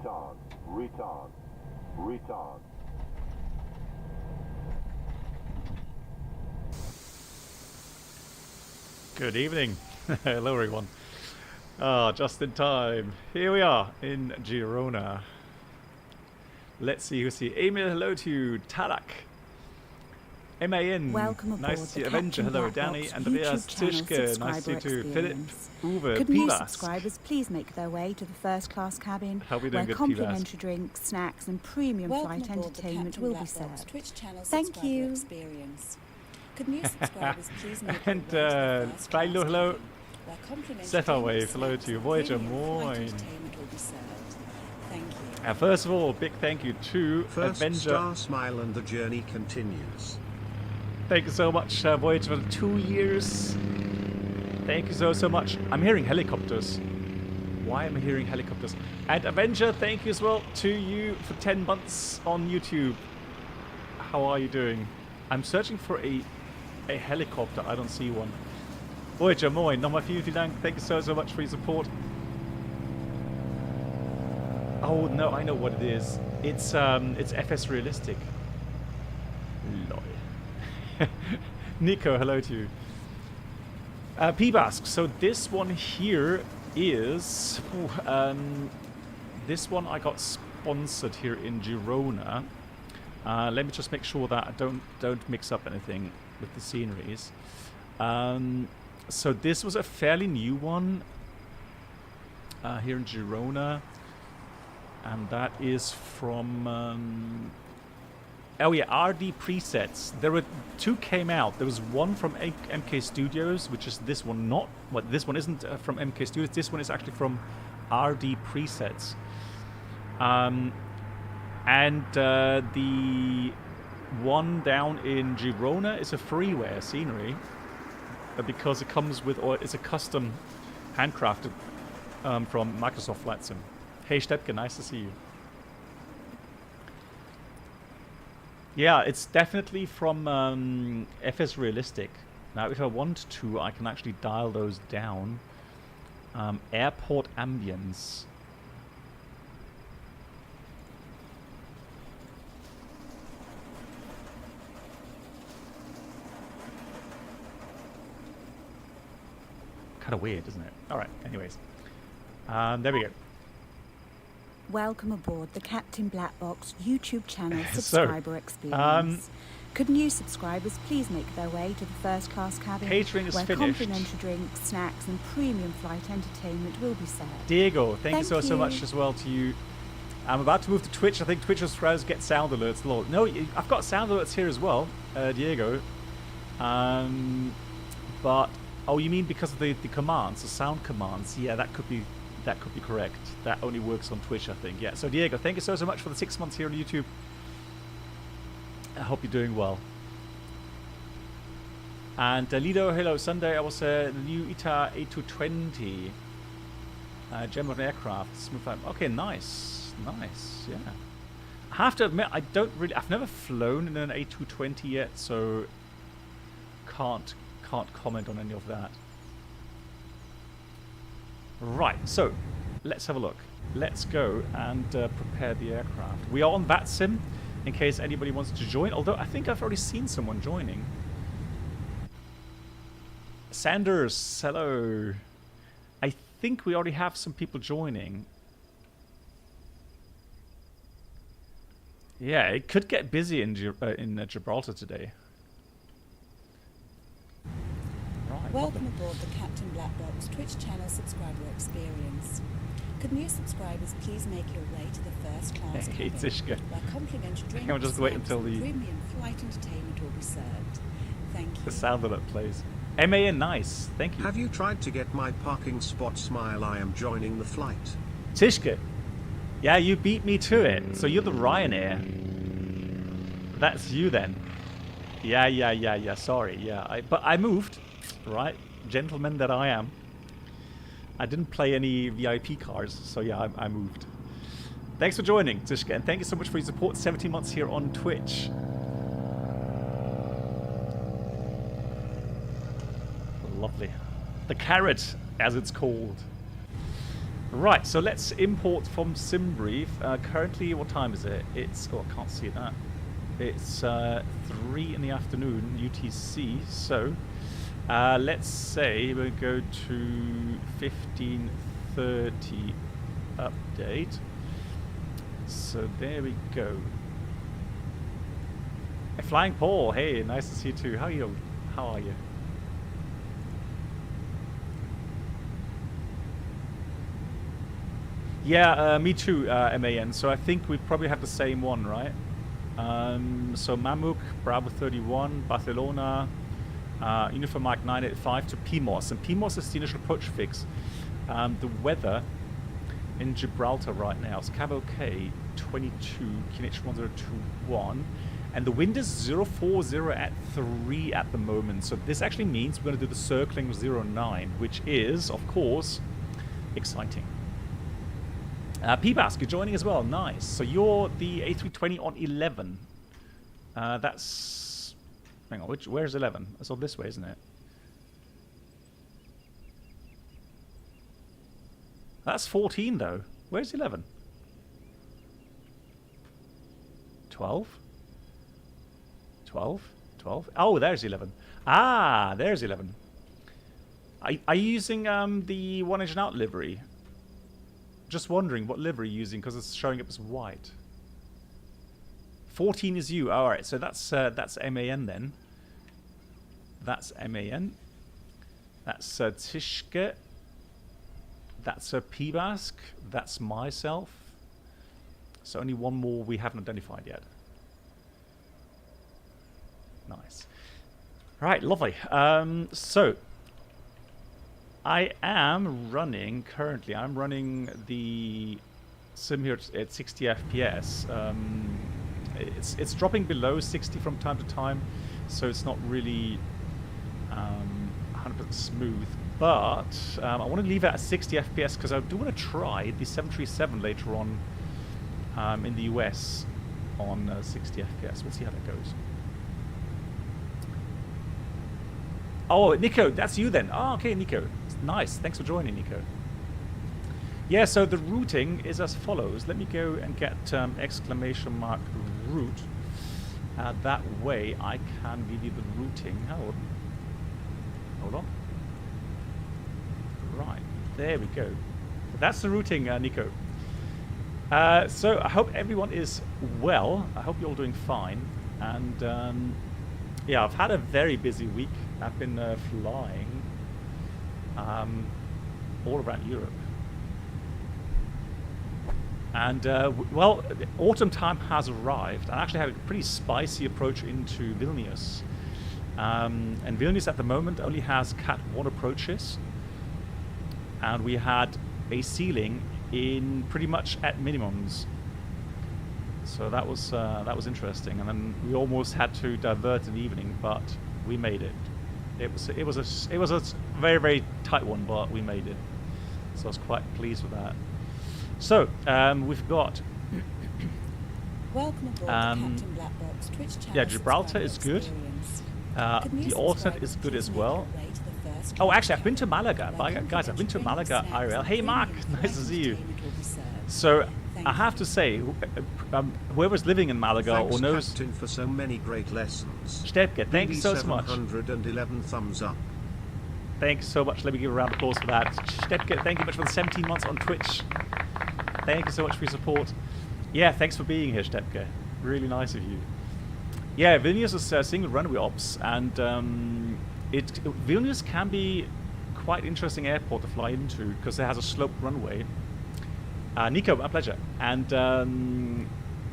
retard, retard, retard. Good evening. Hello everyone. Just in time. Here we are in Girona. Let's see who's here. Emil, hello to you. Talak. MAN. Welcome aboard Nice to the you. Avenger, Captain hello. Black Danny. Box Andreas. YouTube channel Tishke. Nice to you subscriber too. Philip. experience. Uwe. Could new Pivas. subscribers please make their way to the first class cabin, How are we doing, where good complimentary drinks, snacks and premium flight entertainment will be served. Thank you. Experience. Could new subscribers please make And their way to the first class Trilo, hello. cabin, where complimentary Zephyr Wave, drinks, hello snacks to you. and Voyager, premium flight moin. entertainment will be served. Thank you. First of all, big thank you to First Avenger. star smile and the journey continues. Thank you so much, Voyager, for the 2 years. Thank you so much. I'm hearing helicopters. Why am I hearing helicopters? And Avenger, thank you as well to you for 10 months on YouTube. How are you doing? I'm searching for a helicopter. I don't see one. Voyager, moin. Nochmal vielen Dank. Thank you so much for your support. Oh no, I know what it is. It's FS Realistic. Lol. Nico, hello to you. P-Bask, so this one here is... this one I got sponsored here in Girona. Let me just make sure that I don't mix up anything with the sceneries. So this was a fairly new one here in Girona. And that is from... oh yeah, RD presets. There were two came out. There was one from MK Studios, which is this one. Not what this one isn't from MK Studios. This one is actually from RD presets. The one down in Girona is a freeware scenery because it comes with, or it's a custom handcrafted from Microsoft Flight Sim. Hey Stetke, nice to see you. Yeah, it's definitely from FS Realistic. Now, if I want to, I can actually dial those down. Airport ambience. Kind of weird, isn't it? All right, anyways. There we go. Welcome aboard the Captain Black Box YouTube channel subscriber experience. Could new subscribers please make their way to the first class cabin, catering is where finished. complimentary drinks, snacks and premium flight entertainment will be served. Diego, thank you so much as well to you. I'm about to move to Twitch. I think Twitch subscribers get sound alerts. Lol. No, I've got sound alerts here as well, Diego. But oh, you mean because of the commands, the sound commands? Yeah, that could be correct. That only works on Twitch, I think. Yeah. So Diego, thank you so much for the 6 months here on YouTube. I hope you're doing well. And Lido, hello. Sunday I was the new ITA A320 gem of an aircraft. Smooth flight. Okay, nice, nice. Yeah. I have to admit, I've never flown in an A320 yet, so can't comment on any of that. Right, so let's have a look. Let's go and prepare the aircraft. We are on VATSIM in case anybody wants to join, although I think I've already seen someone joining. Sanders, hello. I think we already have some people joining. Yeah, it could get busy in Gibraltar today. Welcome aboard the Captain Black Box Twitch channel subscriber experience. Could new subscribers please make your way to the first class cabin, where complimentary drinks, I'll just wait until the premium flight entertainment will be served. Thank you. The sound that plays. MAN, nice. Thank you. Have you tried to get my parking spot? Smile, I am joining the flight. Tishke. Yeah, you beat me to it. So you're the Ryanair. That's you then. Yeah. Sorry. Yeah, but I moved. Right, gentleman that I am. I didn't play any VIP cars, so yeah, I moved. Thanks for joining, Tishka, and thank you so much for your support. 17 months here on Twitch. Lovely. The carrot, as it's called. Right, so let's import from SimBrief. Currently, what time is it? It's, oh, I can't see that. It's 3 in the afternoon, UTC. So let's say we'll go to 15:30 update. So there we go. Hey, Flying Paul, hey, nice to see you too. How are you? How are you? Yeah, me too, MAN. So I think we probably have the same one, right? So Mamuk, Bravo 31, Barcelona, Uniform Mike 985 to PMOS. And PMOS is the initial approach fix. The weather in Gibraltar right now is Cabo K 22, QNH 1021. And the wind is 040 at 3 at the moment. So this actually means we're going to do the circling 09, which is, of course, exciting. P-Bask, you're joining as well. Nice. So you're the A320 on 11. That's... Hang on, where's 11? It's all this way, isn't it? That's 14, though. Where's 11? 12? 12? 12? Oh, there's 11. Ah, there's 11. Are you using the one engine out livery? Just wondering what livery you're using because it's showing up as white. 14 is you. All right, so that's MAN then. That's MAN. That's Tishke. That's P-Bask. That's myself. So only one more we haven't identified yet. Nice. Right, lovely. So I am running currently. I'm running the sim here at 60 FPS. It's dropping below 60 from time to time, so it's not really 100% smooth. But I want to leave it at 60 FPS because I do want to try the 737 later on in the US on 60 FPS. We'll see how that goes. Oh, Nico, that's you then. Oh, okay, Nico. Nice. Thanks for joining, Nico. Yeah, so the routing is as follows. Let me go and get exclamation mark route. That way I can give you the routing. Hold on. Right, there we go. That's the routing, Nico. So I hope everyone is well. I hope you're all doing fine. And yeah, I've had a very busy week. I've been flying all around Europe. And, well, autumn time has arrived. I actually had a pretty spicy approach into Vilnius. And Vilnius at the moment only has Cat 1 approaches. And we had a ceiling in pretty much at minimums. So that was interesting. And then we almost had to divert in the evening, but we made it. It was a very, very tight one, but we made it. So I was quite pleased with that. So we've got welcome aboard Captain Black Box Twitch channel. Yeah, Gibraltar is good. The alternate is good as well. Oh, actually, I've been to Malaga. Guys, I've been to Malaga IRL. Hey, Mark, nice to see you. So I have to say, whoever's living in Malaga or knows, Captain, for so many great lessons. Stepke, thank you so much. 711 thumbs up. Thank you so much. Let me give a round of applause for that. Stepke, thank you much for the 17 months on Twitch. Thank you so much for your support. Yeah, thanks for being here, Stepke. Really nice of you. Yeah, Vilnius is single runway ops, and Vilnius can be quite an interesting airport to fly into because it has a sloped runway. Nico, my pleasure. And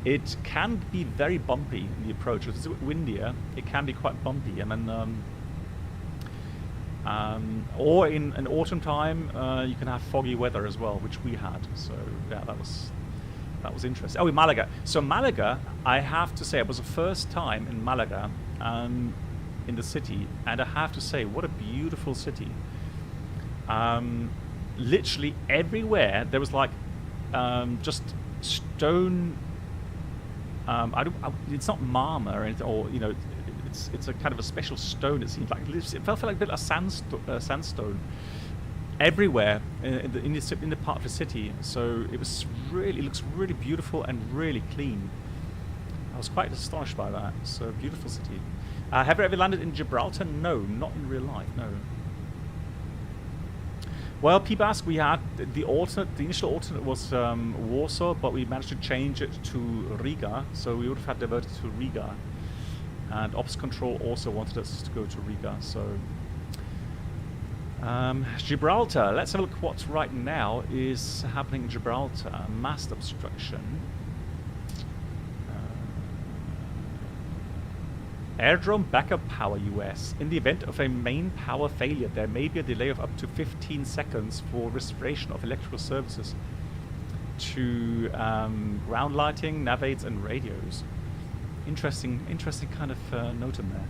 it can be very bumpy in the approach. If it's a bit windier, it can be quite bumpy. And then, or in an autumn time, you can have foggy weather as well, which we had. So yeah, that was interesting. Oh, in Malaga. So Malaga, I have to say, it was the first time in Malaga, in the city, and I have to say, what a beautiful city. Literally everywhere there was like just stone. It's not marmor or anything, or you know, it's a kind of a special stone. It seems like it felt like a bit of sandstone everywhere in the part of the city. So it looks really beautiful and really clean. I was quite astonished by that. So beautiful city. Have you ever landed in Gibraltar? No, not in real life. No. Well, people ask. We had the initial alternate was Warsaw, but we managed to change it to Riga. So we would have had diverted to Riga, and Ops Control also wanted us to go to Riga. So Gibraltar. Let's have a look what right now is happening in Gibraltar. Mast obstruction. Airdrome backup power US. In the event of a main power failure, there may be a delay of up to 15 seconds for restoration of electrical services to ground lighting, navgates, and radios. Interesting kind of note in there.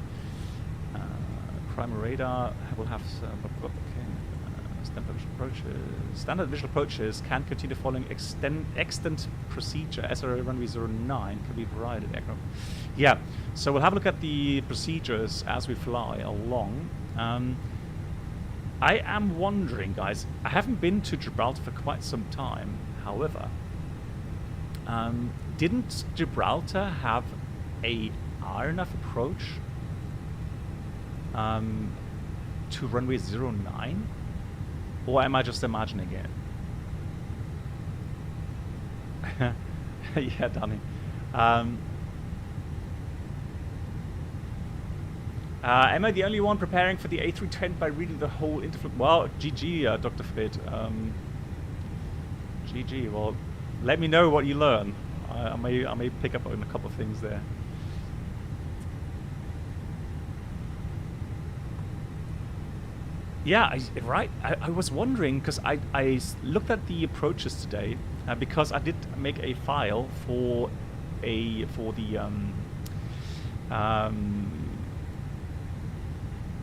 Primary radar will have standard visual approaches can continue following extant procedure. SRA runway 09 can be provided aircraft. Yeah, so we'll have a look at the procedures as we fly along. I am wondering, guys, I haven't been to Gibraltar for quite some time. However, didn't Gibraltar have a high enough approach to runway 09? Or am I just imagining it? Yeah, Danny. Am I the only one preparing for the A320 by reading the whole interflight? Well, GG, Dr. Fid. GG. Well, let me know what you learn. I may pick up on a couple of things there. Yeah, right. I was wondering because I looked at the approaches today because I did make a file for the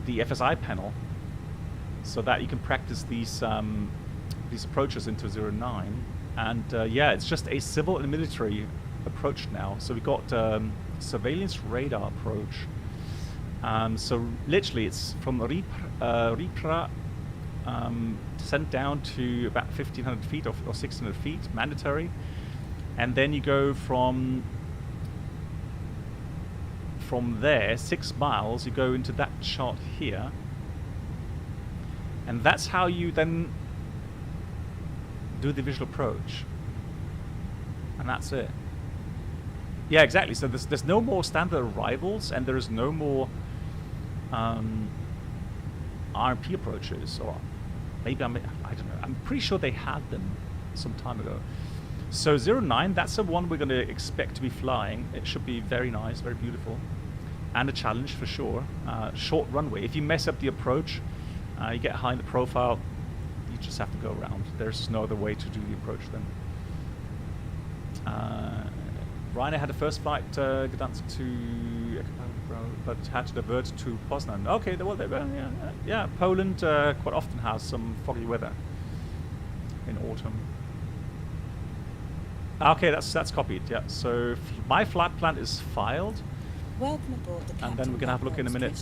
FSI panel, so that you can practice these approaches into 09. And yeah, it's just a civil and military approach now. So we got surveillance radar approach. So literally it's from Ripra sent down to about 1,500 feet or 1,600 feet, mandatory. And then you go from there, 6 miles, you go into that chart here. And that's how you then do the visual approach. And that's it. Yeah, exactly. So there's no more standard arrivals, and there is no more RMP approaches, or maybe I don't know. I'm pretty sure they had them some time ago. So 09, that's the one we're going to expect to be flying. It should be very nice, very beautiful, and a challenge for sure. Short runway. If you mess up the approach, you get high in the profile, you just have to go around. There's no other way to do the approach then. Ryanair had a first flight Gdansk to, but had to divert to Poznan. Okay, well, yeah. Poland quite often has some foggy weather in autumn. Okay, that's copied. Yeah. So my flight plan is filed. Welcome aboard the and then we're gonna have a look in a minute.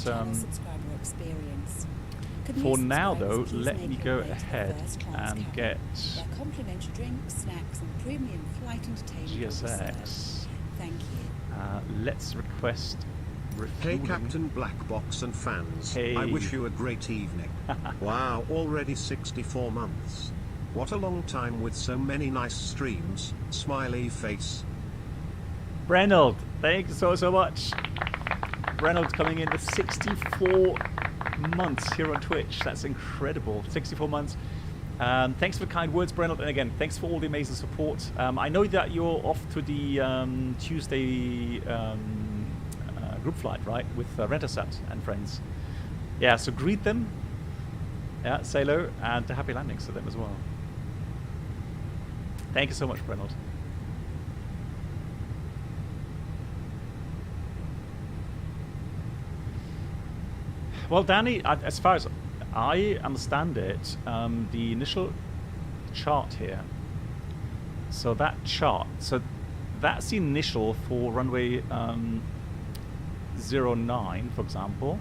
For now, though, let me go ahead and get complimentary drinks, snacks, and premium flight entertainment. GSX. Thank you. Let's request refueling. Hey, Captain Black Box and fans. Hey. I wish you a great evening. Wow, already 64 months. What a long time with so many nice streams. Smiley face. Brenold, thank you so much. Brenold coming in with 64 months here on Twitch. That's incredible. 64 months. Thanks for the kind words, Brenold. And again, thanks for all the amazing support. I know that you're off to the Tuesday group flight, right? With Rentasat and friends. Yeah, so greet them. Yeah, say hello, and happy landings to them as well. Thank you so much, Brenold. Well, Danny, as far as I understand it, the initial chart here, so that chart, so that's the initial for runway 09, for example,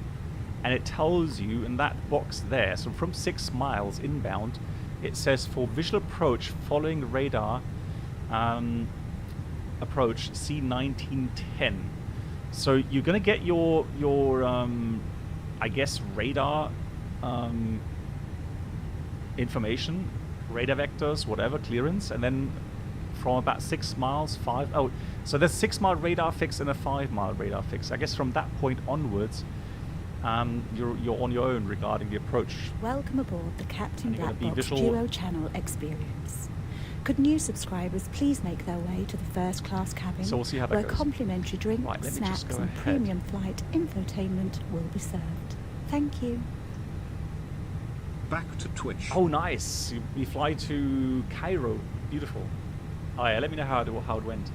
and it tells you in that box there, so from 6 miles inbound, it says for visual approach following radar approach C1910. So you're going to get your I guess radar information, radar vectors, whatever, clearance, and then from about 6 miles, so there's 6 mile radar fix and a 5 mile radar fix. I guess from that point onwards, you're on your own regarding the approach. Welcome aboard the Captain Black Box Duo Channel experience. Could new subscribers please make their way to the first class cabin, so we'll see how that where goes. Complimentary drinks, snacks and premium flight infotainment will be served. Thank you. Back to Twitch. Oh, nice. You fly to Cairo. Beautiful. Oh yeah, let me know how it went.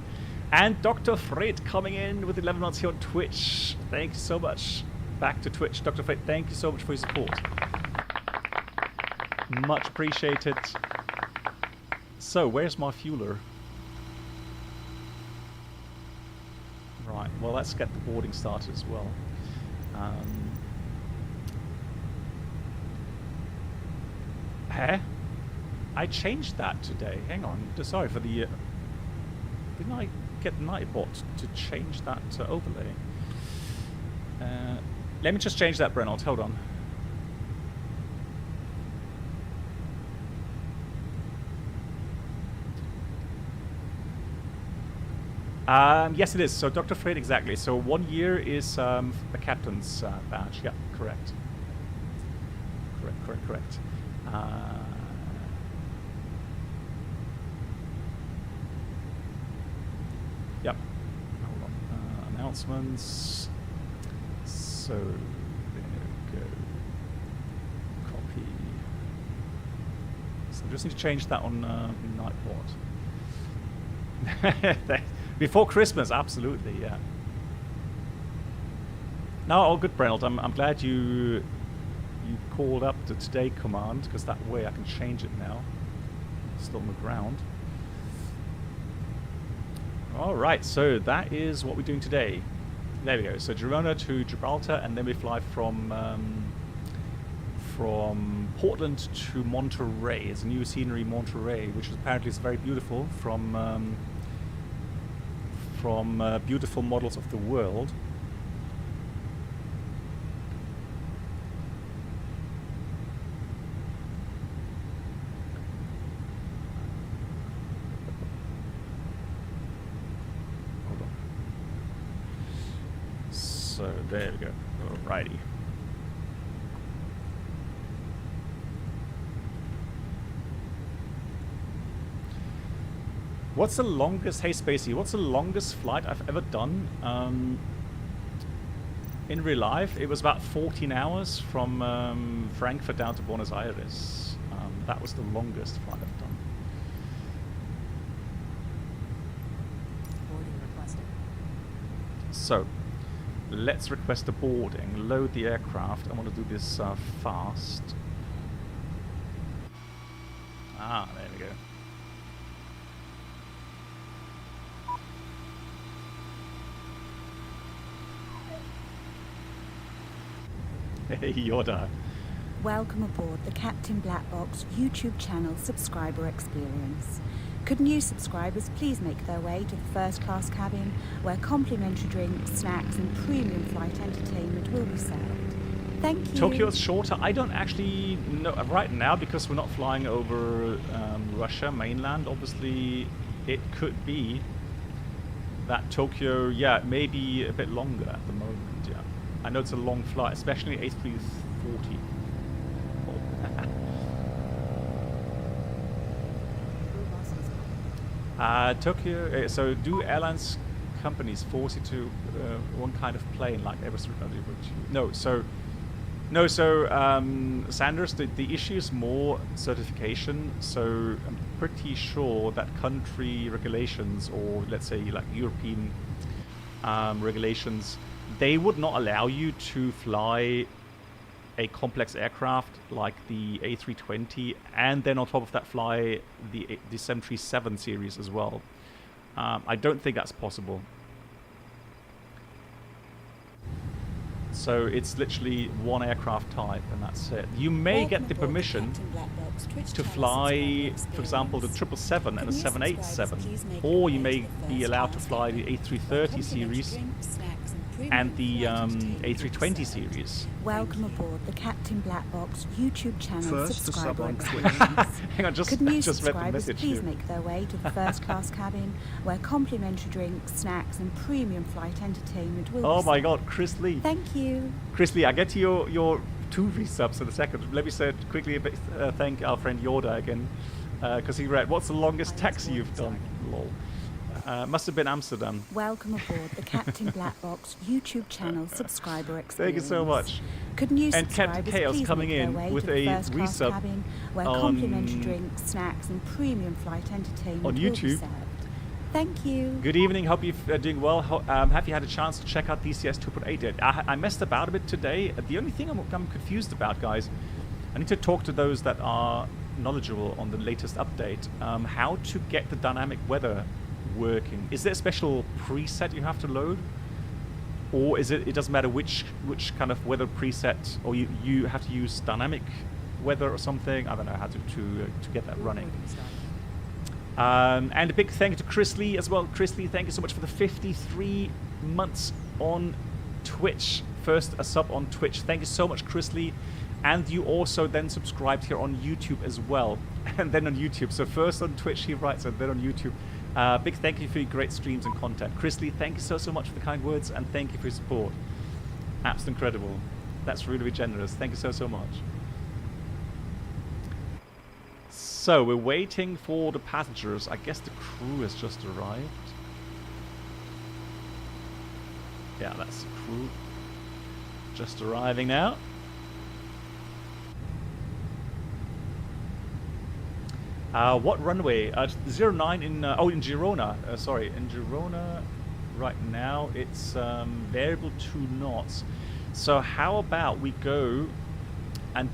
And Dr. Fred coming in with 11 months here on Twitch. Thank you so much. Back to Twitch. Dr. Fred, thank you so much for your support. Much appreciated. So, where's my fueler? Right, well, let's get the boarding started as well. I changed that today. Hang on. Sorry for the... didn't I get Nightbot to change that overlay? Let me just change that, Brennard. Hold on. Yes, it is. So, Dr. Fred, exactly. So, 1 year is the captain's badge. Yeah, correct. Correct. Yep. Hold on. Announcements. So, there we go. Copy. So, I just need to change that on Nightbot. Before Christmas, absolutely, yeah. No, all good, Brennald. I'm glad you called up the today command, because that way I can change it now. Still on the ground. Alright, so that is what we're doing today. There we go. So Girona to Gibraltar, and then we fly from Portland to Monterey. It's a new scenery, Monterey, which apparently is very beautiful from beautiful models of the world. Hold on. So there we go. Alrighty. What's the longest, hey Spacey, what's the longest flight I've ever done? In real life, it was about 14 hours from Frankfurt down to Buenos Aires. That was the longest flight I've done. Boarding requested. So, let's request a boarding. Load the aircraft. I want to do this fast. Ah, there we go. Hey, Yoda. Welcome aboard the Captain Black Box YouTube channel subscriber experience. Could new subscribers please make their way to the first class cabin, where complimentary drinks, snacks and premium flight entertainment will be served. Thank you. Tokyo's shorter. I don't actually know right now, because we're not flying over Russia mainland. Obviously, it could be that Tokyo, yeah, maybe a bit longer at the moment, yeah. I know it's a long flight, especially A340. Tokyo, so do airlines companies force you to one kind of plane like every? Sanders, the issue is more certification. So I'm pretty sure that country regulations, or let's say like European regulations, they would not allow you to fly a complex aircraft like the A320 and then on top of that fly the 737 series as well. I don't think that's possible. So it's literally one aircraft type, and that's it. You may get the permission to fly, for example, the 777 and the 787, or you may be allowed to fly the A330 series and the A320 series. Welcome aboard the Captain Black Box YouTube channel First to sub subscriber on experience. Hang on, Could new just read the subscribers message please here. make their way to the first class cabin where complimentary drinks, snacks and premium flight entertainment will Oh be my served. god, Chris Lee. Thank you. Chris Lee, I get to your 2 resubs in a second. Let me say quickly thank our friend Yoda again, because he read, what's the longest taxi you've done? Lol. Must have been Amsterdam. Welcome aboard the Captain Black Box YouTube channel subscriber experience. Thank you so much. Could new And Captain subscribers Chaos please coming make their in way with to the a first class resub cabin where on- complimentary drinks, snacks and premium flight entertainment on will be YouTube. served. Thank you. Good evening, hope you're doing well. Have you had a chance to check out DCS 2.8 yet? I messed about a bit today. The only thing I'm confused about, guys, I need to talk to those that are knowledgeable on the latest update. How to get the dynamic weather working. Is there a special preset you have to load? Or is it doesn't matter which kind of weather preset, or you have to use dynamic weather or something? I don't know how to get that running. And a big thank you to Chris Lee as well. Chris Lee, thank you so much for the 53 months on Twitch. First a sub on Twitch. Thank you so much, Chris Lee. And you also then subscribed here on YouTube as well. And then on YouTube. So first on Twitch he writes, and then on YouTube. Big thank you for your great streams and content. Chris Lee, thank you so much for the kind words, and thank you for your support. Absolutely incredible. That's really, really generous. Thank you so much. So we're waiting for the passengers. I guess the crew has just arrived. Yeah, that's the crew. Just arriving now. What runway? 09 in in Girona. Sorry, in Girona. Right now it's variable 2 knots. So how about we go and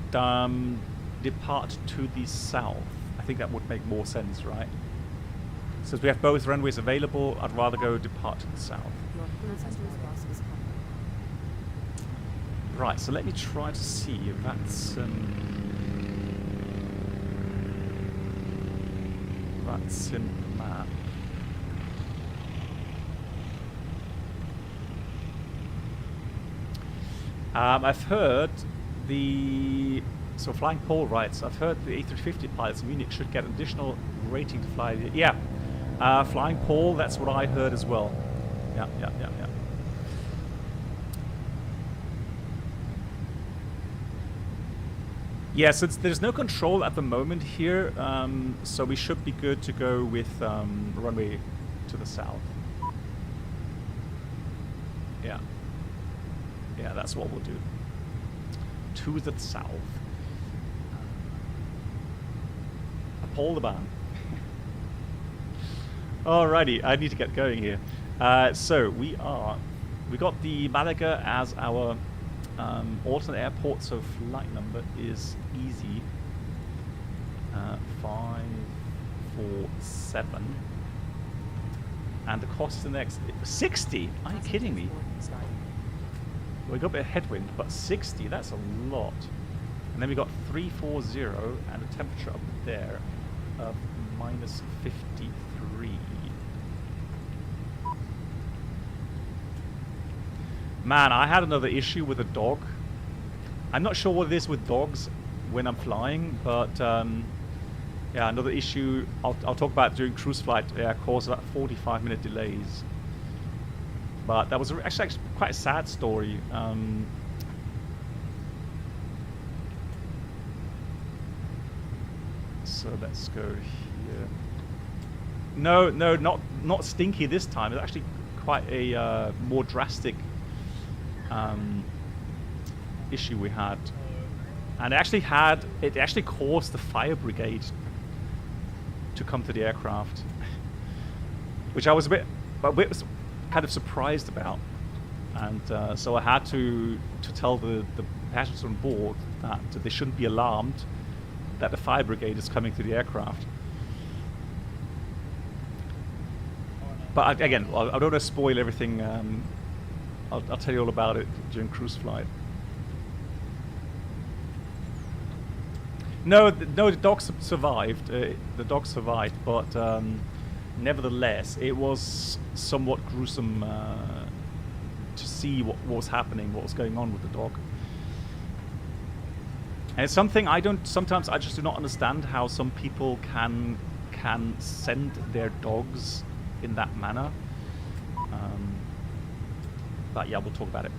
depart to the south? I think that would make more sense, right? Since we have both runways available, I'd rather go depart to the south. Right. So let me try to see if that's. VATSIM map. I've heard so Flying Paul writes, I've heard the A350 pilots in Munich should get an additional rating to fly. Yeah, Flying Paul, that's what I heard as well. Yeah. Yeah, so there's no control at the moment here, so we should be good to go with runway to the south. Yeah, that's what we'll do. To the south. Uphold the ban. Alrighty, I need to get going here. So we got the Malaga as our alternate airport, so flight number is easy. 547. And the cost is the next 60. Are you kidding me? We got a bit of headwind, but 60, that's a lot. And then we got 340 and a temperature up there of minus 53. Man, I had another issue with a dog. I'm not sure what it is with dogs when I'm flying, but yeah, another issue I'll talk about during cruise flight. Yeah, caused about 45-minute delays. But that was actually quite a sad story. So let's go here. No, not stinky this time. It's actually quite a more drastic issue we had, and it actually caused the fire brigade to come to the aircraft, which I was a bit kind of surprised about, and so I had to tell the passengers on board that they shouldn't be alarmed that the fire brigade is coming to the aircraft. But again, I don't want to spoil everything I'll tell you all about it during cruise flight. No, the dog survived. The dog survived, but nevertheless, it was somewhat gruesome to see what was happening, what was going on with the dog. And it's something sometimes I just do not understand how some people can send their dogs in that manner. But yeah, we'll talk about it.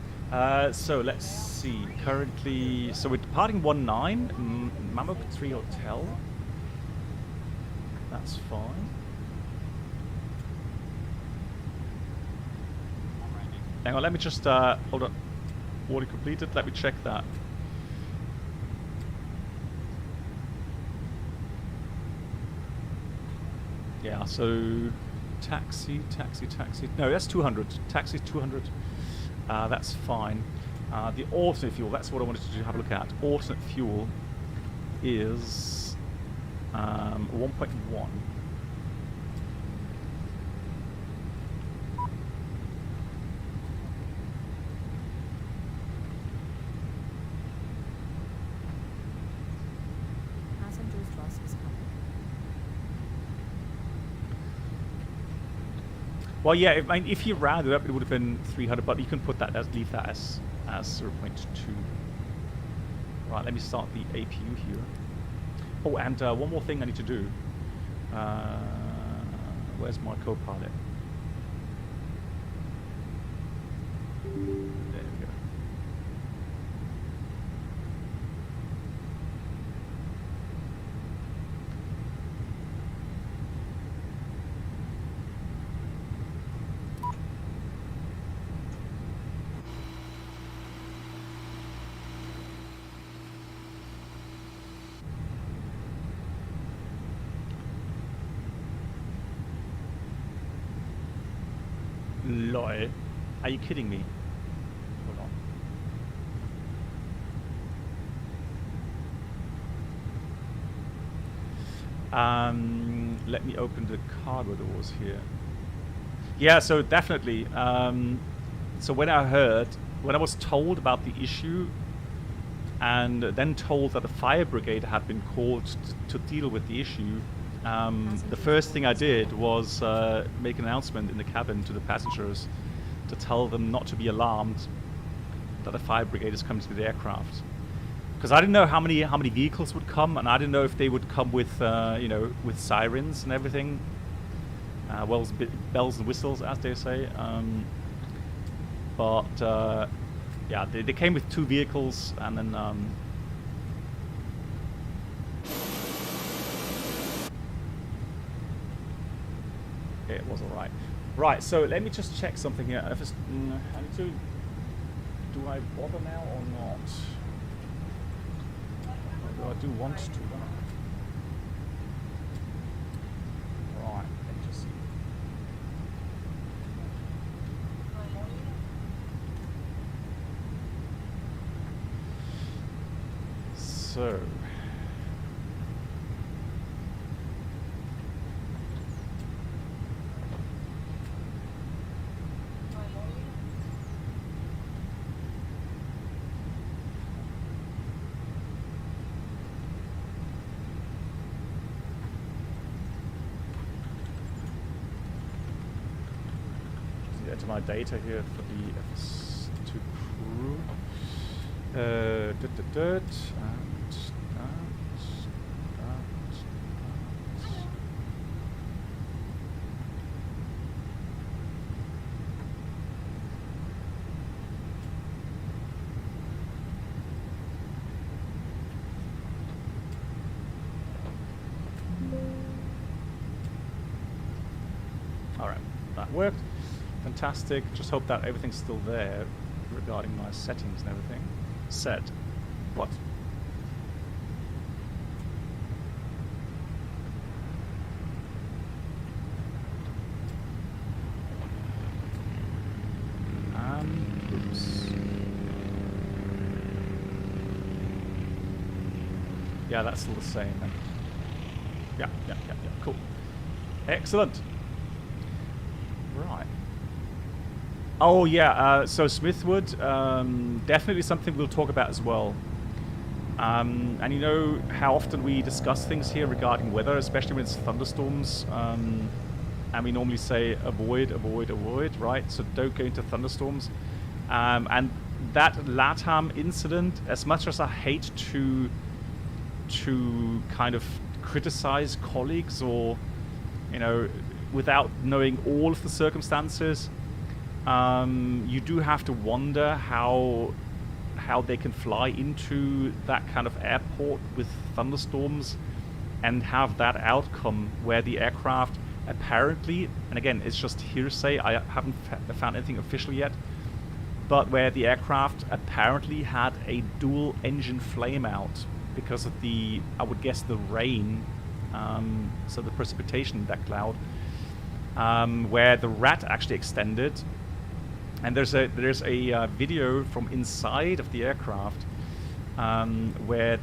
So let's see. Currently, so we're departing 19, Mammoth 3 Hotel. That's fine. Hang on, let me just hold on. Already completed. Let me check that. Yeah, so taxi. No, that's 200. Taxi 200. That's fine. The alternate fuel, that's what I wanted to have a look at. Alternate fuel is 1.1. Well, yeah, if you rounded up, it would have been 300, but you can put that leave that as 0.2. Right, let me start the APU here. Oh, and one more thing I need to do. Where's my co-pilot? There we go. Lol. Are you kidding me? Hold on. Let me open the cargo doors here. Yeah, so definitely. So when I was told about the issue, and then told that the fire brigade had been called to deal with the issue, the first thing I did was make an announcement in the cabin to the passengers to tell them not to be alarmed that the fire brigade is coming to the aircraft, because I didn't know how many vehicles would come, and I didn't know if they would come with with sirens and everything, bells and whistles, as they say. Yeah, they came with 2 vehicles, and then it was all right. Right, so let me just check something here. I need to. Do I bother now or not? Or do I do want to? Right, let me just see. So. To my data here for the FS2 crew. All right, that worked. Fantastic. Just hope that everything's still there regarding my settings and everything. Set. What? Oops. Yeah, that's still the same then. Yeah. Cool. Excellent. Right. Oh yeah, so Smithwood, definitely something we'll talk about as well. And you know how often we discuss things here regarding weather, especially when it's thunderstorms. And we normally say avoid, avoid, avoid, right? So don't go into thunderstorms. And that LATAM incident, as much as I hate to kind of criticize colleagues or, you know, without knowing all of the circumstances, you do have to wonder how they can fly into that kind of airport with thunderstorms and have that outcome where the aircraft apparently, and again, it's just hearsay, I haven't found anything official yet, but where the aircraft apparently had a dual engine flame out because of the, I would guess, the rain, so the precipitation in that cloud, where the rat actually extended. And there's a video from inside of the aircraft where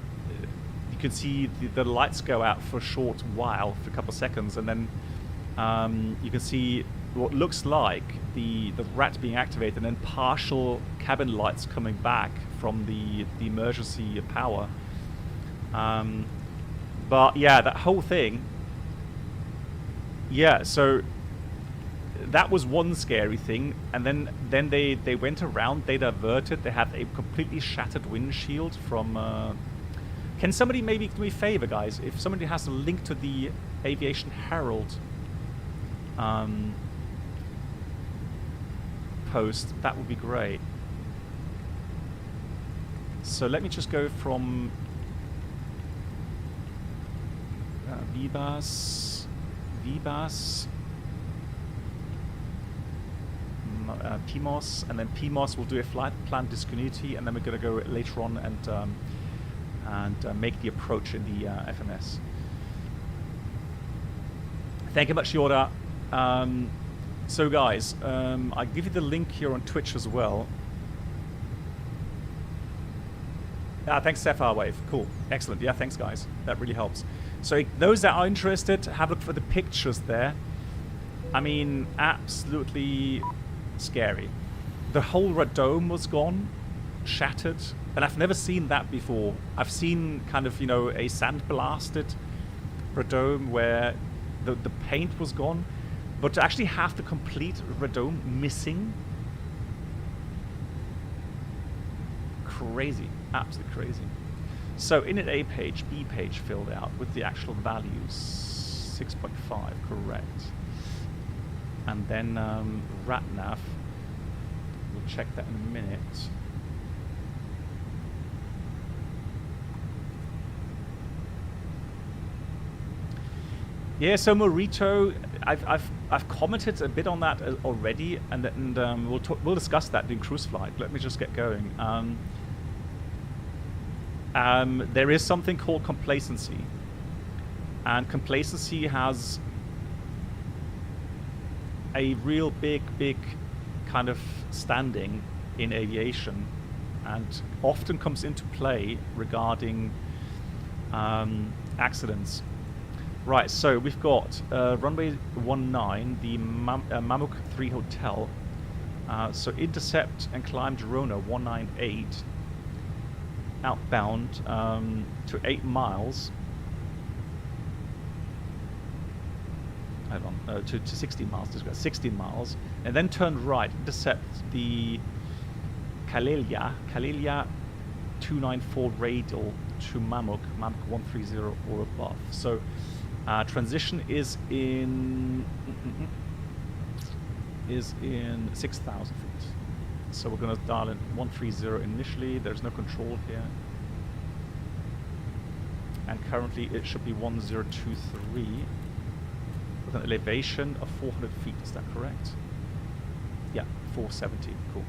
you can see the lights go out for a short while, for a couple of seconds, and then you can see what looks like the rat being activated, and then partial cabin lights coming back from the emergency power. But yeah, that whole thing. Yeah, so that was one scary thing, and then they went around, they diverted, they had a completely shattered windshield from... Can somebody maybe do me a favor, guys? If somebody has a link to the Aviation Herald post, that would be great. So let me just go from Vibas, PMOS, and then PMOS will do a flight plan discontinuity, and then we're going to go later on and make the approach in the FMS. Thank you much, Yoda. So guys, I'll give you the link here on Twitch as well. Thanks, Sapphire Wave. Cool. Excellent. Yeah, thanks, guys. That really helps. So those that are interested, have a look for the pictures there. I mean, absolutely scary. The whole radome was gone, shattered, and I've never seen that before. I've seen kind of, you know, a sand-blasted radome where the paint was gone, but to actually have the complete radome missing, crazy, absolutely crazy. So init A page, B page filled out with the actual values, 6.5, correct. And then RatNav, we'll check that in a minute. Yeah, so Morito, I've commented a bit on that already, and we'll discuss that in cruise flight. Let me just get going. There is something called complacency, and complacency has a real big kind of standing in aviation, and often comes into play regarding accidents. Right, so we've got runway 19, the Mammoth 3 Hotel. So intercept and climb Girona 198 outbound to 8 miles. To 16 miles, 16 miles, and then turn right, intercept the Kalelia 294 radial to Mammoth 130 or above. So transition is in 6,000 feet. So we're going to dial in 130 initially. There's no control here, and currently it should be 1023. With an elevation of 400 feet, is that correct? Yeah, 470, cool.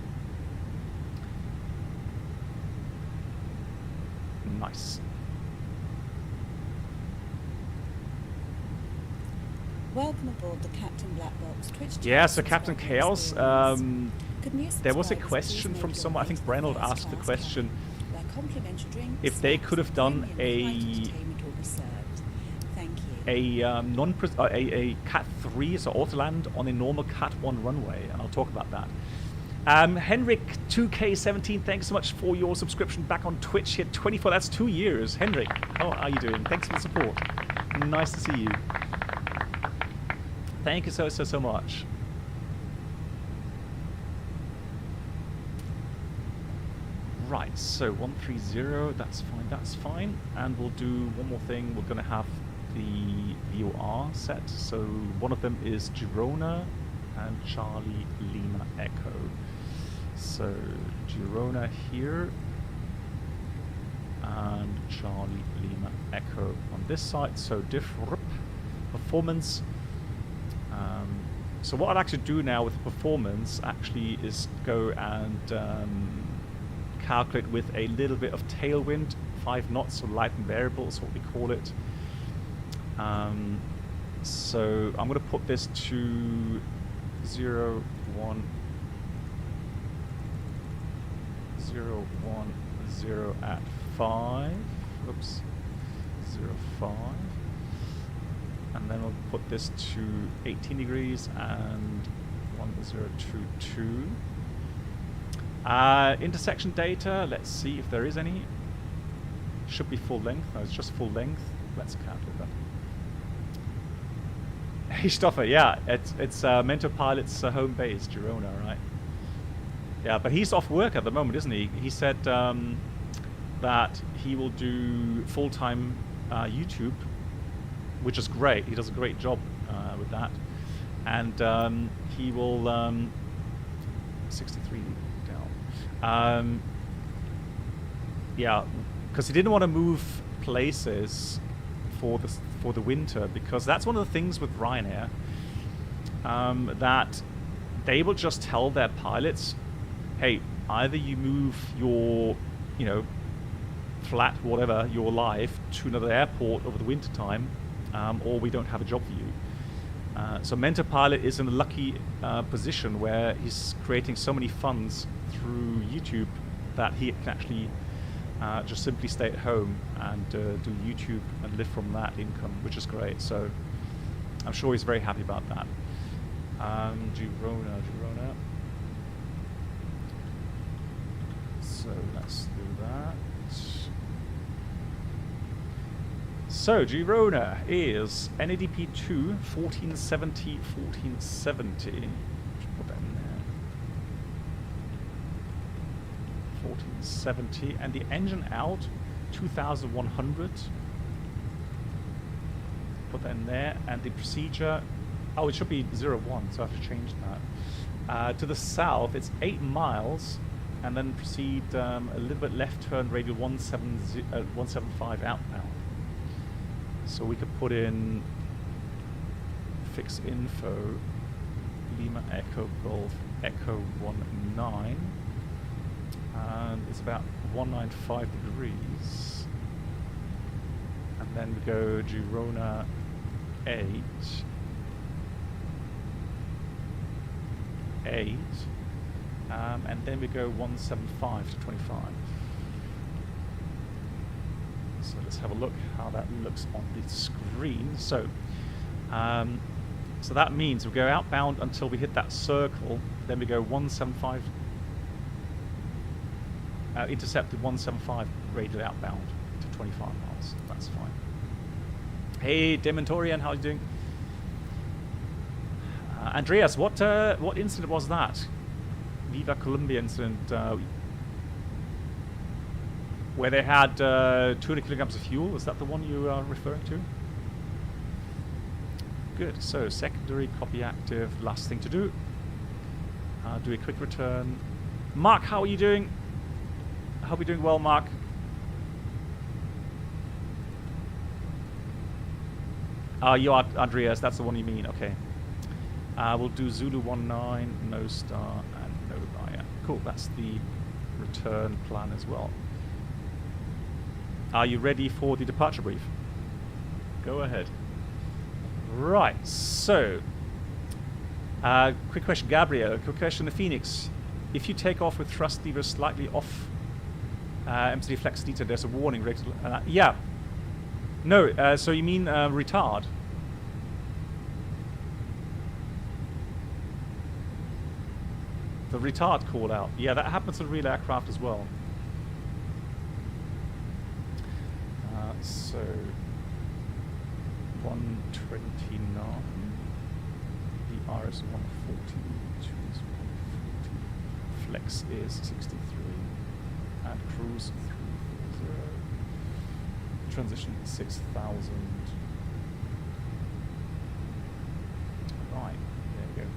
Nice. Welcome aboard the Captain Black Box Twitch. Yeah, so Captain Chaos, there was a question from someone, I think Brenold asked the question, if they could have done a Cat 3, so autoland on a normal Cat 1 runway, and I'll talk about that. Henrik 2K17, thanks so much for your subscription back on Twitch here. 24, that's 2 years. Henrik, how are you doing? Thanks for the support. Nice to see you. Thank you so much. Right, so 130, that's fine. And we'll do one more thing. We're going to have the VOR set. So one of them is Girona and Charlie Lima Echo. So Girona here and Charlie Lima Echo on this side. So diff performance. So what I'd actually do now with the performance actually is go and calculate with a little bit of tailwind, 5 knots, so light and variable is what we call it. So I'm going to put this to 0, 1, 0, 1, 0 at 5. Oops, 0, 5. And then we'll put this to 18 degrees and 1022. Intersection data, let's see if there is any. Should be full length. No, it's just full length. Let's calculate that. Hey Stoffer, yeah, it's Mentor Pilot's home base, Girona, right? Yeah, but he's off work at the moment, isn't he? He said that he will do full-time YouTube, which is great. He does a great job with that. And he will 63 down. Yeah, because he didn't want to move places for the winter, because that's one of the things with Ryanair, that they will just tell their pilots, hey, either you move your, flat, whatever, your life to another airport over the winter time, or we don't have a job for you. So Mentor Pilot is in a lucky position where he's creating so many funds through YouTube that he can actually just simply stay at home and do YouTube and live from that income, which is great. So I'm sure he's very happy about that. Girona. So let's do that. So Girona is NADP 2 1470 1470. Put that in there. 1470, and the engine out 2100. Put that in there, and the procedure. Oh, it should be 01, so I have to change that. To the south, it's 8 miles, and then proceed a little bit left turn, radial 175 outbound. So we could put in fix info Lima Echo Golf Echo 19, and it's about 195 degrees. And then we go Girona 8, and then we go 175 to 25. So let's have a look how that looks on the screen. So, so that means we go outbound until we hit that circle. Then we go 175, intercepted 175 radial outbound to 25 miles. That's fine. Hey, Dementorian, how are you doing? Andreas, what incident was that? Viva Colombia incident. Where they had 200 kilograms of fuel. Is that the one you are referring to? Good. So secondary, copy active. Last thing to do. Do a quick return. Mark, how are you doing? I hope you're doing well, Mark. You are Andreas. That's the one you mean. Okay. We'll do Zulu 19, no star, and no buyer. Cool. That's the return plan as well. Are you ready for the departure brief? Go ahead. Right, so quick question, Gabriel. Quick question to FENIX. If you take off with thrust levers slightly off MCD flex theta, there's a warning. Yeah. No, so you mean retard? The retard call out. Yeah, that happens in real aircraft as well. So 129. The R is 140. 2 is 140. Flex is 63. And cruise 340. Transition 6,000. Right, there you go.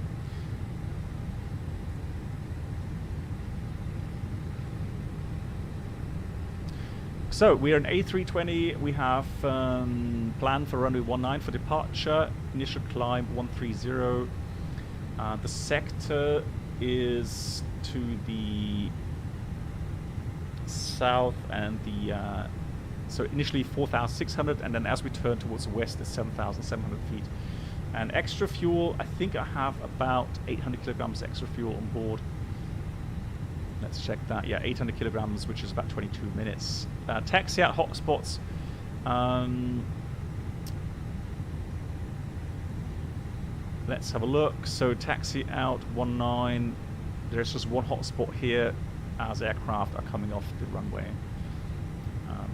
So we're an A320. We have planned for runway 19 for departure. Initial climb 130. The sector is to the south, and the so initially 4,600, and then as we turn towards the west, it's 7,700 feet. And extra fuel, I think I have about 800 kilograms extra fuel on board. Let's check that. Yeah, 800 kilograms, which is about 22 minutes. Taxi out hotspots. Let's have a look. So taxi out 19. There's just one hotspot here as aircraft are coming off the runway.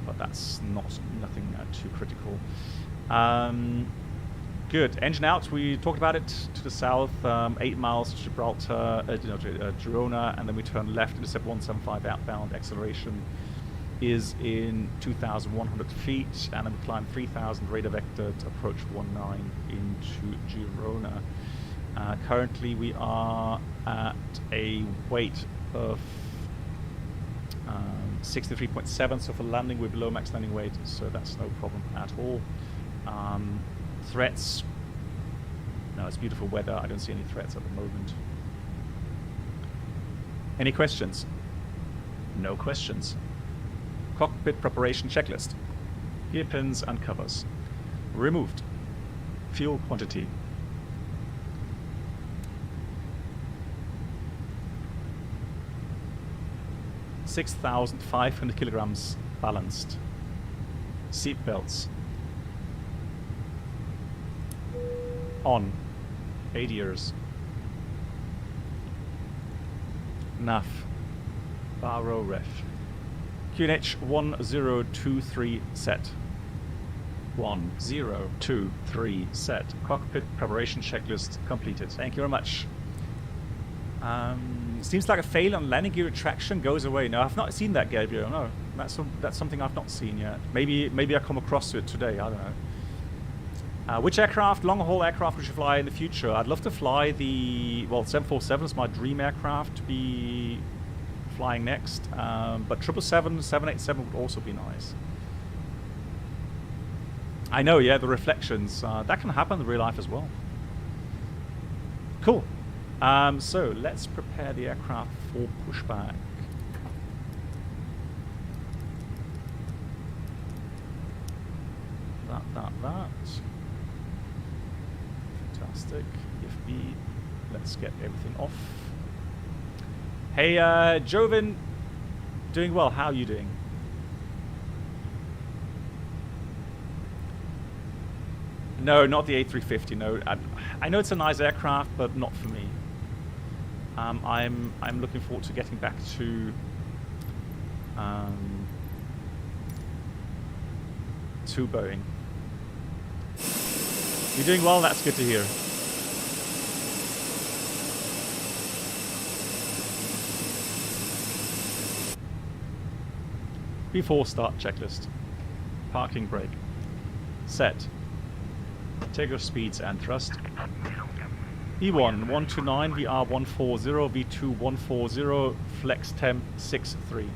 But that's nothing too critical. Good. Engine out. We talked about it to the south. 8 miles to Gibraltar, Girona, and then we turn left into 175 outbound. Acceleration is in 2,100 feet, and then we climb 3,000 radar vector to approach 19 into Girona. Currently, we are at a weight of 63.7, so for landing we're below max landing weight, so that's no problem at all. Threats, no, it's beautiful weather. I don't see any threats at the moment. Any questions? No questions. Cockpit preparation checklist. Hairpins and covers removed. Fuel quantity. $6,500 kilograms balanced. Seat belts on. 8 years. NAF. Baro ref. QNH 1023 set. 1023 set. Cockpit preparation checklist completed. Thank you very much. Seems like a fail on landing gear retraction goes away. No, I've not seen that, Gabriel. No, that's something I've not seen yet. Maybe I come across it today. I don't know. Which aircraft, long-haul aircraft, would you fly in the future? I'd love to fly the 747 is my dream aircraft to be flying next. But 777, 787 would also be nice. I know, yeah, the reflections. That can happen in real life as well. Cool. So let's prepare the aircraft for pushback. That. Fantastic. If B, let's get everything off. Hey, Jovin, doing well. How are you doing? No, not the A350. No, I know it's a nice aircraft, but not for me. I'm looking forward to getting back to Boeing. You're doing well. That's good to hear. Before start checklist. Parking brake. Set. Takeoff speeds and thrust. E1 129, VR 140, V2 140, flex temp 63.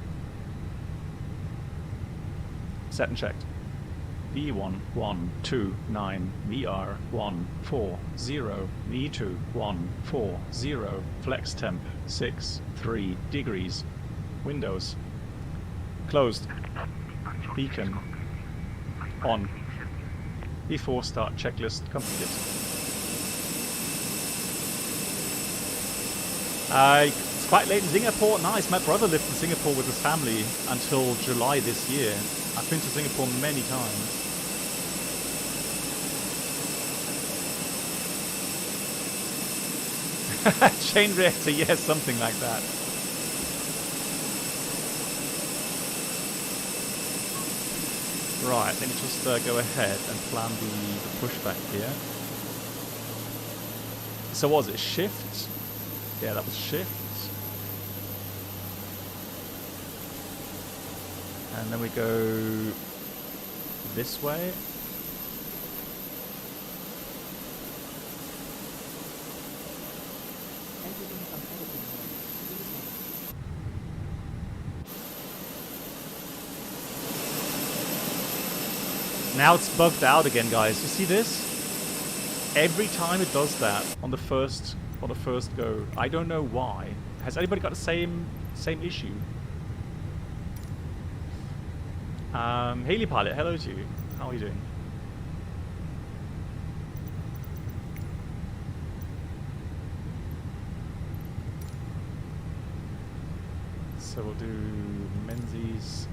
Set and checked. V1 129, VR 140, V2 140, flex temp 63 degrees. Windows closed. Beacon on. Before start checklist completed. It's quite late in Singapore. Nice. My brother lived in Singapore with his family until July this year. I've been to Singapore many times. Chain reactor, yes, something like that. Right, let me just go ahead and plan the pushback here. So what was it? Shift? Yeah, that was shift. And then we go this way. Now it's bugged out again, guys. You see this? Every time it does that on the first go. I don't know why. Has anybody got the same issue? Haley Pilot, hello to you. How are you doing? So we'll do Menzies.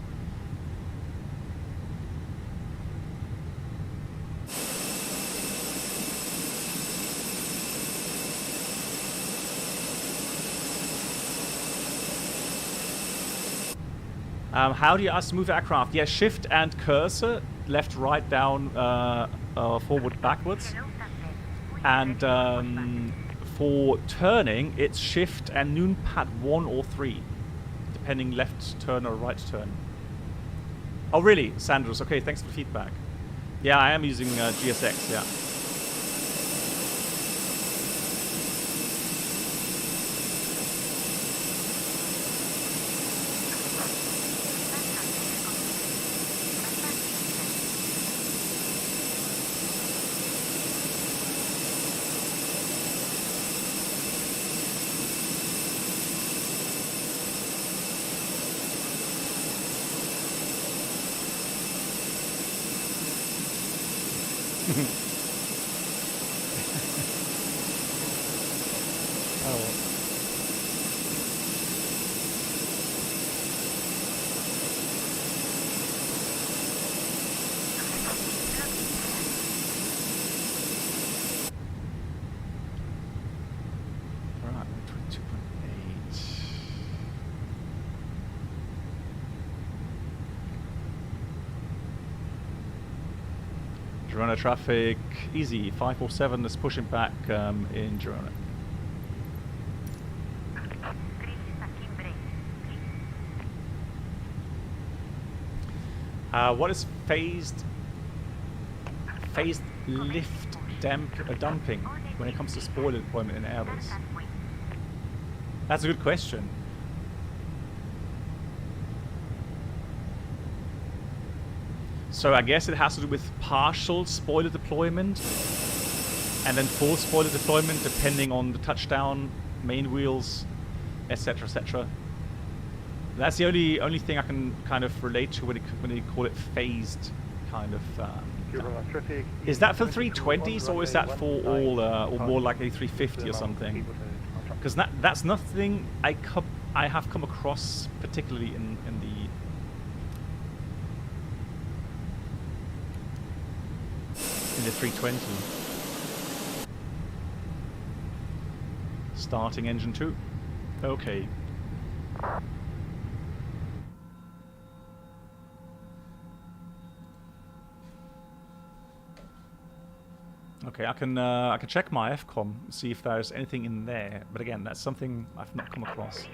How do you ask to move aircraft? Yeah, shift and cursor, left, right, down, forward, backwards. And for turning, it's shift and noon pad 1 or 3, depending left turn or right turn. Oh, really, Sanders? Okay, thanks for the feedback. Yeah, I am using GSX, yeah. Girona traffic, easy. 547 is pushing back in Girona. What is phased lift dumping when it comes to spoiler deployment in Airbus? That's a good question. So I guess it has to do with partial spoiler deployment and then full spoiler deployment depending on the touchdown, main wheels, etc., etc. That's the only thing I can kind of relate to when they call it phased kind of. Is that for 320s or is that for all, or more like A350 or something? Because that's nothing I have come across particularly in the 320. Starting engine 2. Okay. Okay, I can check my FCOM, see if there's anything in there. But again, that's something I've not come across.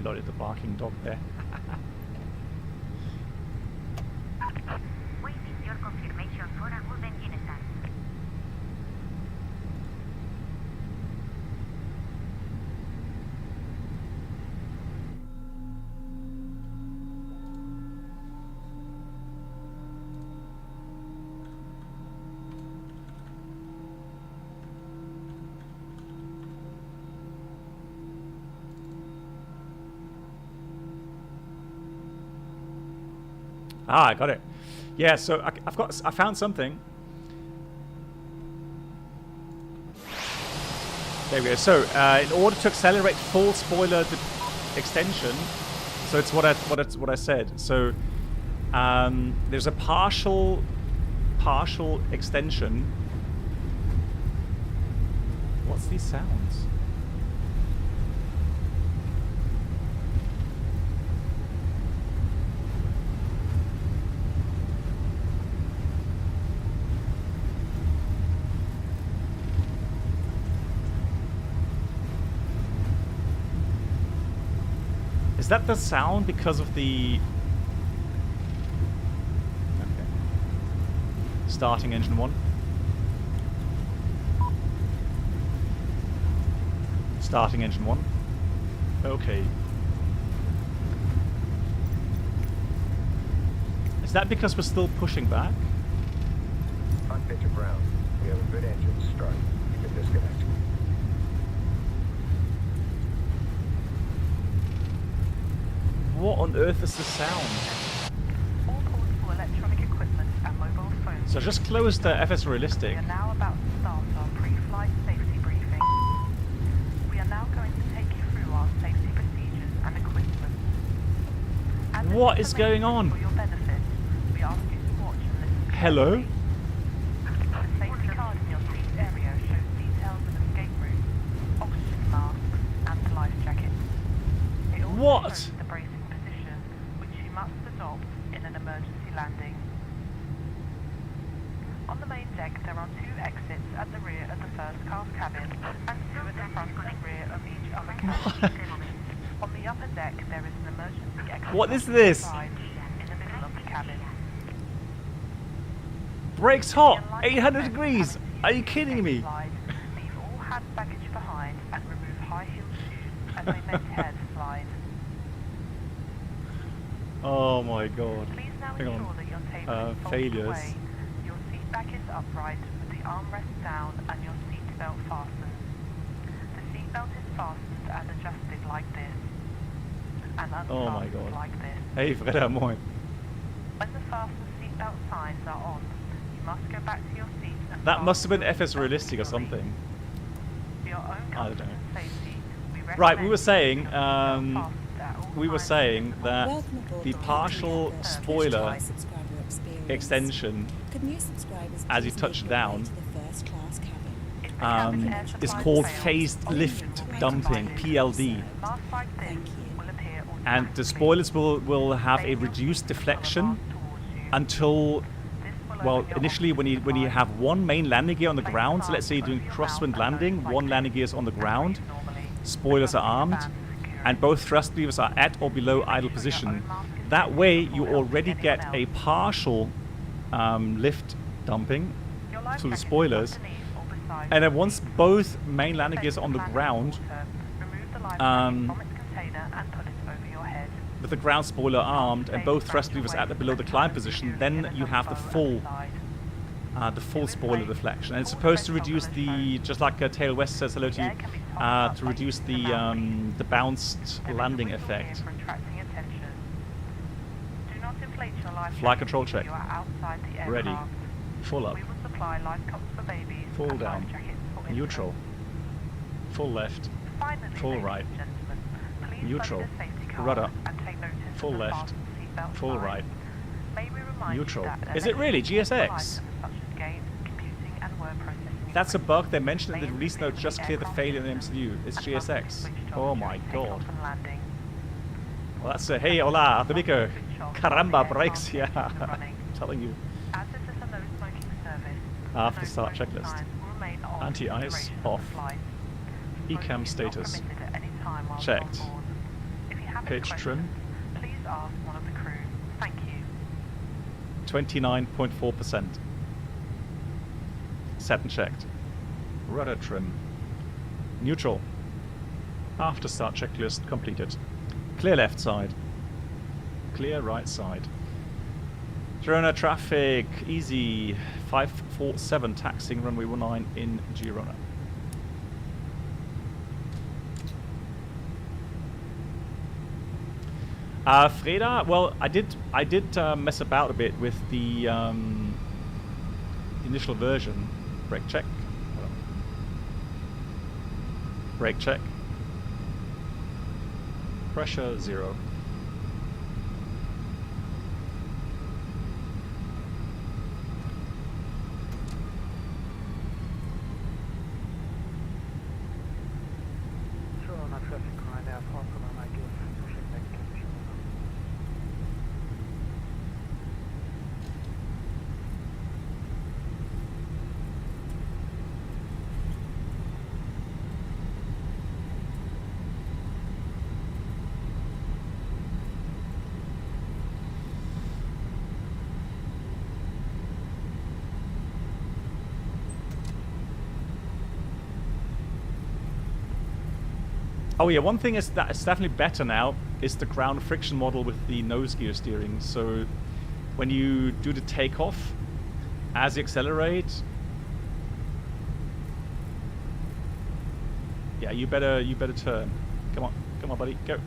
Lol, the barking dog there. Waiting your confirmation for a good engine start. Ah, I got it. Yeah, so I found something. There we go. So in order to accelerate full spoiler extension, so it's what I said. So there's a partial extension What's these sounds? Is that the sound because of the... Okay. Starting engine 1. Starting engine 1. Okay. Is that because we're still pushing back? On picture ground. We have a good engine start. You can disconnect. What on earth is the sound? All portable electronic equipment and mobile phones. So just close the FS We Realistic. are now about to start our pre-flight safety briefing. We are now going to take you through our safety procedures and equipment. As this What is going information on? For your benefit, we ask you to watch and listen. Hello? The safety card in your seat area shows details of escape routes, oxygen masks, and life jackets. It also What? shows the bracing position, which you must adopt in an emergency landing. On the main deck, there are 2 exits at the rear of the first class cabin and 2 at the front and rear of each other cabin. On the upper deck, there is an emergency exit. What is on the this? side, in the middle of the cabin. Brakes hot! 800 degrees! Are you kidding me? Slide. Leave all hand baggage behind and remove high-heeled shoes as they may tear the slide. Oh my god. Please now Hang ensure on. that your table is folded Failures. away, your seat back is upright with the armrest down and your seat belt fastened. The seat belt is fastened and adjusted like this, and Oh my unfastened god. like this. Hey Freda, moin. When the fasten seat belt signs are on, you must go back to your seat and That must have been fasten your FS seat belt Realistic or securely. something. For your own I don't comfort know. and safety, we Right, we were recommend saying, keeping your seat belt fastened at all we were times. saying that Welcome aboard the the partial Captain spoiler Black Box subscriber experience. extension Could new subscribers as you please touch make their way down, to the first class cabin? If the cabin air is supply called fails, phased oxygen lift will be dumping, provided. PLD. Masks like this Thank you. will appear And the automatically. spoilers will have a Raise your reduced seat and pull the deflection mask towards you. until, This will well, open your initially when you oxygen have supply. one main landing gear on the Place ground, so the let's say you're mask doing over your crosswind mouth and landing, nose like one this, landing gear is on the and ground, breathe normally. spoilers are Adjusting your armed, band securely. and both thrust levers are at or below idle position. That way you already get a partial lift dumping Your life through the jacket is spoilers, underneath or beside and then you. once both main landing Place gears the are on the plan in ground, water, remove the life um, jacket from its container and put it over your head. with the ground spoiler armed and both thrust levers at the below the climb position, then you have the full spoiler deflection, and it's supposed to reduce the, just like Tail West says hello to you, to reduce the bounced landing effect. Flight control check. Ready. Full up. We will supply life cots for babies Full and down. life jackets for Neutral. infants. Full left. Finally, Full ladies right. and gentlemen, please Neutral. follow the safety card Rudder. and take notice of Full the left. fasten seatbelt Full sign. right. May we remind Neutral. You that Is it really electrical GSX? items such as games, computing, and word processing That's a bug. They mentioned in may the release note just clear the aircraft failure in the systems MCU. It's and must be GSX. switched Oh off my during god. takeoff and landing. Well, that's a hey, hola, Domico. Switch off Caramba, while the brakes, aircraft yeah. engines are running. Telling you. As this is a no smoking service, After no start smoking checklist. signs will remain on Anti-ice for the duration of the off. flight. Ecam Smoking is not status. permitted at any time while Checked. on board. If you have any Pitch trim. questions, please ask one of the crew. Thank you. 29.4%. Set and checked. Rudder trim. Neutral. After start checklist completed. Clear left side. Clear right side. Girona traffic, easy. 547 taxiing runway 19 in Girona. Freda, well, I did mess about a bit with the initial version. Brake check. Hold on. Brake check. Pressure 0. Oh yeah, one thing is that it's definitely better now is the ground friction model with the nose gear steering. So when you do the takeoff, as you accelerate, yeah, you better turn. Come on, buddy, go.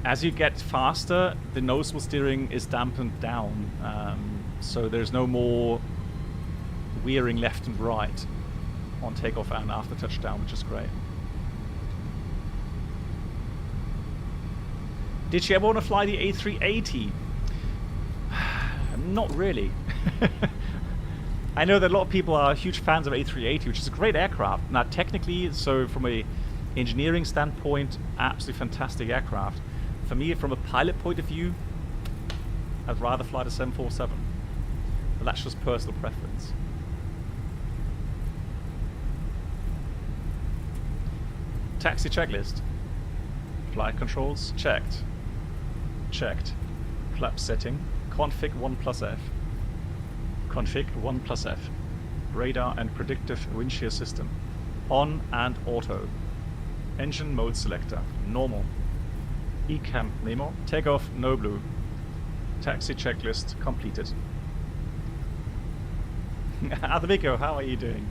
As you get faster, the nose wheel steering is dampened down, so there's no more veering left and right on takeoff and after touchdown, which is great. Did you ever want to fly the A380? Not really. I know that a lot of people are huge fans of A380, which is a great aircraft. Now, technically, so from a engineering standpoint, absolutely fantastic aircraft. For me, from a pilot point of view, I'd rather fly the 747. But that's just personal preference. Taxi checklist. Flight controls, checked. Checked. Flap setting. Config 1+F. Config 1+F. Radar and predictive wind shear system. On and auto. Engine mode selector. Normal. ECAM memo. Takeoff no blue. Taxi checklist completed. Advico, how are you doing?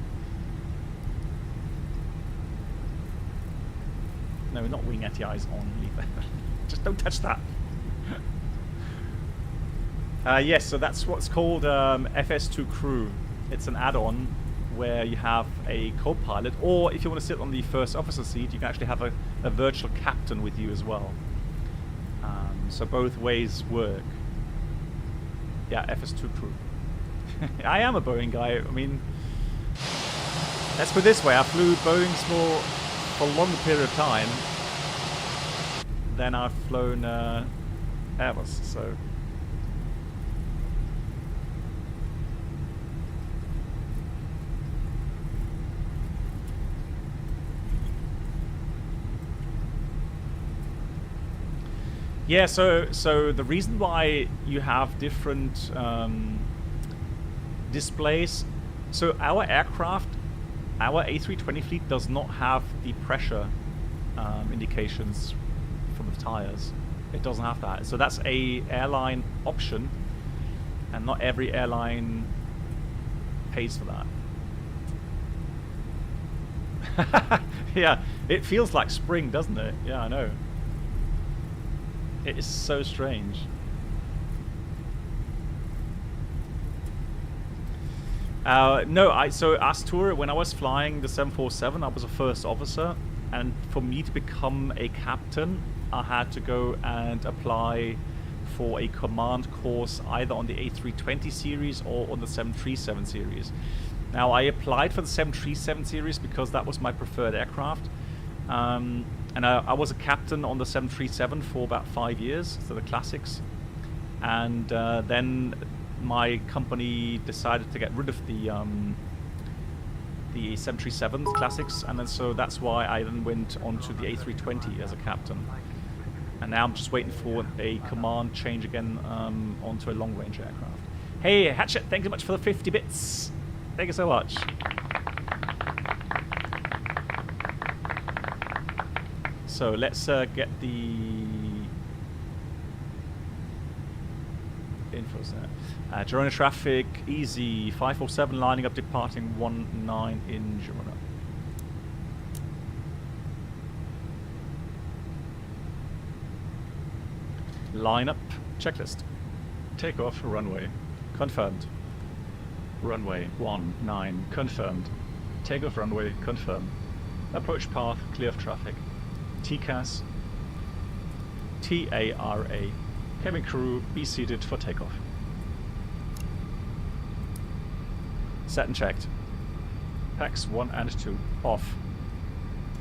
No, not wing at the eyes on. Leave that. Just don't touch that. Yes, so that's what's called FS2 Crew. It's an add-on where you have a co-pilot, or if you want to sit on the first officer seat, you can actually have a virtual captain with you as well. So both ways work. Yeah, FS2 Crew. I am a Boeing guy. I mean, let's put it this way, I flew Boeings for a longer period of time than I've flown Airbus, so... Yeah, so the reason why you have different displays, so our aircraft, our A320 fleet does not have the pressure indications from the tires. It doesn't have that. So that's a airline option, and not every airline pays for that. Yeah, it feels like spring, doesn't it? Yeah, I know. It is so strange. No, so Astur, when I was flying the 747, I was a first officer, and for me to become a captain, I had to go and apply for a command course either on the A320 series or on the 737 series. Now, I applied for the 737 series because that was my preferred aircraft. And I was a captain on the 737 for about 5 years, so the classics. And then my company decided to get rid of the 737 classics, and then so that's why I then went onto the A320 as a captain. And now I'm just waiting for a command change again onto a long-range aircraft. Hey, Hatchet, thank you so much for the 50 bits. Thank you so much. So let's get the infos there. Girona traffic, easy, 547 lining up, departing 19 in Girona. Line up, checklist. Takeoff, runway, confirmed. Runway 19, confirmed. Takeoff runway, confirmed. Approach path, clear of traffic. TCAS, TARA. Cabin crew, be seated for takeoff. Set and checked. Packs 1 and 2, off.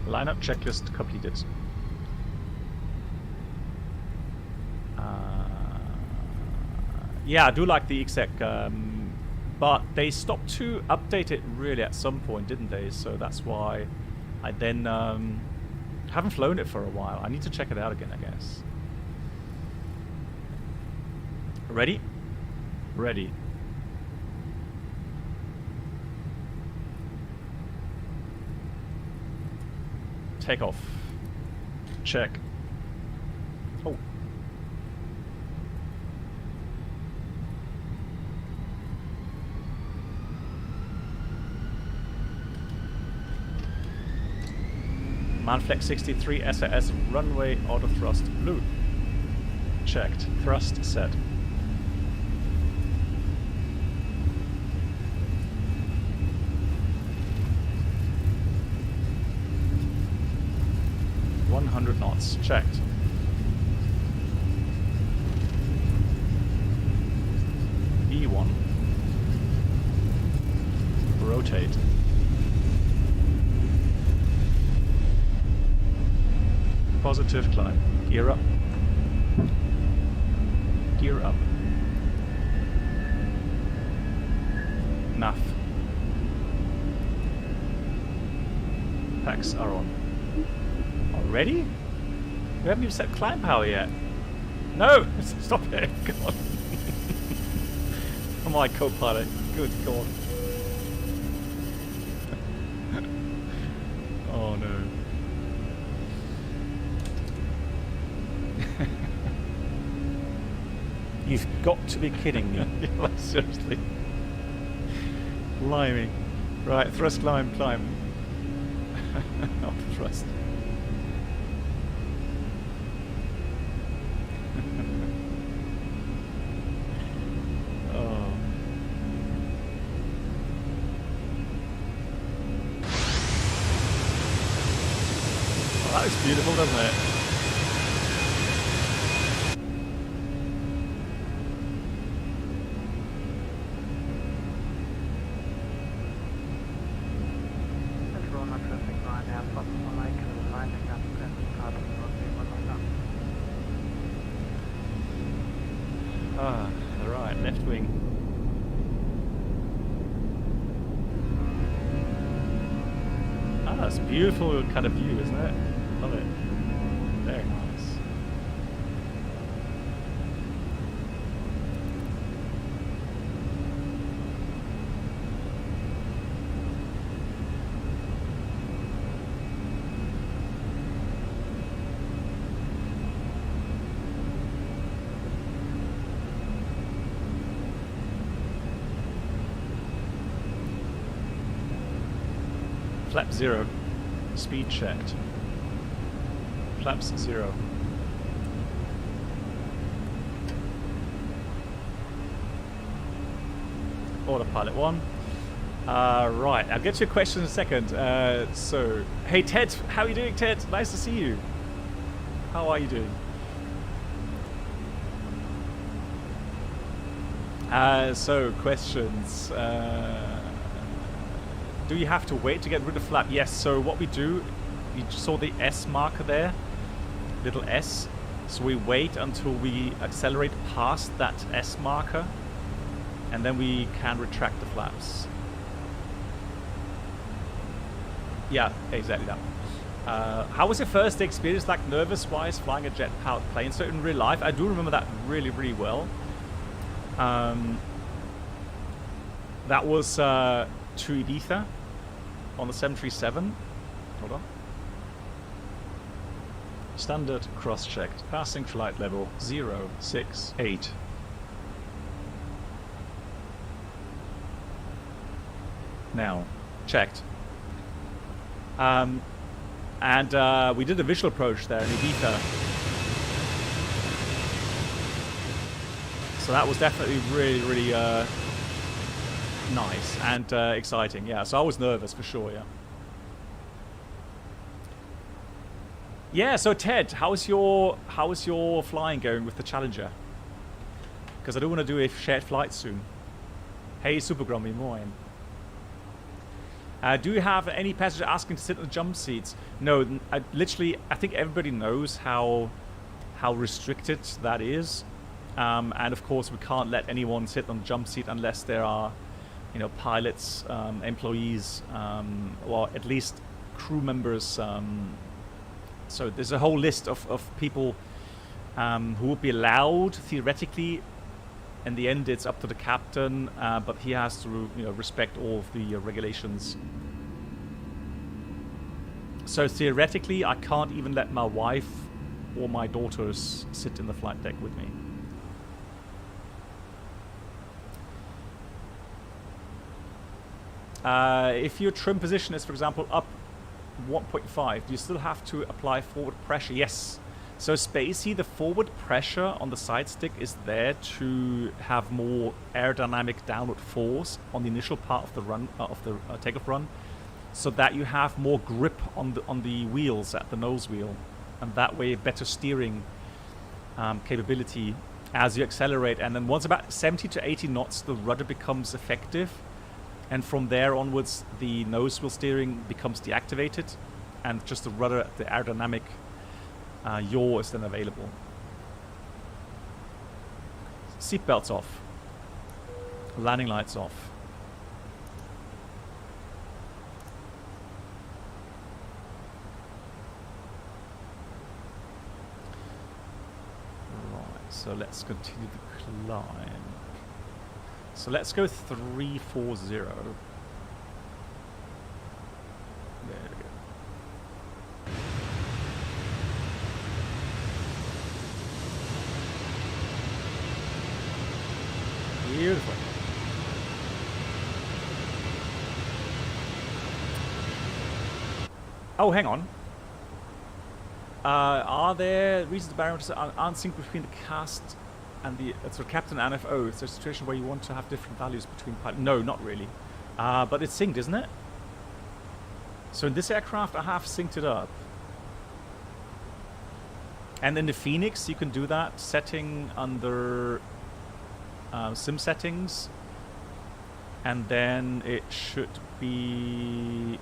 Lineup checklist completed. Yeah, I do like the exec, but they stopped to update it really at some point, didn't they? So that's why I then haven't flown it for a while. I need to check it out again, I guess. Ready? Ready. Takeoff. Check. Oh. Manflex 63 SAS runway auto thrust blue. Checked. Thrust set. knots. Checked. E1. Rotate. Positive climb. Gear up. Gear up. NAF. Packs are on. Already? We haven't even set climb power yet. No! Stop it! God. Oh my co-pilot. Good God. Oh no. You've got to be kidding me. Yeah, like, seriously. Blimey. Right, thrust, climb, climb. Not thrust. Oh. Well, that looks beautiful, doesn't it? Beautiful kind of view, isn't it? Love it. Very nice. Flap 0. Speed checked. Flaps 0. Autopilot 1. Right, I'll get to your question in a second. So, hey Ted, how are you doing, Ted? Nice to see you. How are you doing? So, questions. Do you have to wait to get rid of flap? Yes, so what we do, you saw the S marker there, little S. So we wait until we accelerate past that S marker, and then we can retract the flaps. Yeah, exactly that. How was your first day experience, like nervous-wise, flying a jet-powered plane? So in real life, I do remember that really, really well. That was to Ibiza. On the 737. Hold on. Standard cross-checked. Passing flight level 068. Now, checked. And we did a visual approach there in Ibiza. So that was definitely really, really nice and exciting, yeah. So I was nervous for sure, yeah. Yeah. So Ted, how is your flying going with the Challenger? Because I do want to do a shared flight soon. Hey, Super Grumpy, moin. Do you have any passenger asking to sit in the jump seats? No, I think everybody knows how restricted that is, and of course we can't let anyone sit on the jump seat unless there are, you know, pilots, employees, or at least crew members. So there's a whole list of people who would be allowed theoretically. In the end, it's up to the captain, but he has to, you know, respect all of the regulations. So theoretically, I can't even let my wife or my daughters sit in the flight deck with me. If your trim position is, for example, up 1.5, do you still have to apply forward pressure? Yes. So Spacey, the forward pressure on the side stick is there to have more aerodynamic downward force on the initial part of the run, takeoff run, so that you have more grip on the wheels at the nose wheel, and that way better steering capability as you accelerate. And then once about 70 to 80 knots, the rudder becomes effective, and from there onwards, the nose wheel steering becomes deactivated, and just the rudder, the aerodynamic yaw is then available. Seatbelts off. Landing lights off. Right, so let's continue the climb. So let's go 340. There we go. Beautiful. Oh, hang on. Are there reasons barometers aren't synced between the cast and the captain and FO? Is there a situation where you want to have different values between pilots? No, not really. But it's synced, isn't it? So in this aircraft, I have synced it up. And in the FENIX, you can do that setting under sim settings, and then it should be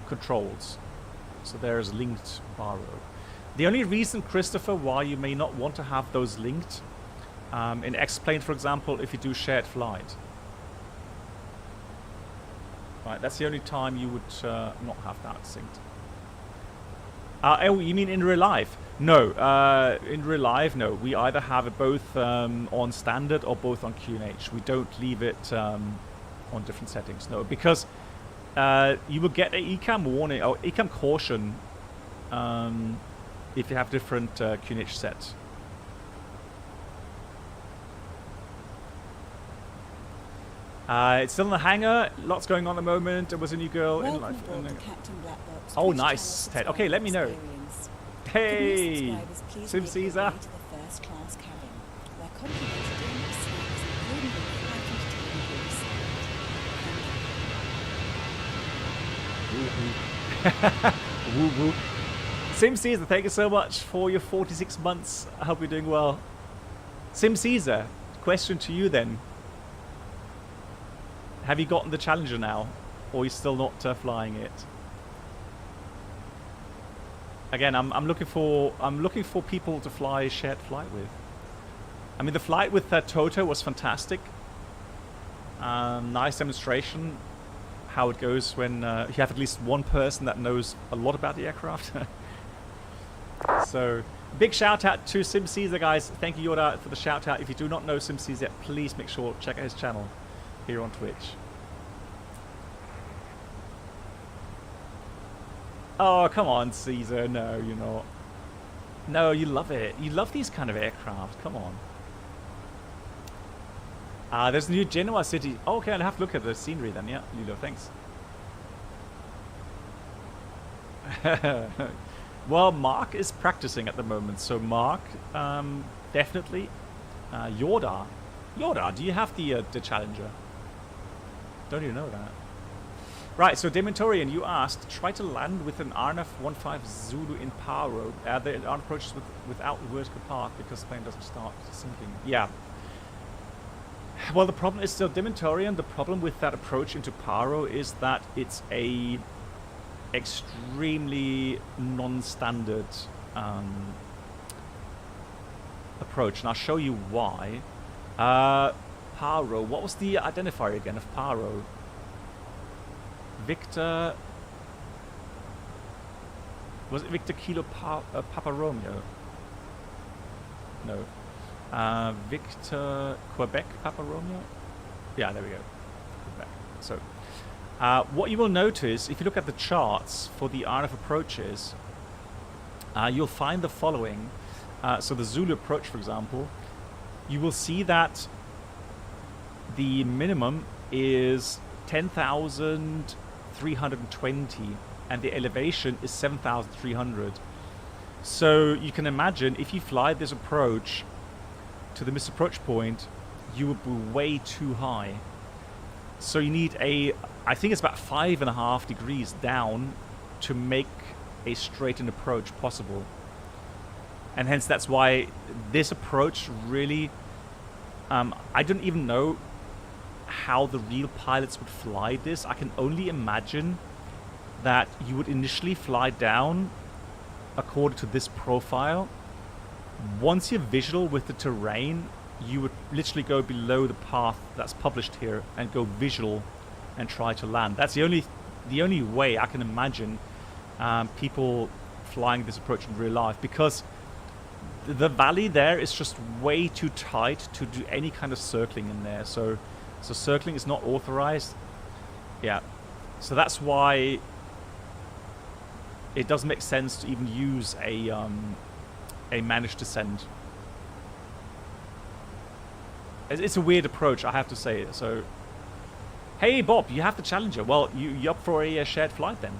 controls. So there's linked baro. The only reason, Christopher, why you may not want to have those linked in X-Plane, for example, if you do shared flight. Right, that's the only time you would not have that synced. Oh, you mean in real life? No, in real life, no. We either have it both on standard or both on QNH. We don't leave it on different settings, no, because you will get a ECAM warning or ECAM caution if you have different QNH sets. It's still in the hangar. Lots going on at the moment. There was a new girl in life. Oh, nice, Ted. Okay, let me know. Hey, Sim Caesar. Woo woo. Sim Caesar, thank you so much for your 46 months. I hope you're doing well. Sim Caesar, question to you then. Have you gotten the Challenger now, or are you still not flying it? Again, I'm looking for people to fly shared flight with. I mean, the flight with Toto was fantastic. Nice demonstration how it goes when you have at least one person that knows a lot about the aircraft. So, big shout out to Sim Caesar, guys. Thank you, Yoda, for the shout out. If you do not know Sim Caesar, please make sure check out his channel here on Twitch. Oh, come on, Caesar. No, you're not. No, you love it. You love these kind of aircraft. Come on. There's a new Genoa city. Oh, okay, I'll have to look at the scenery then. Yeah, Lilo, thanks. Well, Mark is practicing at the moment. So, Mark, definitely. Yoda. Yoda, do you have the Challenger? Don't even know that. Right, so Dementorian, you asked, try to land with an RNF-15 Zulu in Paro. They aren't approaches without the vertical path because the plane doesn't start sinking. Yeah. Well, the problem is still Dementorian. The problem with that approach into Paro is that it's a extremely non-standard approach, and I'll show you why. Paro, what was the identifier again of Paro? Victor, was it Victor Kilo Papa Romeo? No. Victor Quebec Papa Romeo? Yeah, there we go. Quebec. So, What you will notice, if you look at the charts for the RF approaches, you'll find the following. So the Zulu approach, for example, you will see that the minimum is 10,320 and the elevation is 7,300. So you can imagine if you fly this approach to the missed approach point, you would be way too high. So you need I think it's about 5.5 degrees down to make a straightened approach possible. And hence that's why this approach really, I don't even know how the real pilots would fly this. I can only imagine that you would initially fly down according to this profile. Once you're visual with the terrain, you would literally go below the path that's published here and go visual and try to land. That's the only way I can imagine people flying this approach in real life, because the valley there is just way too tight to do any kind of circling in there. So circling is not authorized. Yeah. So that's why it doesn't make sense to even use a managed descent. It's a weird approach, I have to say. So, hey Bob, you have the Challenger. Well, you up for a shared flight then?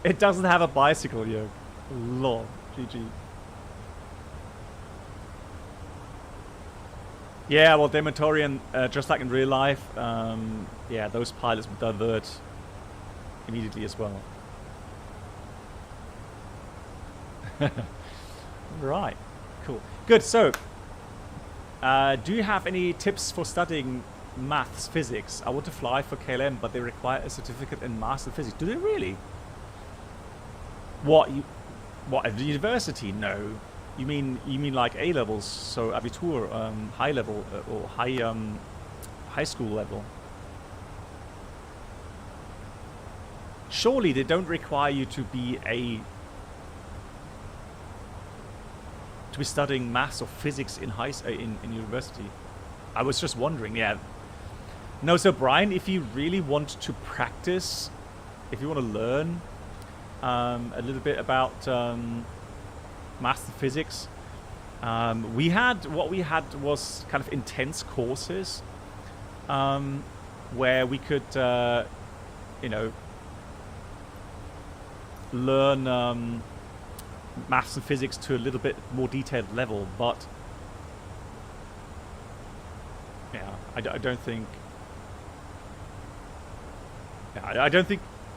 It doesn't have a bicycle, yo. Lol. GG. Yeah, well, Dementorian, just like in real life, yeah, those pilots would divert immediately as well. Right, cool. Good, so, do you have any tips for studying maths, physics? I want to fly for KLM, but they require a certificate in maths and physics. Do they really? What, at the university? No. You mean like A levels, so Abitur, high level or high school level. Surely they don't require you to be studying maths or physics in in university. I was just wondering. Yeah. No, so Brian, if you really want to practice, if you want to learn a little bit about maths and physics, what we had was kind of intense courses where we could learn maths and physics to a little bit more detailed level, but yeah, I don't think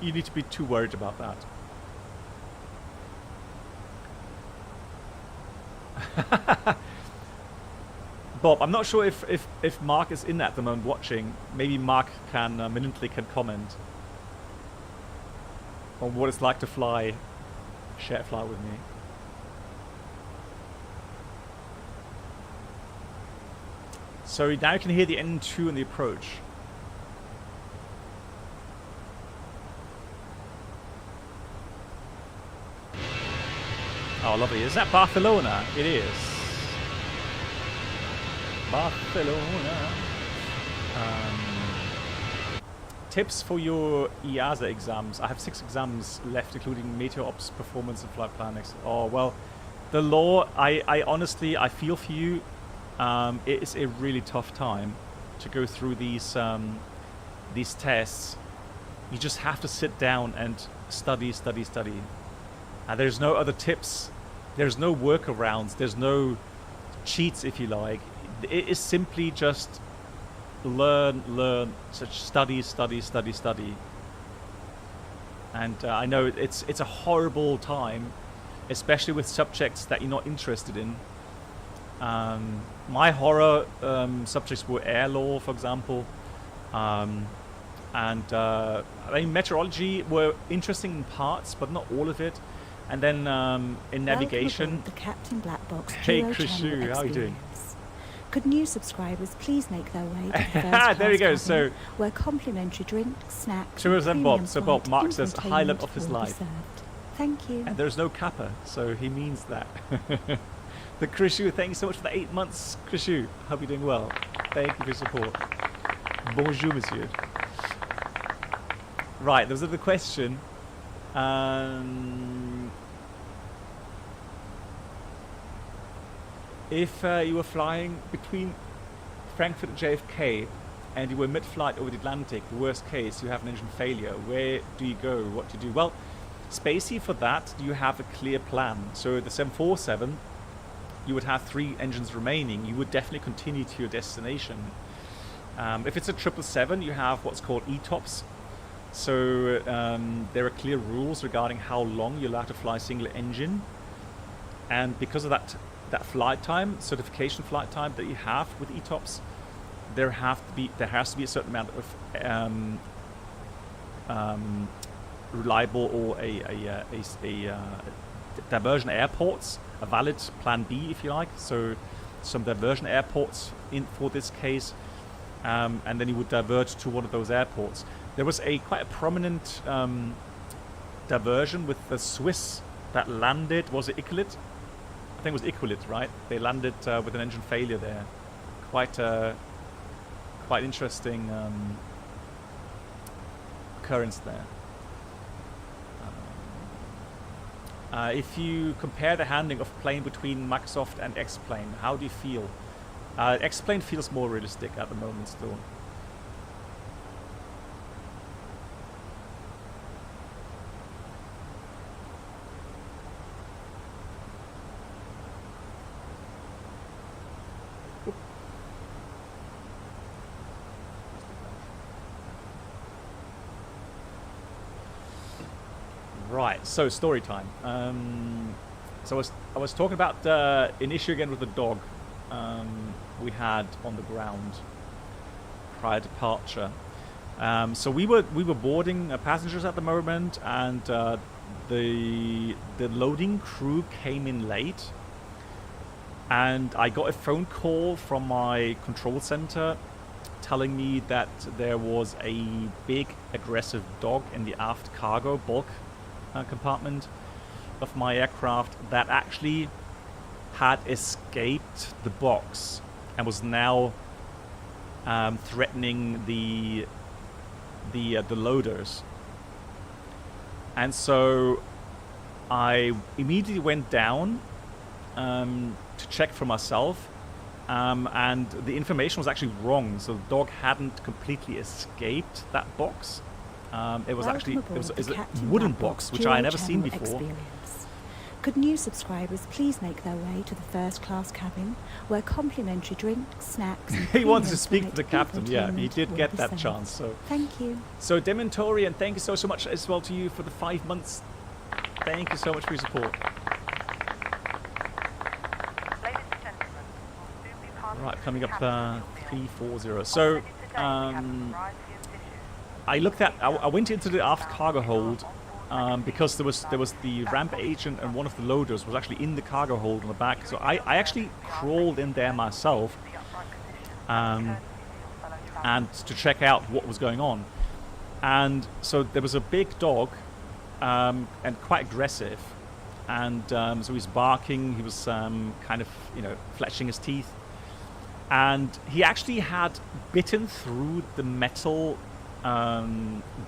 you need to be too worried about that. Bob, I'm not sure if Mark is in at the moment watching. Maybe Mark minutely can comment on what it's like to share fly with me. So now you can hear the N2 and the approach. Oh, lovely. Is that Barcelona? It is. Barcelona. Tips for your EASA exams. I have 6 exams left, including Meteor Ops, Performance, and Flight Planning. Oh, well, the law, I honestly, I feel for you. It is a really tough time to go through these tests. You just have to sit down and study. There's no other tips. There's no workarounds. There's no cheats, if you like. It is simply just learn, such study. And I know it's a horrible time, especially with subjects that you're not interested in. My horror subjects were air law, for example, and I mean meteorology were interesting in parts, but not all of it. And then in navigation, the Captain Black Box. Hey Krishu, how are you doing? Could new subscribers please make their way to the first there we go. cabin, So where complimentary drinks, snacks, Bob. So Bob, Mark says entertainment highlight of his will be life. served. Thank you. And there's no kappa, so he means that. The Krishu, thank you so much for the 8 months, Krishu. Hope you're doing well. Thank you for your support. Bonjour, monsieur. Right, there was another question. If you were flying between Frankfurt and JFK and you were mid-flight over the Atlantic, the worst case, you have an engine failure, where do you go? What do you do? Well, Spacey, for that, you have a clear plan. So the 747, you would have 3 engines remaining. You would definitely continue to your destination. If it's a 777, you have what's called ETOPS. So there are clear rules regarding how long you're allowed to fly a single engine. And because of that flight time, certification flight time that you have with ETOPS, there has to be a certain amount of reliable or a diversion airports, a valid plan B if you like, so some diversion airports for this case, and then you would divert to one of those airports. There was quite a prominent diversion with the Swiss that landed, was it Iqaluit? I think it was Iqaluit, right? They landed with an engine failure there. Quite interesting occurrence there. If you compare the handling of plane between Microsoft and X-Plane, how do you feel? X-Plane feels more realistic at the moment still. Right, so story time. So I was talking about an issue again with the dog we had on the ground prior to departure. So we were boarding passengers at the moment, and the loading crew came in late, and I got a phone call from my control center telling me that there was a big aggressive dog in the aft cargo bulk compartment of my aircraft that actually had escaped the box and was now threatening the loaders. And so I immediately went down to check for myself, and the information was actually wrong. So the dog hadn't completely escaped that box. It was actually a wooden box, which I had never seen before. Experience. Could new subscribers please make their way to the first class cabin, where complimentary drinks, snacks, and he wanted to speak to the captain. Yeah, he did get that chance. So thank you. So Dementorian, thank you so much as well to you for the 5 months. Thank you so much for your support. Ladies and gentlemen, we'll soon be passing Right, coming up 340. Today, So we have a variety of dishes. I went into the aft cargo hold because there was the ramp agent and one of the loaders was actually in the cargo hold on the back. So I actually crawled in there myself and to check out what was going on. And so there was a big dog and quite aggressive, and so he was barking. He was kind of flashing his teeth, and he actually had bitten through the metal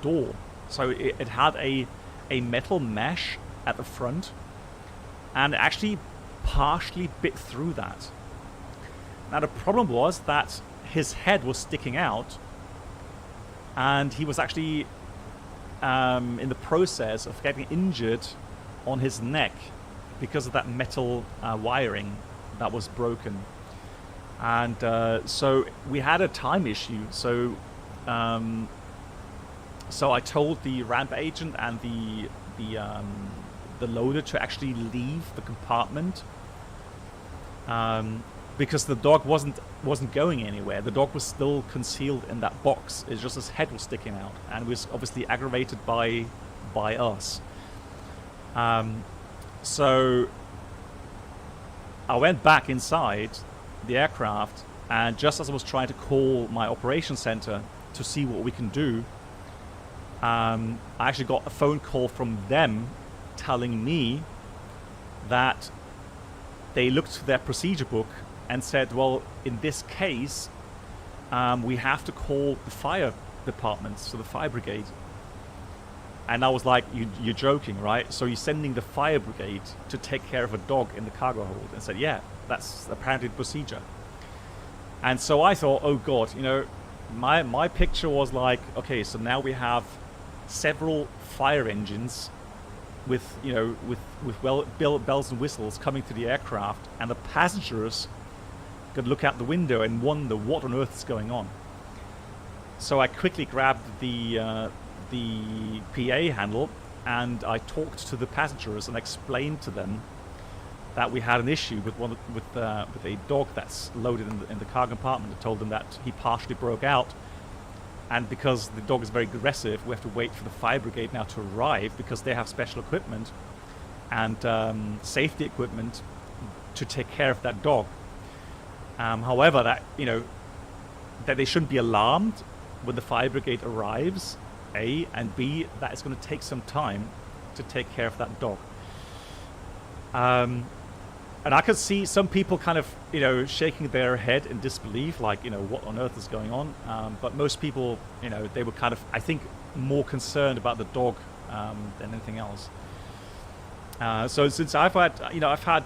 door. So it had a metal mesh at the front, and it actually partially bit through that. Now the problem was that his head was sticking out, and he was actually in the process of getting injured on his neck because of that metal wiring that was broken. And so we had a time issue. So so I told the ramp agent and the loader to actually leave the compartment because the dog wasn't going anywhere. The dog was still concealed in that box. It's just his head was sticking out, and was obviously aggravated by us. So I went back inside the aircraft, and just as I was trying to call my operations center to see what we can do, I actually got a phone call from them telling me that they looked to their procedure book and said, well, in this case, we have to call the fire department, so the fire brigade. And I was like, you're joking, right? So you're sending the fire brigade to take care of a dog in the cargo hold? And said, yeah, that's apparently the procedure. And so I thought, oh God, you know, my picture was like, okay, so now we have several fire engines with, you know, with bells and whistles coming to the aircraft, and the passengers could look out the window and wonder what on earth is going on. So I quickly grabbed the PA handle, and I talked to the passengers and explained to them that we had an issue with a dog that's loaded in the cargo compartment. I told them that he partially broke out, and because the dog is very aggressive, we have to wait for the fire brigade now to arrive, because they have special equipment and safety equipment to take care of that dog. However, that, you know, that they shouldn't be alarmed when the fire brigade arrives, A, and B, that it's going to take some time to take care of that dog. And I could see some people kind of, you know, shaking their head in disbelief, like, you know, what on earth is going on? But most people, you know, they were kind of, I think, more concerned about the dog than anything else. So since I've had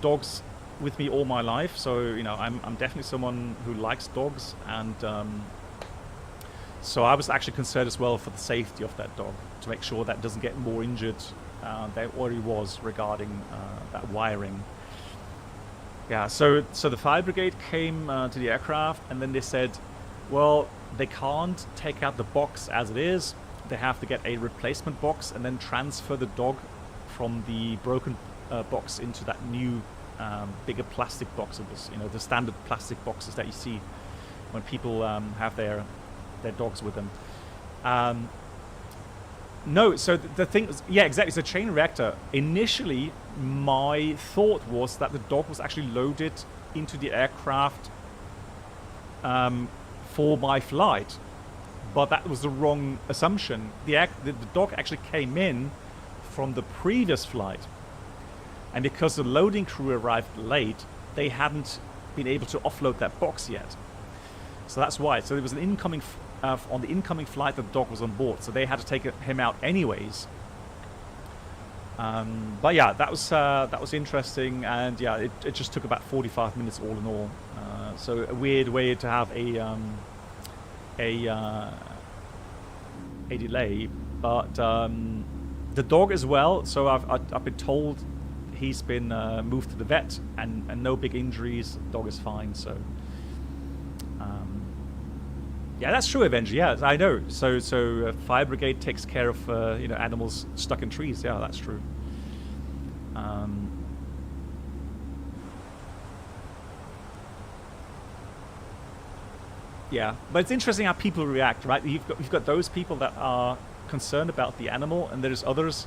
dogs with me all my life, so, you know, I'm definitely someone who likes dogs, and so I was actually concerned as well for the safety of that dog, to make sure that doesn't get more injured than it already was regarding that wiring. Yeah, so the fire brigade came to the aircraft, and then they said, well, they can't take out the box as it is. They have to get a replacement box and then transfer the dog from the broken box into that new bigger plastic box. It was, you know, the standard plastic boxes that you see when people have their dogs with them. No, so the thing was, yeah, exactly. So chain reactor, initially my thought was that the dog was actually loaded into the aircraft for my flight, but that was the wrong assumption. The dog actually came in from the previous flight, and because the loading crew arrived late, they hadn't been able to offload that box yet. So that's why. So there was an incoming on the incoming flight, the dog was on board, so they had to take him out anyways. But yeah, that was interesting, and yeah, it just took about 45 minutes all in all. So a weird way to have a delay, but the dog as well. So I've been told he's been moved to the vet, and no big injuries. The dog is fine. So. Yeah, that's true, Avenger. Yeah, I know. So fire brigade takes care of you know, animals stuck in trees. Yeah, that's true. Yeah, but it's interesting how people react, right? You've got those people that are concerned about the animal, and there's others,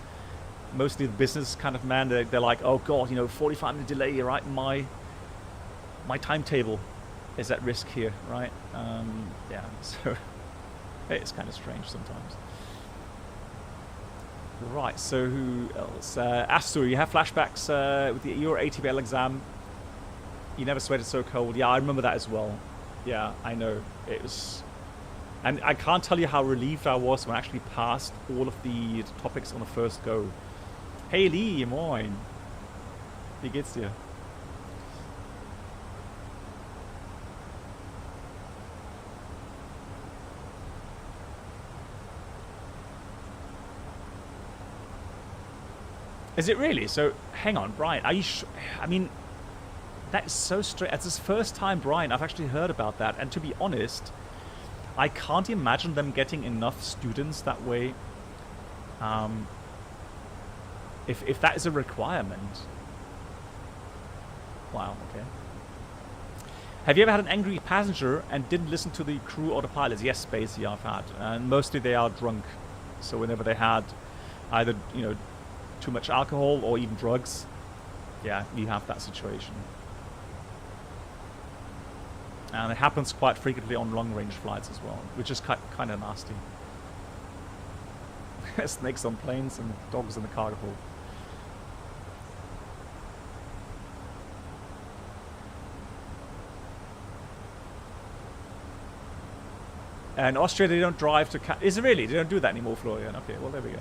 mostly the business kind of man. They're like, oh God, you know, 45-minute delay, right? My timetable is at risk here, right? Yeah, so it's kind of strange sometimes. Right, so who else? Astur, you have flashbacks with your ATBL exam. You never sweated so cold. Yeah, I remember that as well. Yeah, I know. It was... And I can't tell you how relieved I was when I actually passed all of the topics on the first go. Hey Lee, moin. Wie geht's dir? Is it really? So, hang on, Brian, are you I mean, that is so strange. It's the first time, Brian, I've actually heard about that. And to be honest, I can't imagine them getting enough students that way. If that is a requirement. Wow, okay. Have you ever had an angry passenger and didn't listen to the crew or the pilots? Yes, basically I've had. And mostly they are drunk. So whenever they had either, you know, too much alcohol or even drugs, yeah, you have that situation. And it happens quite frequently on long-range flights as well, which is kind of nasty. Snakes on planes and dogs in the cargo hold. And Austria, they don't drive to... Is it really? They don't do that anymore, Florian? Okay, well, there we go.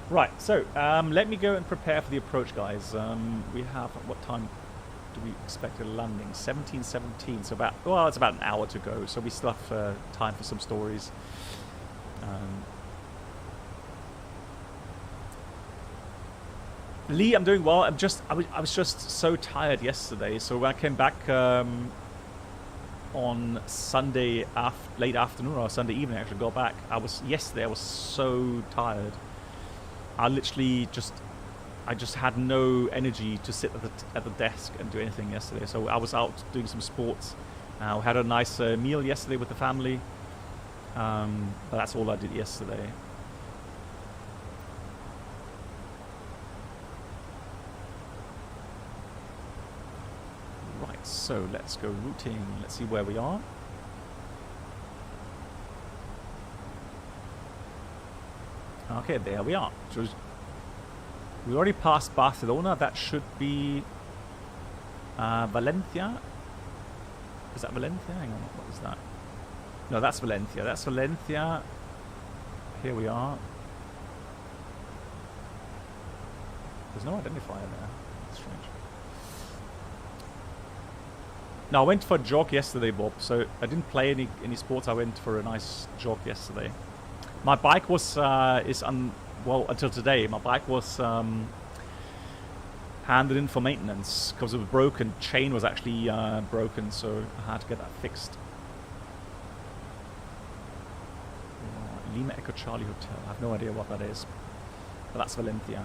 Right, so let me go and prepare for the approach, guys. We have... What time do we expect a landing? 17:17. So about... Well, it's about an hour to go. So we still have time for some stories. Lee, I'm doing well. I was just so tired yesterday. So when I came back on Sunday late afternoon or Sunday evening, I actually got back. Yesterday I was so tired. I literally just had no energy to sit at the desk and do anything yesterday. So I was out doing some sports. We had a nice meal yesterday with the family. But that's all I did yesterday. Right, so let's go routing. Let's see where we are. Okay, there we are. So we already passed Barcelona. That should be Valencia. Is that Valencia? Hang on, what is that? No, that's Valencia. That's Valencia. Here we are. There's no identifier there. That's strange. No, I went for a jog yesterday, Bob. So I didn't play any sports. I went for a nice jog yesterday. My bike was well, until today, my bike was handed in for maintenance because it was broken. Chain was actually broken, so I had to get that fixed. Lima Echo Charlie Hotel. I have no idea what that is, but that's Valencia.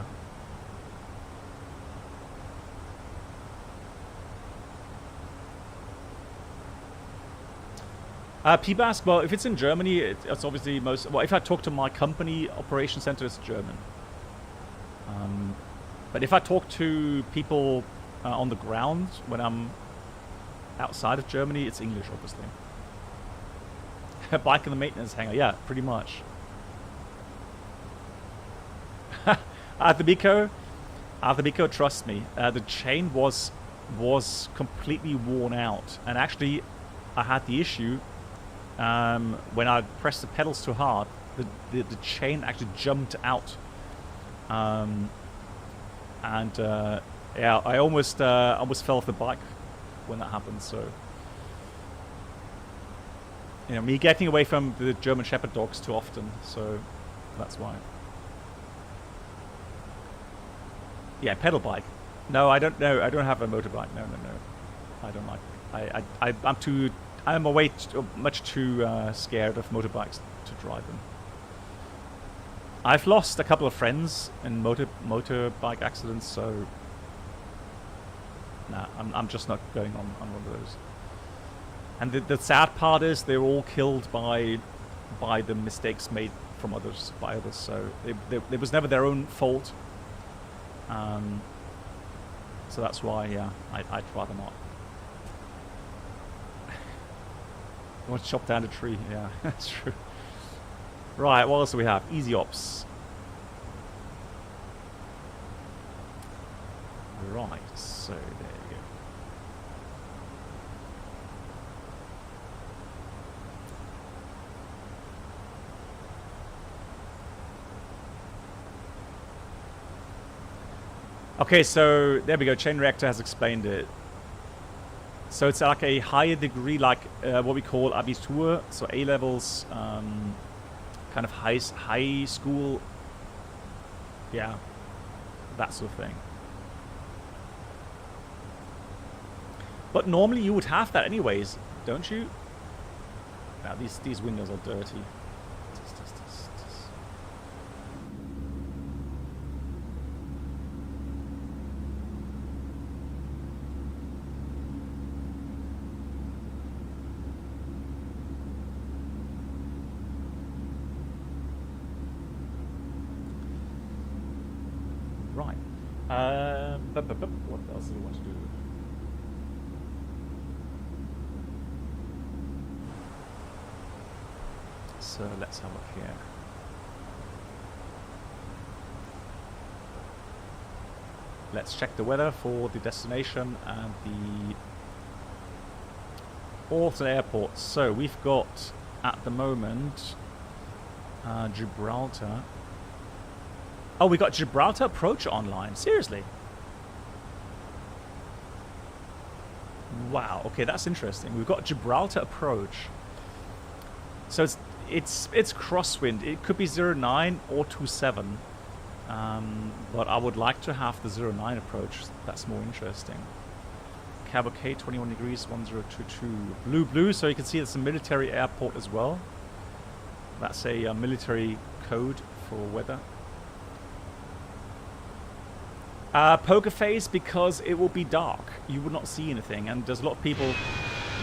PBAS, well, if it's in Germany, it's obviously most... Well, if I talk to my company operation center, it's German. But if I talk to people on the ground when I'm outside of Germany, it's English, obviously. Bike in the maintenance hangar, yeah, pretty much. At the Bico, trust me, the chain was completely worn out, and actually, I had the issue when I pressed the pedals too hard, the chain actually jumped out, and yeah, I almost fell off the bike when that happened. So. You know, me getting away from the German Shepherd dogs too often, so that's why. Yeah, pedal bike. No, I don't know. I don't have a motorbike. No. I don't like. I'm much too scared of motorbikes to drive them. I've lost a couple of friends in motorbike accidents, so nah, I'm just not going on one of those. And the sad part is they're all killed by the mistakes made by others. So it was never their own fault. So that's why, yeah, I'd rather not. You want to chop down a tree? Yeah, that's true. Right, what else do we have? Easy ops. Right, so there you go. Okay, so there we go. Chain reactor has explained it. So it's like a higher degree, like what we call Abitur, so A levels, kind of high school, yeah, that sort of thing. But normally you would have that anyways, don't you? Now these windows are dirty. Right. What else do we want to do? So let's have a look here. let's check the weather for the destination and the alternate airports. So we've got at the moment Gibraltar. Oh, we got Gibraltar approach online. Seriously? Wow. Okay, that's interesting. We've got Gibraltar approach. So it's crosswind. It could be 09 or 27. But I would like to have the 09 approach. That's more interesting. Cab OK, 21 degrees, 1022. Blue, so you can see it's a military airport as well. That's a military code for weather. Poker face, because it will be dark. You will not see anything, and there's a lot of people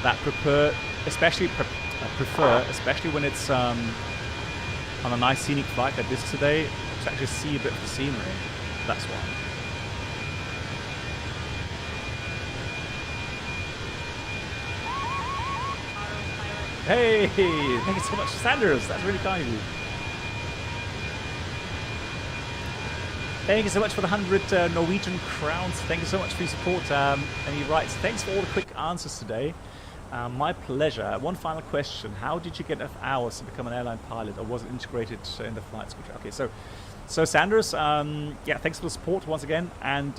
that prefer, especially when it's on a nice scenic flight like this today, to actually see a bit of the scenery. That's why. Hey, thank you so much, Sanders. That's really kind of you. Thank you so much for the 100 Norwegian crowns. Thank you so much for your support. And he writes, thanks for all the quick answers today. My pleasure. One final question. How did you get enough hours to become an airline pilot, or was it integrated in the flight schedule? Okay, so Sanders, yeah, thanks for the support once again. And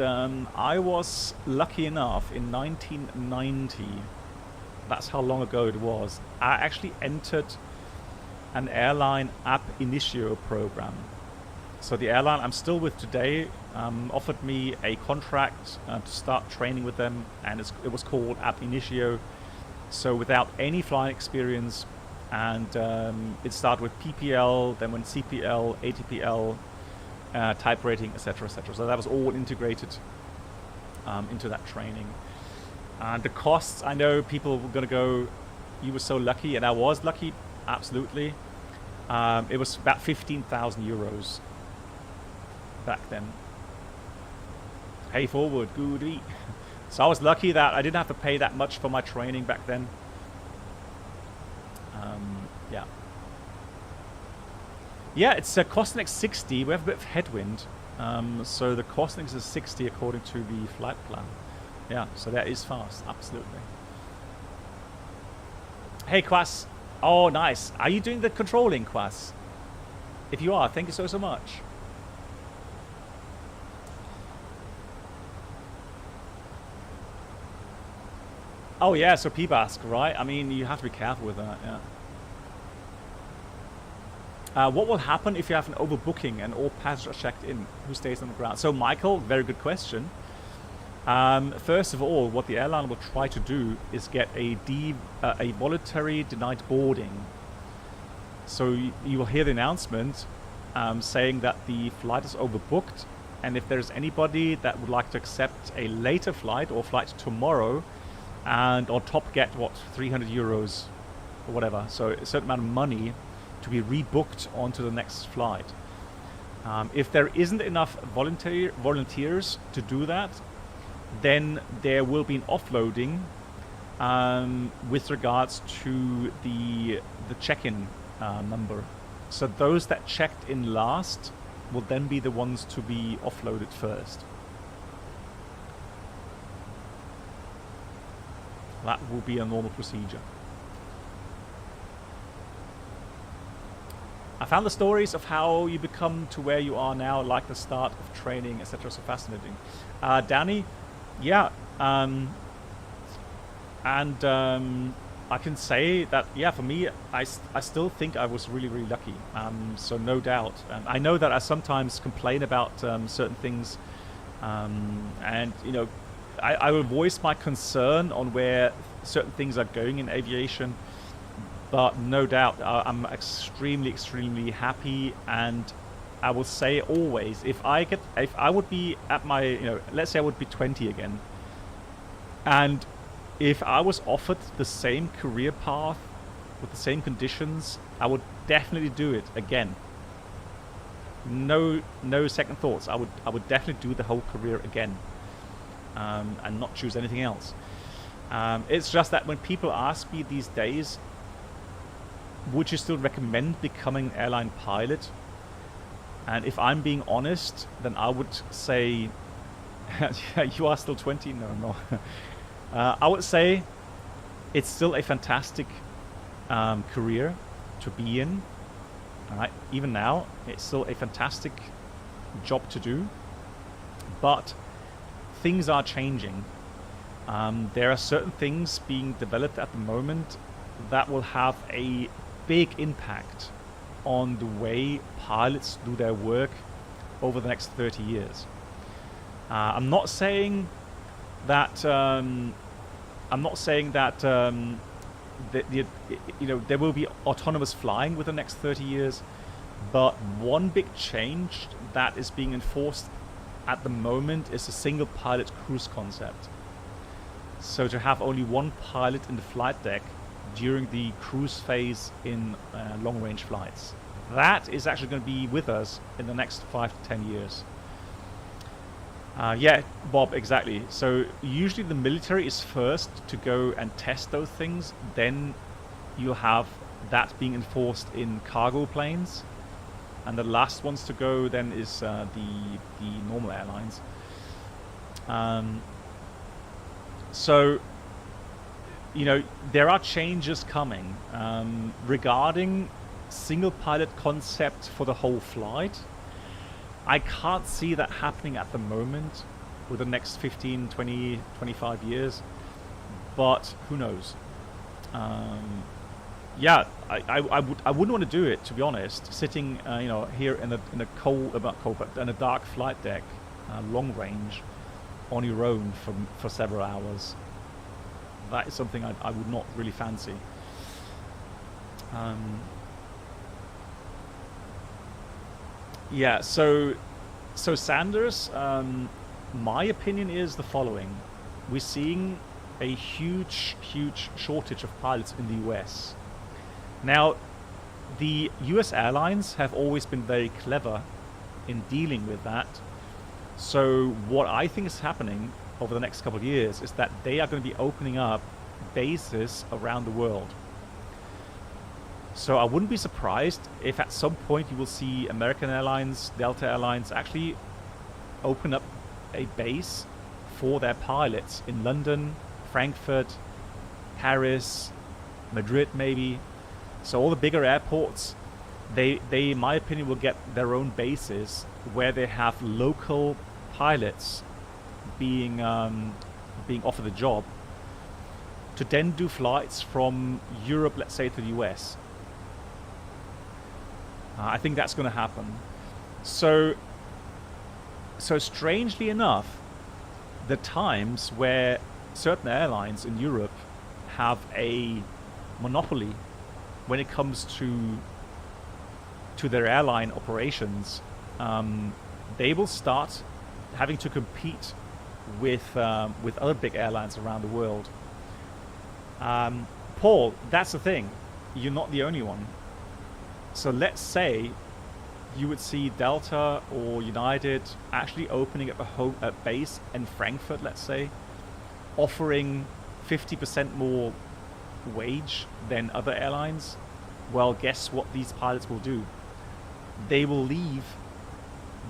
I was lucky enough in 1990, that's how long ago it was, I actually entered an airline ab initio program. So the airline I'm still with today offered me a contract to start training with them, and it was called ab initio. So without any flying experience, and it started with PPL, then went CPL, ATPL, type rating, etc., etc. So that was all integrated into that training. And the costs, I know people were going to go, you were so lucky, and I was lucky, absolutely. It was about 15,000 euros back then. Hey forward, goodie. So I was lucky that I didn't have to pay that much for my training back then. Yeah. Yeah, it's a Costnex 60. We have a bit of headwind. So the Costnex is 60 according to the flight plan. Yeah, so that is fast, absolutely. Hey, Quas. Oh, nice. Are you doing the controlling, Quas? If you are, thank you so much. Oh yeah, so PBASC, right? I mean, you have to be careful with that, yeah. What will happen if you have an overbooking and all passengers are checked in? Who stays on the ground? So Michael, very good question. First of all, what the airline will try to do is get a voluntary denied boarding. So you will hear the announcement saying that the flight is overbooked, and if there's anybody that would like to accept a later flight or flight tomorrow, and on top get, what, 300 euros or whatever, so a certain amount of money to be rebooked onto the next flight. If there isn't enough volunteers to do that, then there will be an offloading with regards to the check-in number. So those that checked in last will then be the ones to be offloaded first. That will be a normal procedure. I found the stories of how you become to where you are now, like the start of training, etc. So fascinating. Danny, yeah, I can say that, yeah, for me, I still think I was really, really lucky. So no doubt. I know that I sometimes complain about certain things, and you know, I will voice my concern on where certain things are going in aviation, but no doubt I'm extremely, extremely happy. And I will say always, if I would be at my, you know, let's say I would be 20 again, and if I was offered the same career path with the same conditions, I would definitely do it again. No second thoughts. I would definitely do the whole career again. And not choose anything else. It's just that when people ask me these days, would you still recommend becoming an airline pilot? And if I'm being honest, then I would say Yeah, you are still 20? No. I would say it's still a fantastic career to be in. All right, even now, it's still a fantastic job to do. But things are changing. There are certain things being developed at the moment that will have a big impact on the way pilots do their work over the next 30 years. I'm not saying that there will be autonomous flying within the next 30 years, but one big change that is being enforced at the moment is a single pilot cruise concept. So to have only one pilot in the flight deck during the cruise phase in long-range flights. That is actually going to be with us in the next 5 to 10 years. Yeah, Bob, exactly. So usually the military is first to go and test those things. Then you'll have that being enforced in cargo planes. And the last ones to go then is the normal airlines. So, you know, there are changes coming regarding single pilot concept for the whole flight. I can't see that happening at the moment with the next 15, 20, 25 years, but who knows? Yeah, I wouldn't want to do it, to be honest. Sitting, you know, here in a cold, not cold, but in a dark flight deck, long range, on your own for several hours. That is something I would not really fancy. Yeah, so Sanders, my opinion is the following. We're seeing a huge shortage of pilots in the US. Now, the US airlines have always been very clever in dealing with that. So what I think is happening over the next couple of years is that they are going to be opening up bases around the world. So I wouldn't be surprised if at some point you will see American Airlines, Delta Airlines actually open up a base for their pilots in London, Frankfurt, Paris, Madrid maybe. So all the bigger airports, they in my opinion will get their own bases where they have local pilots being offered a job to then do flights from Europe, let's say, to the US. I think that's going to happen. So strangely enough, the times where certain airlines in Europe have a monopoly when it comes to their airline operations, they will start having to compete with other big airlines around the world. Paul, that's the thing. You're not the only one. So let's say you would see Delta or United actually opening up a base in Frankfurt, let's say, offering 50% more wage than other airlines. Well, guess what these pilots will do? They will leave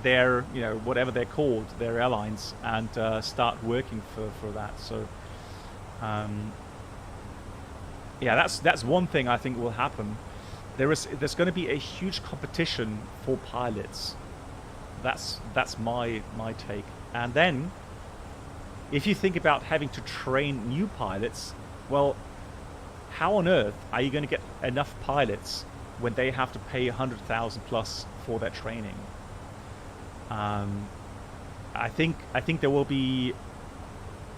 their, you know, whatever they're called, their airlines, and start working for that. So, yeah, that's one thing I think will happen. There's going to be a huge competition for pilots. That's my take. And then, if you think about having to train new pilots, well, how on earth are you going to get enough pilots when they have to pay 100,000 plus for their training? I think there will be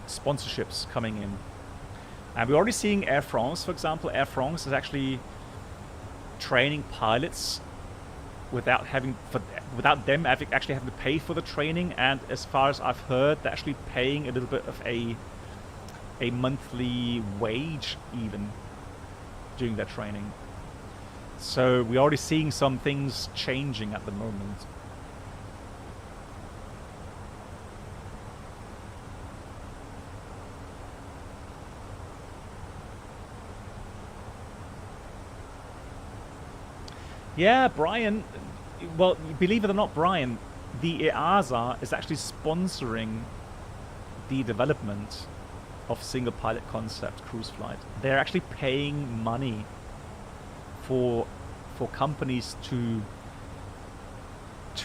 sponsorships coming in, and we're already seeing Air France, for example. Air France is actually training pilots without them actually having to pay for the training, and as far as I've heard, they're actually paying a little bit of a monthly wage even during their training. So we're already seeing some things changing at the moment. Yeah, Brian. Well, believe it or not, Brian, the EASA is actually sponsoring the development of single pilot concept cruise flight. They're actually paying money for companies to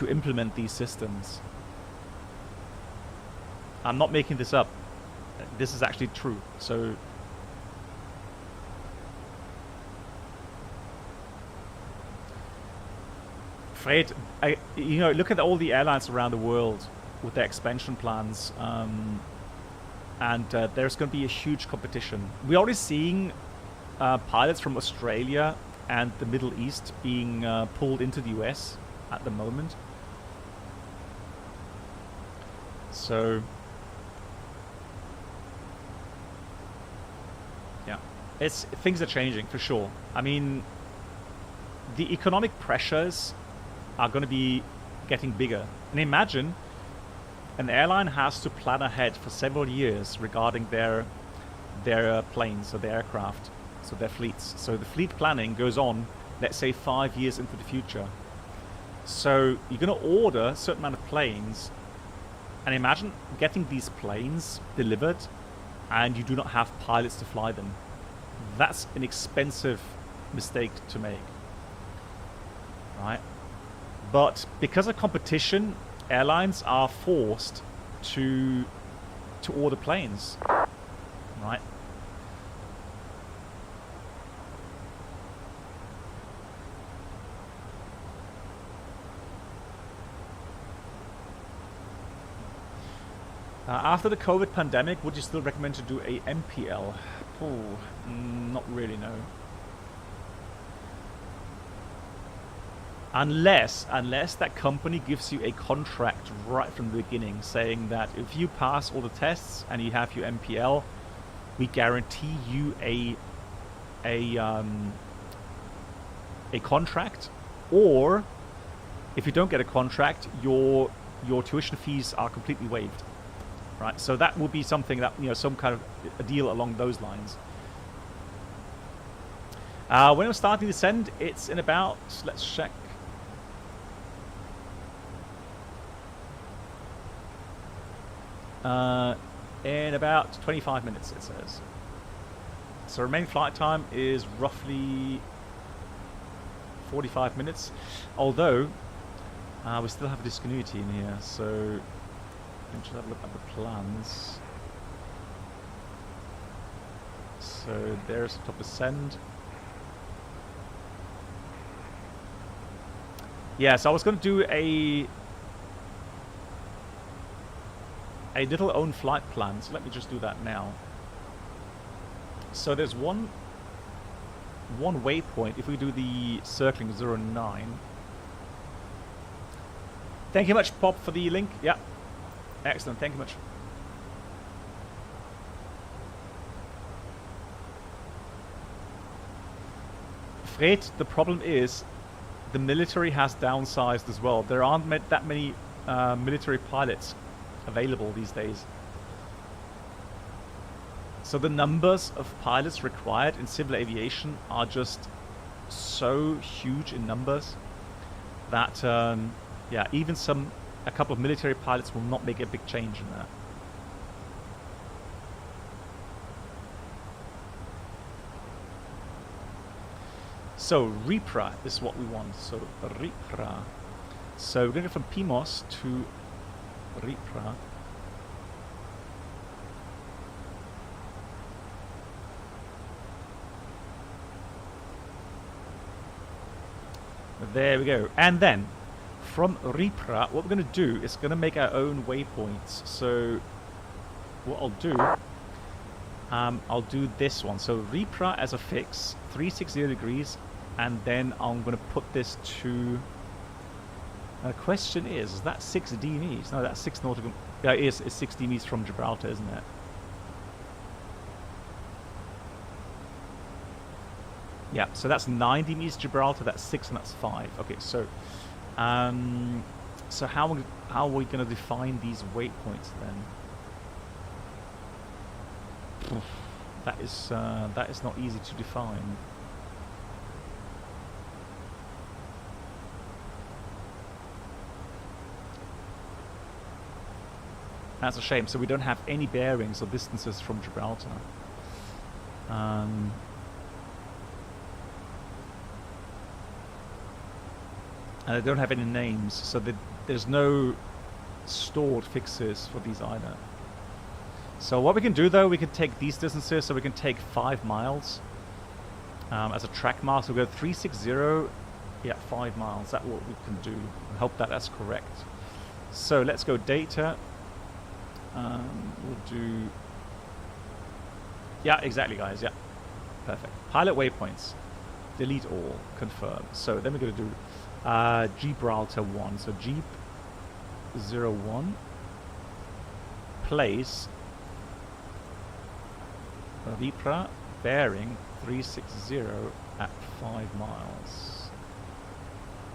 implement these systems. I'm not making this up. This is actually true. So Fred, you know, look at all the airlines around the world with their expansion plans, and there's going to be a huge competition. We're already seeing pilots from Australia and the Middle East being pulled into the US at the moment. So yeah, things are changing for sure. I mean, the economic pressures are going to be getting bigger. And imagine an airline has to plan ahead for several years regarding their planes or their aircraft, so their fleets. So the fleet planning goes on, let's say 5 years into the future. So you're going to order a certain amount of planes, and imagine getting these planes delivered and you do not have pilots to fly them. That's an expensive mistake to make, right? But because of competition, airlines are forced to order planes, right? After the COVID pandemic, would you still recommend to do a MPL? Oh, not really, no. Unless that company gives you a contract right from the beginning saying that if you pass all the tests and you have your MPL, we guarantee you a contract, or if you don't get a contract, your tuition fees are completely waived, right? So that would be something that, you know, some kind of a deal along those lines. When I'm starting to send, it's in about, let's check. In about 25 minutes, it says. So remaining flight time is roughly 45 minutes, although we still have a discontinuity in here, so let me just have a look at the plans. So there's the top of send. Yeah, so I was going to do a little own flight plan, so let me just do that now. So there's one waypoint if we do the circling 09. Thank you much, Pop, for the link. Yeah, excellent, thank you much. Fred, the problem is the military has downsized as well. There aren't that many military pilots available these days. So the numbers of pilots required in civil aviation are just so huge in numbers that yeah, even a couple of military pilots will not make a big change in that. So Repra is what we want. So Repra. So we're going to go from PMOS to Repra. There we go. And then from Repra, what we're going to do is going to make our own waypoints. So what I'll do this one. So Repra as a fix, 360 degrees, and then I'm going to put this to. The question is that 6 DMEs? No, that's 6 nautical. Yeah, it's 6 DMEs from Gibraltar, isn't it? Yeah, so that's 9 DMEs Gibraltar, that's 6 and that's 5. Okay, so so how are we going to define these waypoints then? That is not easy to define. That's a shame. So we don't have any bearings or distances from Gibraltar. And they don't have any names, so there's no stored fixes for these either. So what we can do though, we can take these distances, so we can take 5 miles as a track mile. So we'll go 360, yeah, 5 miles. That's what we can do. I hope that that's correct. So let's go data. We'll do, yeah, exactly guys, yeah, perfect. Pilot waypoints, delete all, confirm. So then we're going to do Gibraltar 1, so Jeep 01, place Vipra bearing 360 at 5 miles,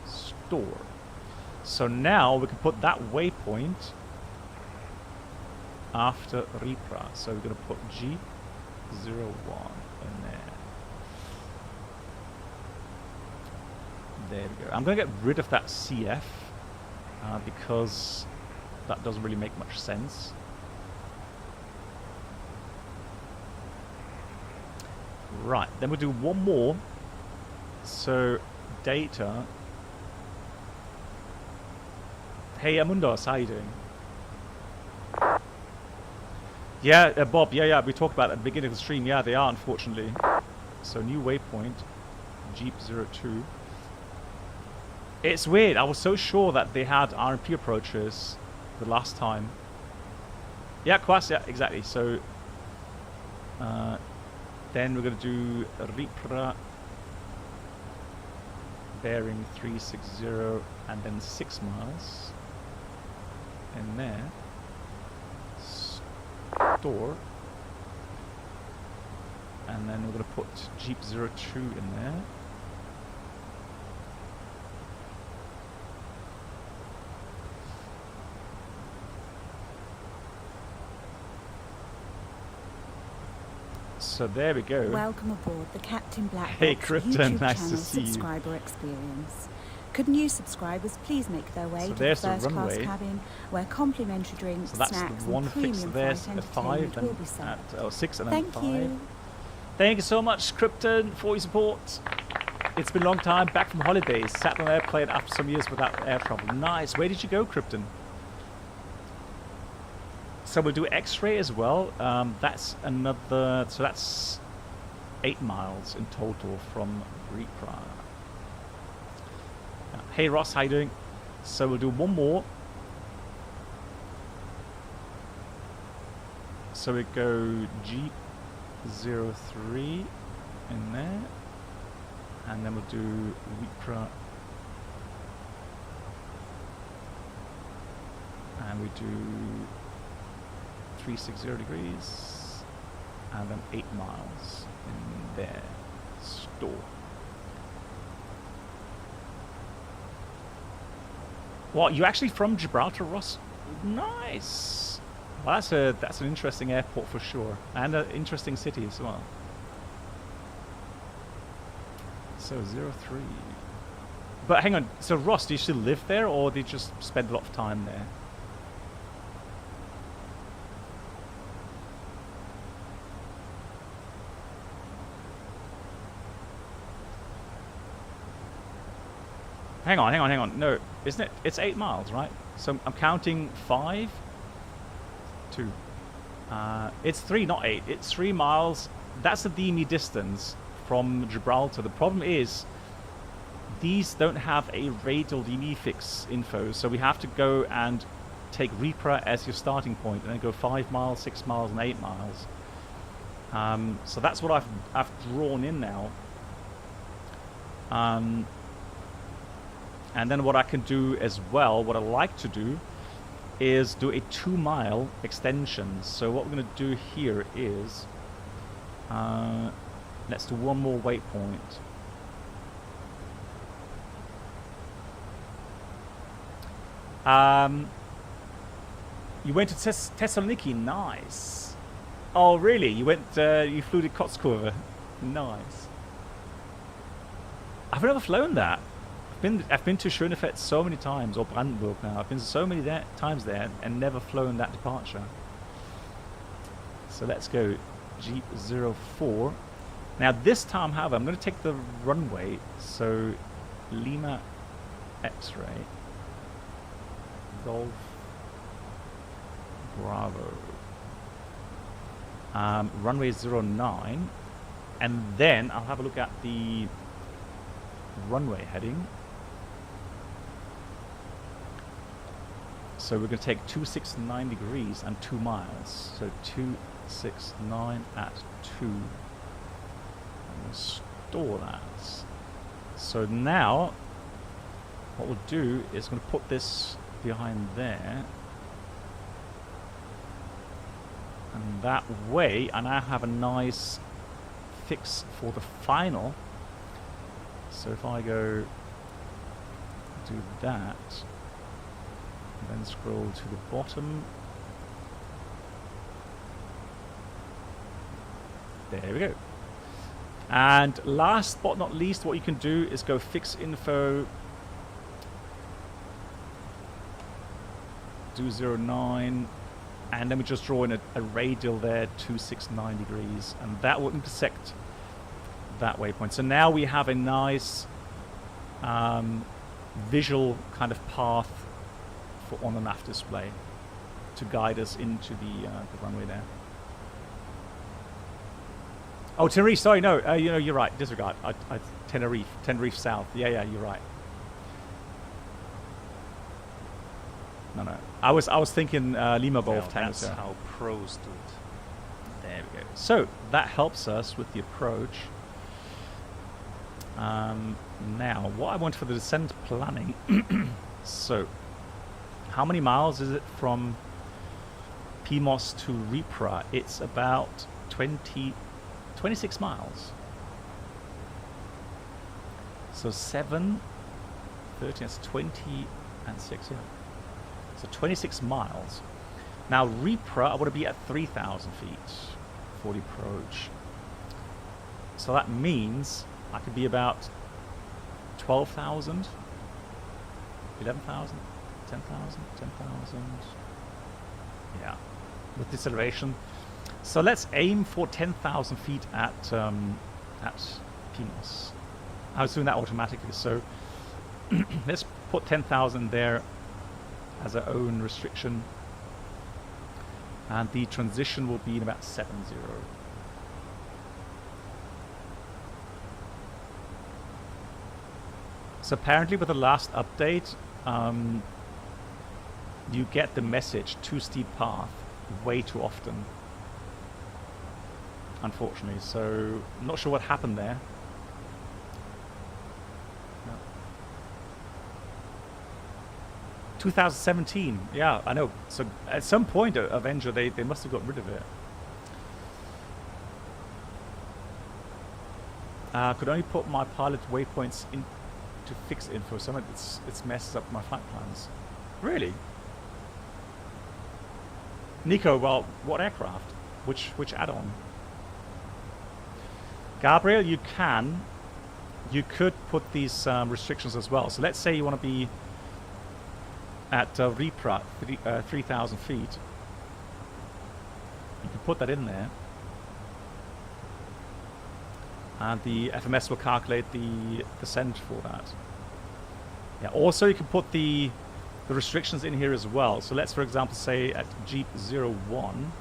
store. So now we can put that waypoint after Ripra, so we're going to put Jeep 01 in there. There we go. I'm going to get rid of that CF because that doesn't really make much sense. Right, then we'll do one more. So data. Hey Amundos, how you doing? Yeah, Bob, yeah, we talked about it at the beginning of the stream. Yeah, they are, unfortunately. So new waypoint, Jeep 02. It's weird. I was so sure that they had RMP approaches the last time. Yeah, Quas, yeah, exactly. So then we're going to do Ripra bearing 360 and then 6 miles in there. Store. And then we're going to put Jeep 02 in there. So there we go. Welcome aboard the Captain Black Box Hey Krypton, YouTube nice channel to see you. subscriber experience. Could new subscribers please make their way So to the there's the first class runway. cabin where complimentary drinks, So that's snacks the one and fix premium there flight at 5 entertainment will and be served. at 6 and then Thank 5. you. Thank you so much, Krypton, for your support. It's been a long time, back from holidays. Sat on an airplane after some years without air travel. Nice. Where did you go, Krypton? So we'll do X-ray as well. That's another. So that's 8 miles in total from Ripra. Hey Ross, how you doing? So we'll do one more. So we go Jeep 03 in there, and then we'll do Ripra, and we do 360 degrees, and then 8 miles in there. Store. What, you actually from Gibraltar, Ross? Nice. Well, that's an interesting airport for sure, and an interesting city as well. So 03. But hang on, so Ross, do you still live there, or did you just spend a lot of time there? Hang on. No, isn't it? It's 8 miles, right? So I'm counting 5, 2. It's 3, not 8. It's 3 miles. That's the DME distance from Gibraltar. The problem is these don't have a radial DME fix info, so we have to go and take Ripra as your starting point, and then go 5 miles, 6 miles, and 8 miles. So that's what I've drawn in now. And then what I can do as well, what I like to do, is do a 2-mile extension. So what we're going to do here is, let's do one more waypoint. You went to Thessaloniki, nice. Oh really? You went, you flew to Kotskurve, nice. I've never flown that. I've been to Schönefeld so many times, or Brandenburg now. I've been so many times there and never flown that departure. So let's go Jeep 04. Now this time, however, I'm going to take the runway. So Lima X-ray Golf Bravo. Runway 09, and then I'll have a look at the runway heading. So we're going to take 269 degrees and 2 miles. So 269 at 2. I'm going to store that. So now what we'll do is going to put this behind there. And that way I now have a nice fix for the final. So if I go do that, then scroll to the bottom. There we go. And last but not least, what you can do is go fix info, do 09, and then we just draw in a radial there, 269 degrees, and that will intersect that waypoint. So now we have a nice visual kind of path for on and off display to guide us into the runway there. Oh, Tenerife, sorry, no, you know, you're right, disregard. Tenerife South, yeah, you're right. No. I was thinking Lima Golf Tango. That's how pros do it. There we go. So that helps us with the approach. Now, what I want for the descent planning. So, how many miles is it from Pimos to Ripra? It's about 26 miles. So 7, 13, that's 20 and 6, yeah. So 26 miles. Now Ripra, I want to be at 3,000 feet for the approach. So that means I could be about 12,000, 11,000, 10,000, 10,000. Yeah, with deceleration. So let's aim for 10,000 feet at Pimos. I was doing that automatically, so let's put 10,000 there as our own restriction, and the transition will be in about 70. So apparently with the last update, you get the message too steep path way too often, unfortunately. So I'm not sure what happened there. 2017, yeah, I know. So at some point, Avenger, they must have got rid of it. Could only put my pilot waypoints in to fix info. Some of it messes up my flight plans. Really? Nico, well, what aircraft? Which add-on? Gabriel, you could put these restrictions as well. So let's say you want to be at Ripra, 3,000 feet. You can put that in there. And the FMS will calculate the descent for that. Yeah, also you can put the restrictions in here as well. So let's, for example, say at Jeep 01,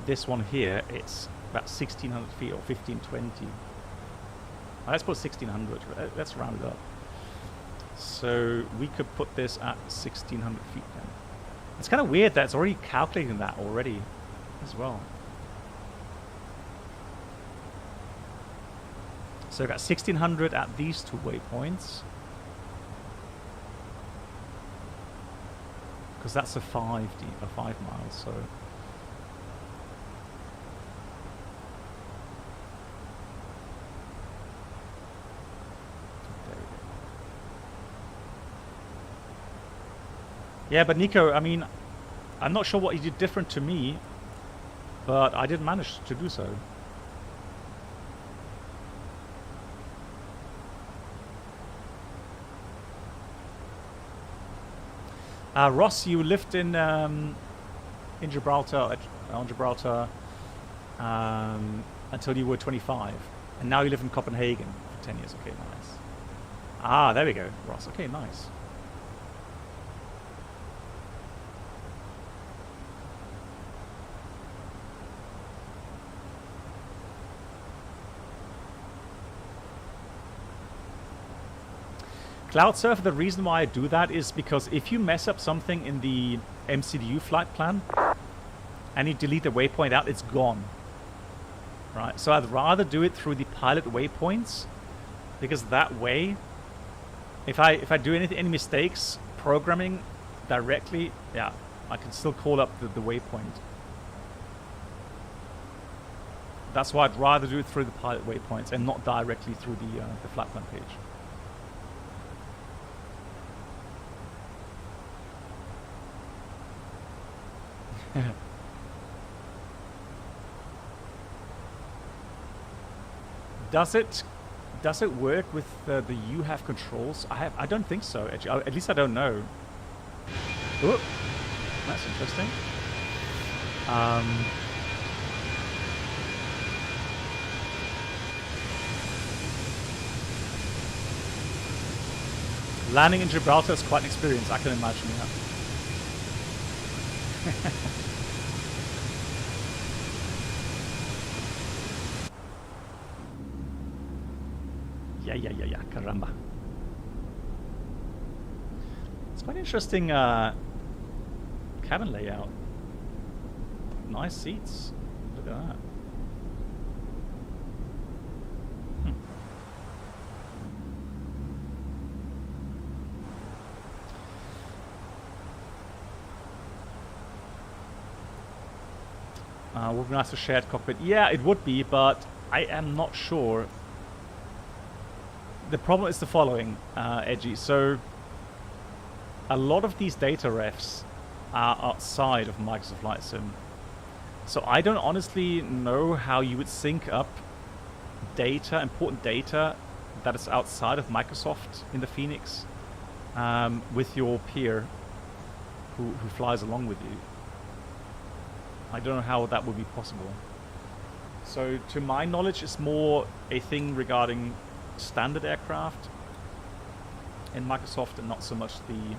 this one here, it's about 1,600 feet or 1,520. Let's put 1,600. Let's round it up. So we could put this at 1,600 feet then. It's kind of weird that it's already calculating that already as well. So we've got 1,600 at these two waypoints. Because that's a 5 miles, so... Yeah, but Nico, I mean, I'm not sure what he did different to me, but I didn't manage to do so. Ross, you lived in Gibraltar, on Gibraltar, until you were 25, and now you live in Copenhagen for 10 years. Okay, nice. Ah, there we go, Ross. Okay, nice. Cloud Surfer, the reason why I do that is because if you mess up something in the MCDU flight plan and you delete the waypoint out, it's gone. Right? So I'd rather do it through the pilot waypoints, because that way, if I do any mistakes programming directly, yeah, I can still call up the waypoint. That's why I'd rather do it through the pilot waypoints and not directly through the flight plan page. Does it work with the UHAV controls? I don't think so. Actually, at least I don't know. Oh, that's interesting. Landing in Gibraltar is quite an experience. I can imagine that. Yeah, caramba. It's quite interesting cabin layout. Nice seats. Look at that. Would be nice to shared cockpit. Yeah, it would be, but I am not sure. The problem is the following, Edgy. So a lot of these data refs are outside of Microsoft Flight Sim. So I don't honestly know how you would sync up data, important data that is outside of Microsoft in the FENIX with your peer who flies along with you. I don't know how that would be possible. So to my knowledge, it's more a thing regarding standard aircraft in Microsoft and not so much the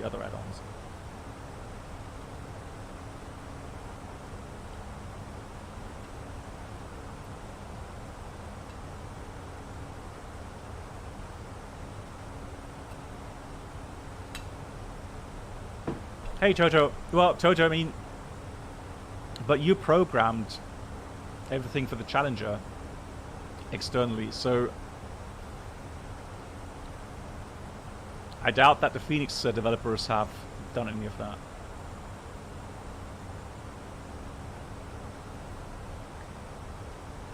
other add-ons. Hey Jojo. Well, Jojo, I mean, but you programmed everything for the Challenger externally, so I doubt that the FENIX developers have done any of that.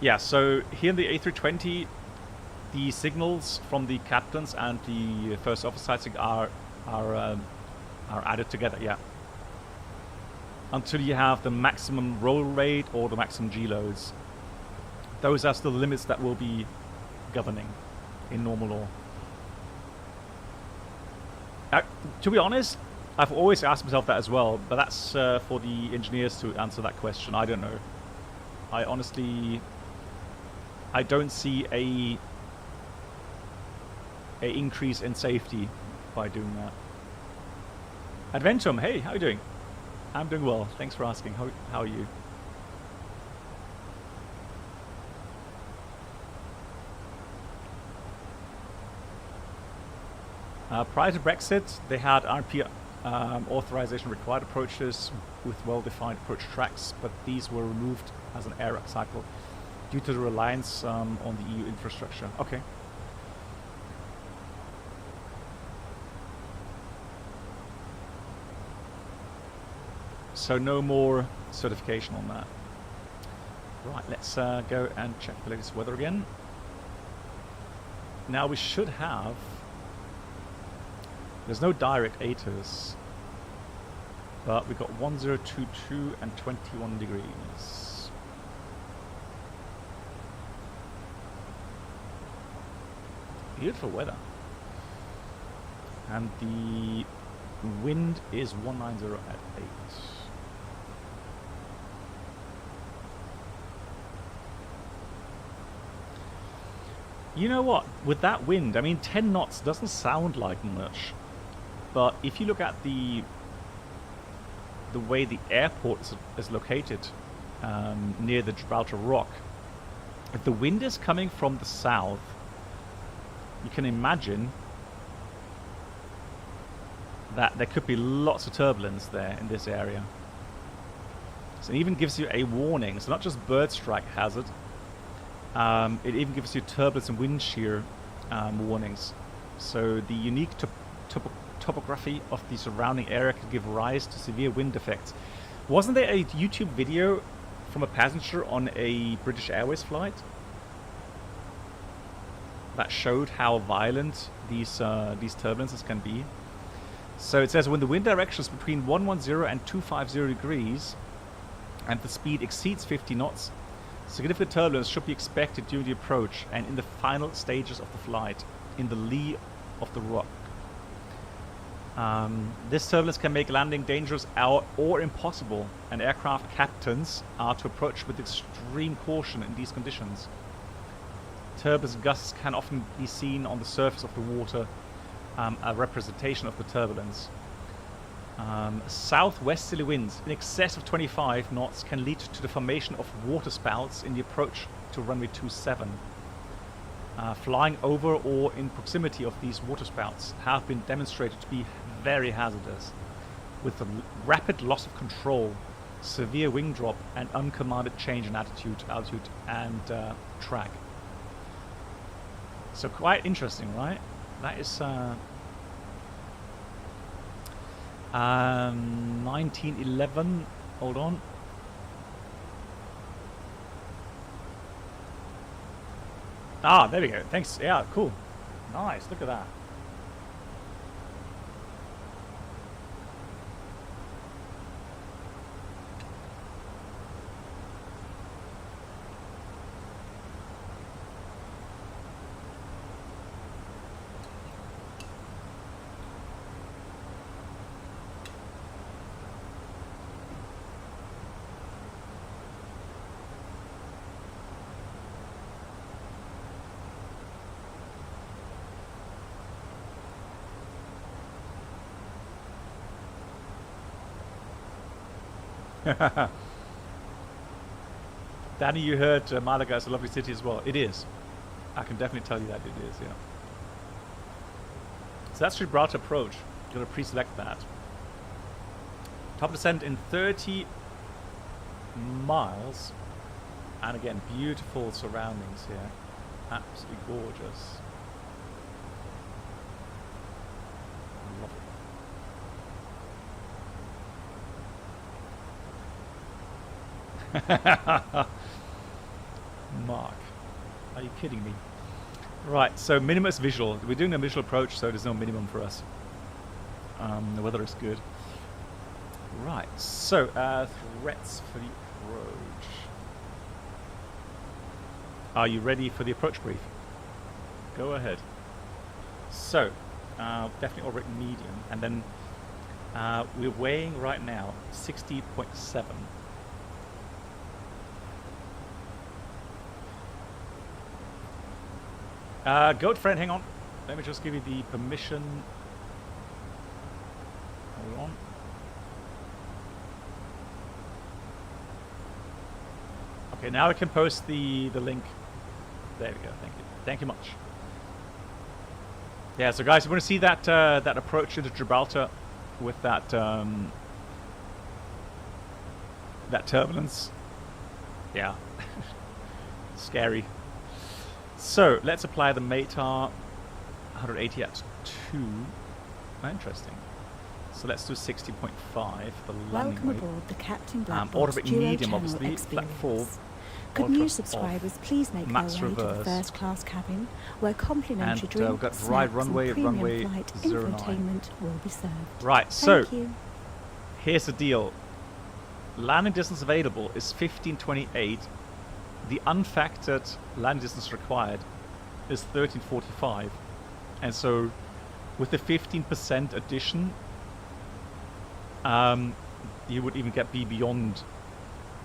Yeah, so here in the A320, the signals from the captains and the first officer side sig are added together, yeah. Until you have the maximum roll rate or the maximum G loads. Those are still the limits that will be governing in normal law. To be honest, I've always asked myself that as well, but that's for the engineers to answer that question. I don't know. I honestly, I don't see a increase in safety by doing that. Adventum, hey, how are you doing? I'm doing well. Thanks for asking. How are you? Prior to Brexit, they had RP authorization required approaches with well-defined approach tracks, but these were removed as an air cycle due to the reliance on the EU infrastructure. Okay. So no more certification on that. Right, let's go and check the latest weather again. Now we should have... There's no direct ATOS, but we got 1022 and 21 degrees. Beautiful weather. And the Wind is 190 at 8. You know what? With that wind, I mean, 10 knots doesn't sound like much, but if you look at the way the airport is located near the Gibraltar Rock, if the wind is coming from the south, you can imagine that there could be lots of turbulence there in this area. So it even gives you a warning. So not just bird strike hazard, it even gives you turbulence and wind shear warnings. So the unique topography of the surrounding area could give rise to severe wind effects. Wasn't there a YouTube video from a passenger on a British Airways flight that showed how violent these turbulences can be? So it says when the wind direction is between 110 and 250 degrees and the speed exceeds 50 knots, significant turbulence should be expected during the approach and in the final stages of the flight in the lee of the rock. This turbulence can make landing dangerous or impossible, and aircraft captains are to approach with extreme caution in these conditions. Turbulence gusts can often be seen on the surface of the water, a representation of the turbulence. Southwesterly winds in excess of 25 knots can lead to the formation of water spouts in the approach to runway 27. Flying over or in proximity of these water spouts have been demonstrated to be very hazardous, with a rapid loss of control, severe wing drop, and uncommanded change in altitude and track. So quite interesting, right? That is 1911. Hold on. Ah, there we go. Thanks. Yeah, cool. Nice. Look at that. Danny, you heard Malaga is a lovely city as well. It is. I can definitely tell you that it is, yeah. So that's Gibraltar approach. You're going to pre-select that. Top descent in 30 miles. And again, beautiful surroundings here. Absolutely gorgeous. Mark, are you kidding me? Right, so minimum is visual. We're doing a visual approach, so there's no minimum for us. The weather is good. Right, so threats for the approach. Are you ready for the approach brief? Go ahead. So, definitely orbit medium, and then we're weighing right now 60.7. Goat friend, hang on. Let me just give you the permission. Hold on. Okay, now I can post the link. There we go. Thank you. Thank you much. Yeah, so guys, you want to see that that approach into Gibraltar with that that turbulence? Yeah, scary. So let's apply the METAR 180 at 2. Interesting. So let's do 60.5 for the landing Welcome weight. aboard the Captain Black Orbit Duo medium, Channel obviously. Flat 4. Experience. Could new subscribers please make their way Max to the reverse. first class cabin, where complimentary And, drinks, we've got snacks, right and runway, premium runway flight 09. infotainment will be served. Right, so Thank you. here's the deal. Landing distance available is 1528. The unfactored landing distance required is 1345. And so with the 15% addition, you would even be beyond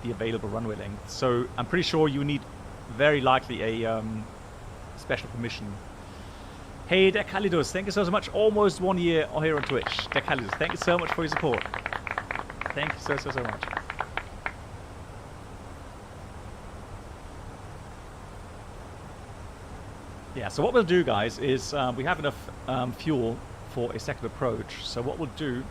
the available runway length. So I'm pretty sure you need very likely a special permission. Hey, Decalidos, thank you so much. Almost 1 year here on Twitch. Decalidos, thank you so much for your support. Thank you so much. Yeah, so what we'll do, guys, is we have enough fuel for a second approach. So what we'll do,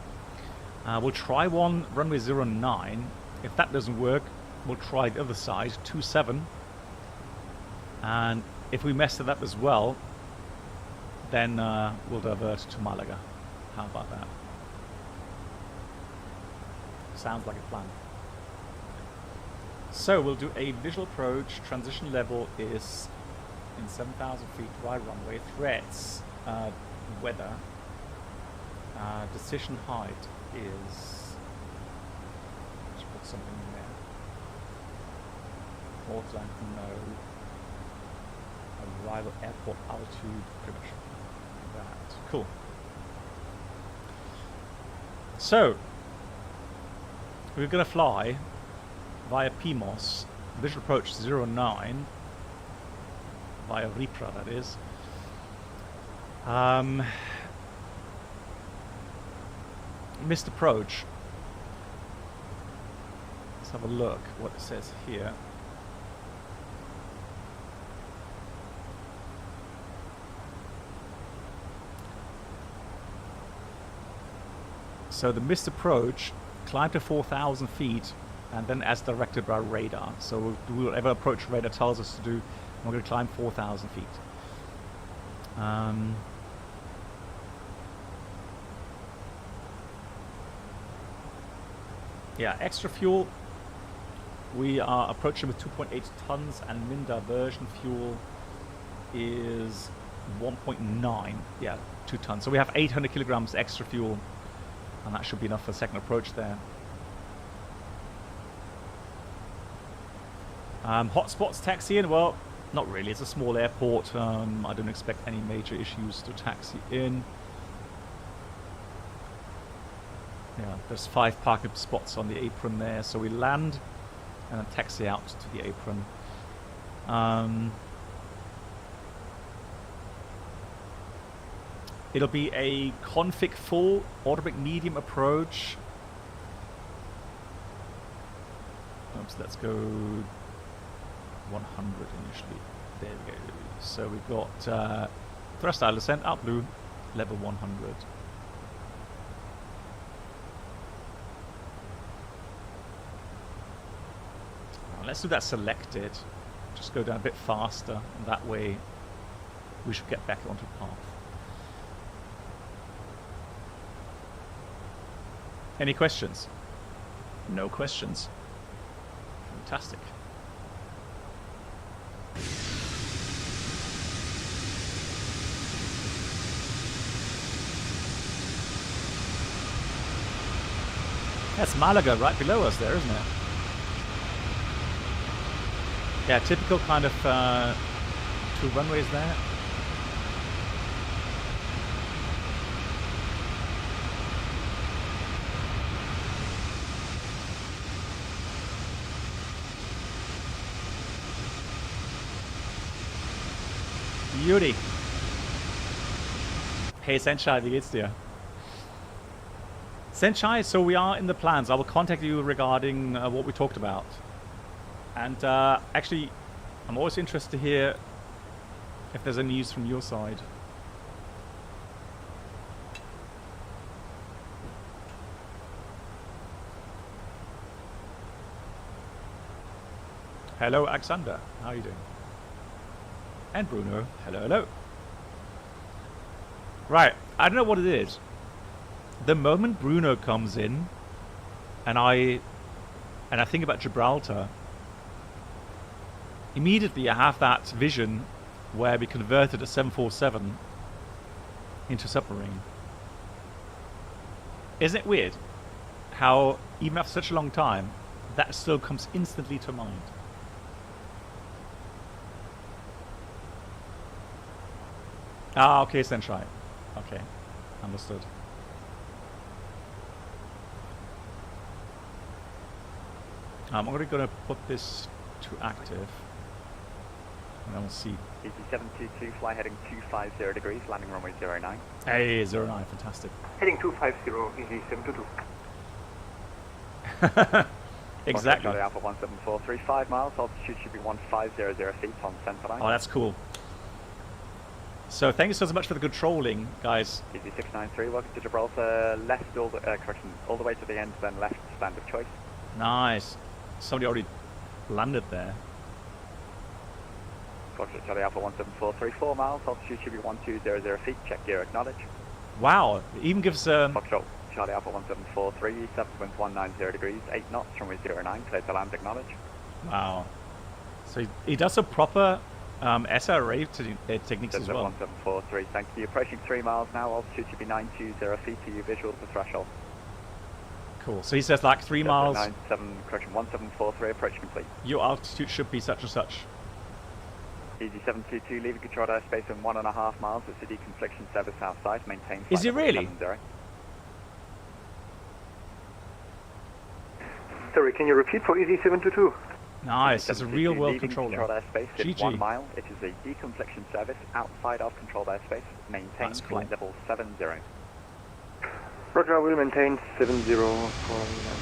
we'll try one runway 09. If that doesn't work, we'll try the other side, 27. And if we mess it up as well, then we'll divert to Malaga. How about that? Sounds like a plan. So we'll do a visual approach. Transition level is in 7,000 feet, right runway. Threats, weather. Decision height is... Let's put something in there. Portland, no. Arrival airport altitude, pretty much that. Cool. So, we're going to fly via PMOS, visual approach 09, via Ripra, that is. Missed approach. Let's have a look what it says here. So the missed approach, climb to 4,000 feet, and then as directed by radar. So we'll do whatever approach radar tells us to do. We're going to climb 4,000 feet. Yeah, extra fuel. We are approaching with 2.8 tons, and min diversion fuel is 1.9. Yeah, 2 tons. So we have 800 kilograms extra fuel. And that should be enough for the second approach there. Hotspots taxiing? Well, not really. It's a small airport. I don't expect any major issues to taxi in. Yeah, there's 5 parking spots on the apron there. So we land and then taxi out to the apron. It'll be a config full, automatic medium approach. Oops, let's go 100 initially. There we go. So we've got thrust style descent, out blue, level 100. Let's do that selected. Just go down a bit faster, and that way we should get back onto path. Any questions? No questions. Fantastic. That's Malaga right below us there, isn't it? Yeah, typical kind of 2 runways there. Yuri. Hey Senshai, wie geht's dir? Senshai, so we are in the plans. I will contact you regarding what we talked about. And actually, I'm always interested to hear if there's any news from your side. Hello, Alexander. How are you doing? And Bruno. Hello, hello. Right, I don't know what it is. The moment Bruno comes in, and I think about Gibraltar, immediately I have that vision where we converted a 747 into submarine. Isn't it weird how even after such a long time that still comes instantly to mind? Ah, okay, Senshai. Okay, understood. I'm already going to put this to active. And then we'll see. Easy 722, fly heading 250 degrees, landing runway 09. Hey, 09, fantastic. Heading 250, easy 722. Exactly. Charlie Alpha 174, 5 miles, altitude should be 1500 feet on center line. Oh, that's cool. So thank you so much for the good trolling, guys. Easy 693, welcome to Gibraltar, left all the, correction, all the way to the end, then left, standard choice. Nice. Somebody already landed there. Foxtrot Charlie Alpha 174, 4 miles, altitude should be 1200 feet, check gear, acknowledge. Wow, it even gives... Foxtrot Charlie Alpha 174, 7 winds 190 degrees, 8 knots, runway 09, clear to land, acknowledge. Wow. So he does a proper SRA techniques as well. 1743, thank you. Approaching 3 miles now, altitude should be 920 feet to you, visual to the threshold. Cool. So he says like 3 miles. correction, 1743, approach complete. Your altitude should be such and such. Easy 722, leaving controlled airspace in 1.5 miles. It's a deconfliction service outside. Maintain flight Is it really? 70. Sorry, can you repeat for easy 722? Nice, it's a real world leaving controller. Controlled airspace in GG. 1 mile. It is a deconfliction service outside of controlled airspace. Maintain That's cool. flight level 70. Roger, I will maintain 70 for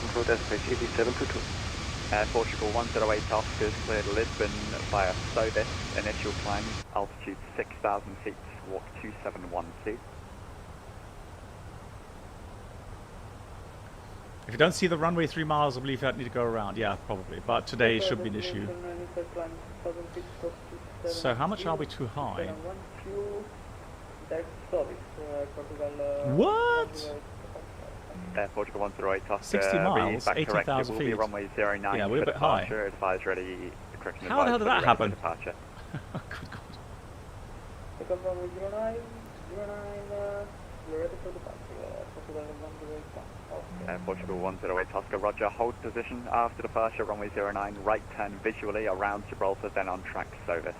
controlled airspace, easy 722. Portugal 108 Oscar is cleared Lisbon via Sobis. Initial climb, altitude 6,000 feet, walk 2712. If you don't see the runway 3 miles, I believe you need to go around. Yeah, probably. But today should be an issue. So how much are we too high? What? Portugal 108 Oscar. 60 miles, 80,000 feet. Runway 09 Yeah, we're a bit high. Advise ready. How the hell did that happen? Departure. Good God. Takeoff from 09, we're ready for departure. Portugal 108 Oscar, roger, hold position after departure, runway 09, right turn visually around Gibraltar, then on track service.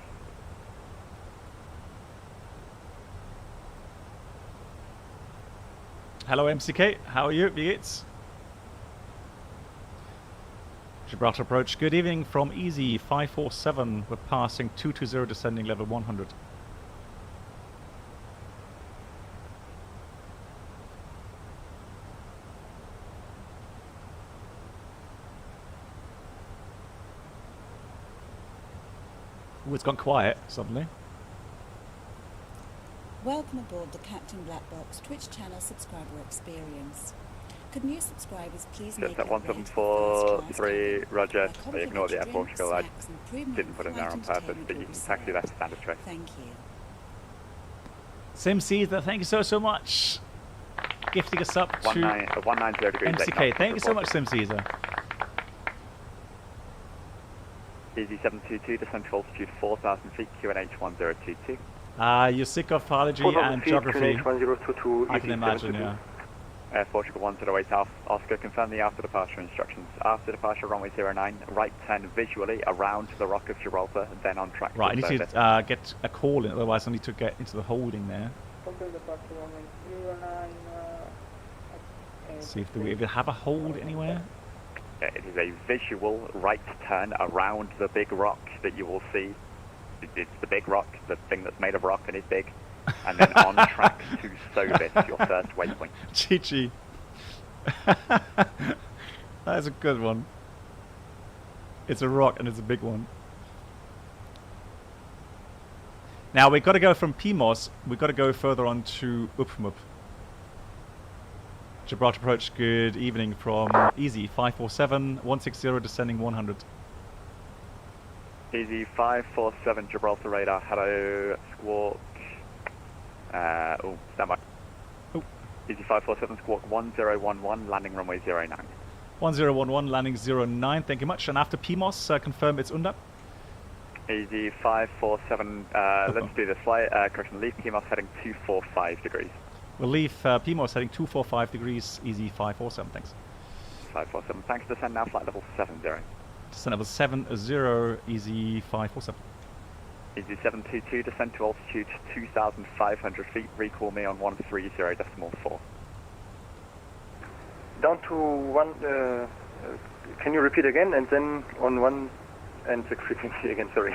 Hello MCK, how are you? It's Gibraltar approach. Good evening from Easy 547. We're passing 220 descending level 100. Ooh, it's gone quiet suddenly. Welcome aboard the Captain Black Box Twitch channel subscriber experience. Could new subscribers please make Just at your way to the first 1743, class Roger. cabin, Ignore the Air where Portugal. I snacks and premium didn't put it there on flight purpose, but you entertainment can will be taxi that served. standard tray. Thank you. Sim Caesar, thank you so much. Gifting us up to 190 degrees. MCK. Thank you so much, Sim Caesar. Easy 722, descent to altitude 4,000 feet, QNH 1022. You're sick of biology and geography. 1022, I can imagine, yeah. Air Portugal 108 Oscar, confirm the after departure instructions. After departure, runway 09, right turn visually around the Rock of Gibraltar, then on track. Right, I need to get a call in, otherwise I need to get into the holding there. See if we have a hold anywhere. It is a visual right turn around the big rock that you will see. It's the big rock, the thing that's made of rock and is big. And then on track to Sobis, your first waypoint. GG. That's a good one. It's a rock and it's a big one. Now we've got to go from Pimos, we've got to go further on to Upmup. Gibraltar approach, good evening from Easy 547, 160 descending 100. Easy 547 Gibraltar radar, hello, squawk. Stand by. Oh. Easy 547 squawk 1011, landing runway 09. 1011, landing 09, thank you much. And after Pimos, confirm it's under. Easy 547, let's do this flight, correction, leave Pimos heading 245 degrees. We'll leave Pimos heading 245 degrees, Easy 547, thanks. 547, thanks, descend now, flight level 70. Descent level 70, Easy 547. Easy 722, descend to altitude 2,500 feet, recall me on 130.4. Down to can you repeat again, and then on 1 and the frequency again, sorry.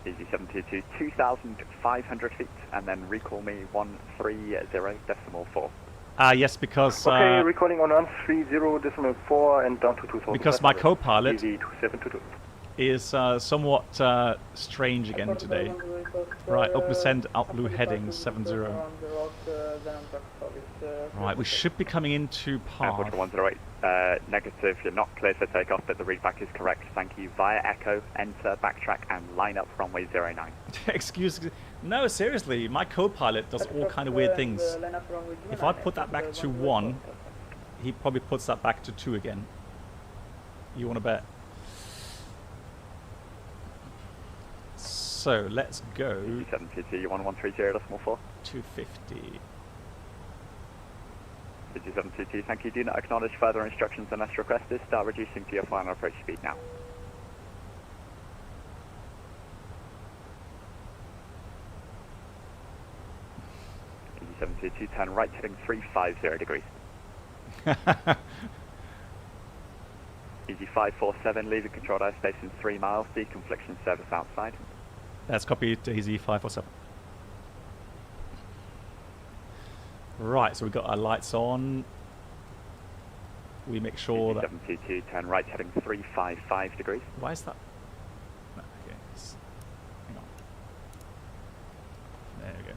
Easy 722, 2,500 feet, and then recall me 130.4. Yes, because... okay, recalling on 130.4 and down to 2,000. Because my co-pilot Easy 2722. is somewhat strange again today. Right, open send out blue heading 70. Right, we should be coming into path. 108, negative, you're not clear for takeoff, but the readback is correct. Thank you. Via Echo, enter, backtrack, and line up runway 09. Excuse me. No, seriously, my co-pilot does all kind of weird things. If I put that back to 1, he probably puts that back to 2 again. You want to bet? So let's go. 722, you want 130.4? 250. 722, thank you. Do not acknowledge further instructions unless requested. Start reducing to your final approach speed now. 722, turn right heading 350 degrees. Easy 547, leaving controlled airspace in 3 miles, deconfliction service outside. That's copied to Easy 547. Right, so we've got our lights on. We make sure that... 722, turn right heading 355 degrees. Why is that? No, okay, hang on. There we go.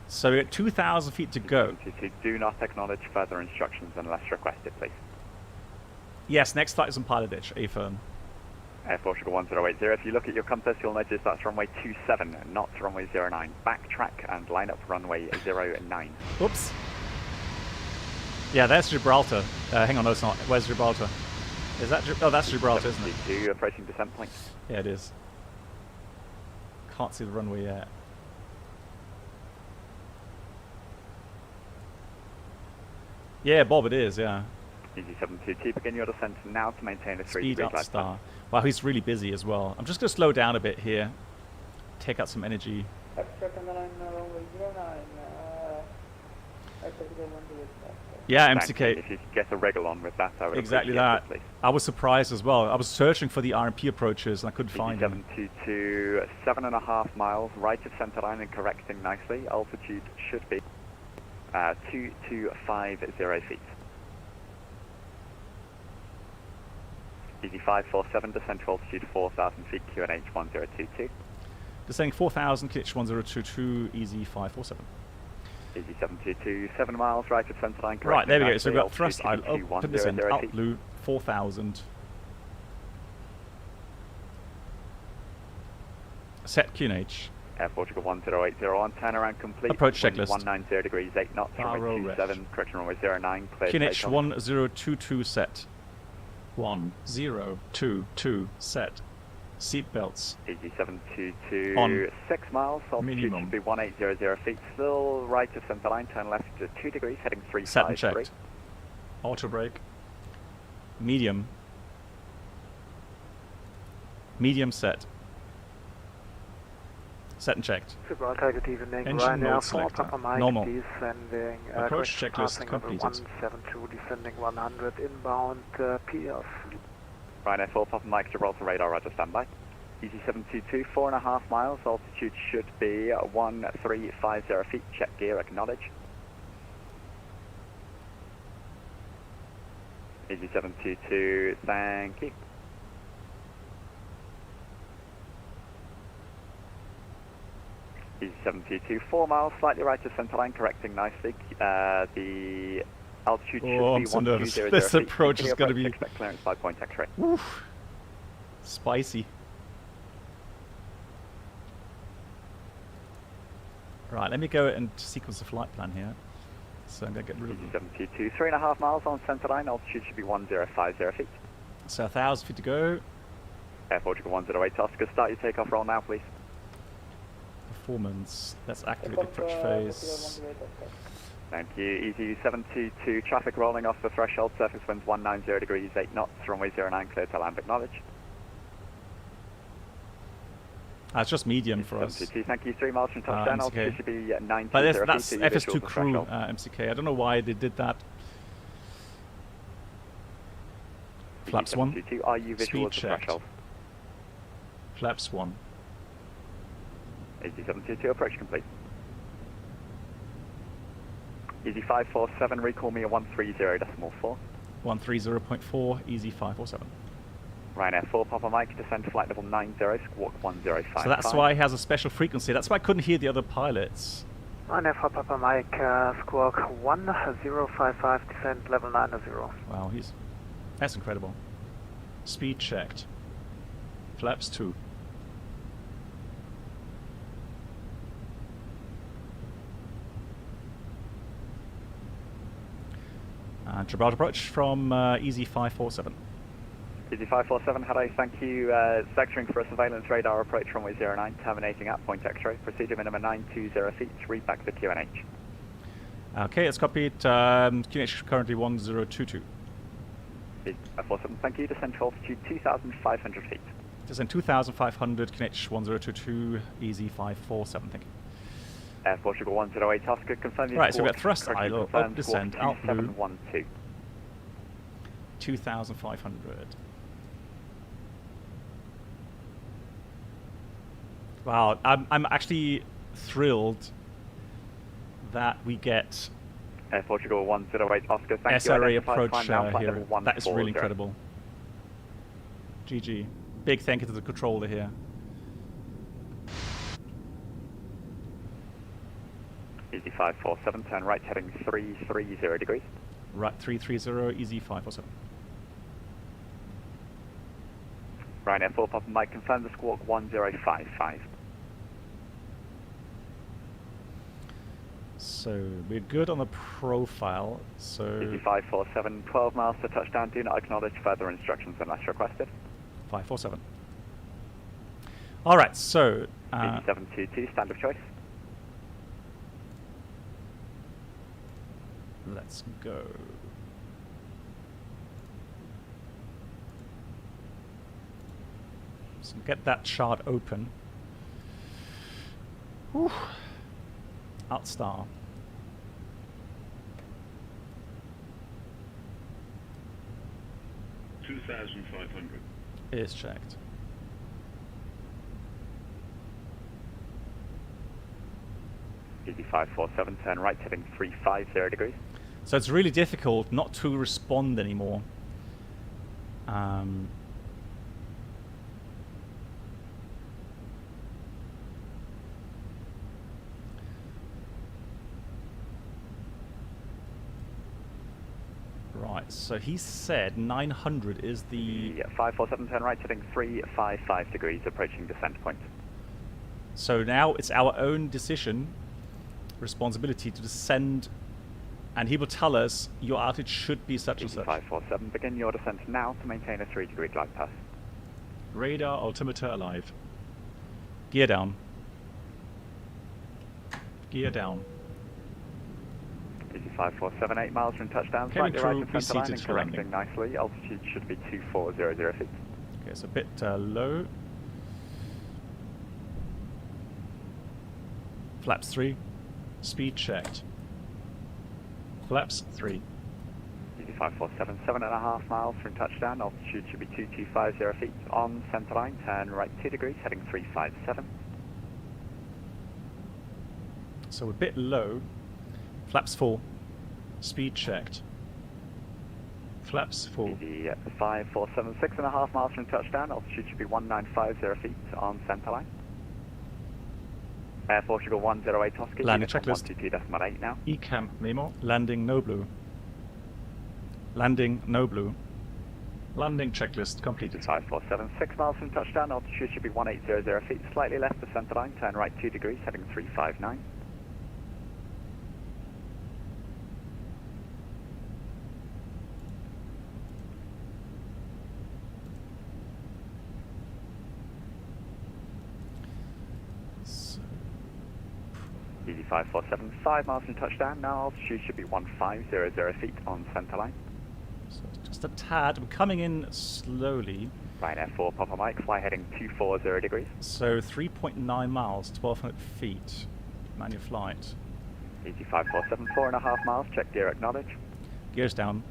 So we're at 2,000 feet to go. 722, do not acknowledge further instructions unless requested, please. Yes, next flight is on pilot ditch, A firm. Air Force 1080, if you look at your compass, you'll notice that's runway 27, not runway 09. Backtrack and line up runway 09. Oops. Yeah, that's Gibraltar. Hang on, no, it's not. Where's Gibraltar? Is that... oh, that's Gibraltar, isn't it? Approaching descent point. Yeah, it is. Can't see the runway yet. Yeah, Bob, it is, yeah. Easy 722, begin your descent now to maintain a 3 Speed degree up glide star. path. Wow, he's really busy as well. I'm just going to slow down a bit here. Take out some energy. Yeah, MCK. If you could get a wriggle on with that, I would exactly appreciate that. it, please. I was surprised as well. I was searching for the RMP approaches and I couldn't find them. 722, 7.5 miles, right of center line and correcting nicely. Altitude should be 2250 feet. Easy 547, descent to altitude 4,000 feet, QNH 1022. Descending 4,000, QNH 1022, Easy 547. Easy 722, 7 miles, right of center line, correcting right, there we go. nicely. So we've got thrust, I'll put this in, 100 out feet. blue, 4,000. Set QNH. Air Portugal 1080 on, turnaround complete. Approach checklist. 190 degrees, 8 knots, runway 27, correction runway 09, clear QNH takeoff. 1022 set. 1022 set. Seatbelts. Easy 722, On. 6 miles, altitude Minimum. should be 1800 feet, still right of center line, turn left to 2 degrees, heading Set and 353. checked. Auto brake. Medium. Medium set. Set and checked. Gibraltar, good evening. Engine Ryanair mode 4, selector. Papa Mike, Normal. descending. Approach correct checklist passing level completed. 172, descending 100, inbound PF. Ryanair 4, Papa Mike, Gibraltar radar, roger, standby. Easy 722, 4.5 miles, altitude should be 1350 feet, check gear, acknowledge. Easy 722, thank you. Easy 722, 4 miles, slightly right of center line, correcting nicely. The altitude should Oh, be I'm so nervous. 1200 This feet. approach is going to be Expect clearance 5 point X-ray. Oof. Spicy. Right, let me go and sequence the flight plan here. So I'm going to get rid of Easy them. 722, 3.5 miles on center line, altitude should be 1050 feet. So 1,000 feet to go. Air Portugal 108, Oscar, start your takeoff roll now, please. Performance. Let's activate the approach phase. Thank you. Easy 722, traffic rolling off the threshold, surface winds 190 degrees, 8 knots, runway 09, clear to land, acknowledge. It's just medium for us. 722, thank you, 3 miles from touchdown, MCK. altitude should be 90 But feet. that's FS2 crew, MCK. I don't know why they did that. Flaps 1. 722, are you visual of the Speed checked. threshold? Flaps 1. 722, approach complete. Easy 547, recall me a 130.4. 130.4, easy 547. Ryanair 4, Papa Mike, descend to flight level 90, squawk 1055. So that's why he has a special frequency. That's why I couldn't hear the other pilots. Ryanair 4 Papa Mike, squawk 1055, descend level 90. Wow, that's incredible. Speed checked. Flaps 2. Gibraltar approach from Easy 547. Easy 547, hello, thank you. Sectoring for a surveillance radar approach runway 09, terminating at point X-ray. Procedure minimum 920 feet, read back the QNH. Okay, it's copied. QNH currently 1022. Easy 547, thank you. Descend to altitude 2,500 feet. Descend 2,500, QNH 1022, Easy 547, thank you. Air Portugal 108 Oscar, confirm the Right, so we've got thrust idle, up descent, out blue. 2712. 2,500. Wow, I'm actually thrilled that we get Air Portugal 108 Oscar, thank SRA you. approach here. That is really incredible. GG. Big thank you to the controller here. Easy 547, turn right heading 330 degrees. Right, 330, easy 547. Ryanair 4 Papa Mike, confirm the squawk 1055. So we're good on the profile. So Easy 547, 12 miles to touchdown. Do not acknowledge further instructions unless requested. 547. All right, so Easy 722, stand of choice. Let's go. So get that chart open. Whew. Outstar. $2,500. Is checked. Easy 547, turn right heading 350 degrees. So it's really difficult not to respond anymore. Right, so he said 900 is the... Yeah, 547, turn right heading 355 degrees, approaching descent point. So now it's our own decision, responsibility to descend, and he will tell us your altitude should be such and such. 547, begin your descent now to maintain a 3-degree glide path. Radar altimeter alive. Gear down. Gear down. Easy 547, 8 miles from touchdown. Cabin Slightly crew right of center line proceeded and for landing. correcting nicely. Altitude should be 2400 feet. Okay, it's a bit low. Flaps 3. Speed checked. Flaps 3. Easy 547, 7.5 miles from touchdown. Altitude should be 2250 feet. On center line, turn right 2 degrees, heading 357. So a bit low. Flaps 4. Speed checked. Flaps 4. Easy 547, 6.5 miles from touchdown. Altitude should be 1950 feet on center line. Air Portugal 108 Oscar. Landing checklist. 122.8 now. ECAM memo. Landing no blue. Landing no blue. Landing checklist completed. 547, 6 miles from touchdown. Altitude should be 1800 feet. Slightly left of center line. Turn right 2 degrees, heading 359. Easy 547, 5 miles from touchdown. Now altitude should be 1500 feet on center line. So just a tad. I'm coming in slowly. Ryanair 4 Papa Mike, fly heading 240 degrees. So 3.9 miles, 1,200 feet. Manual flight. Easy 547, 4.5 miles. Check gear, acknowledge. Gears down.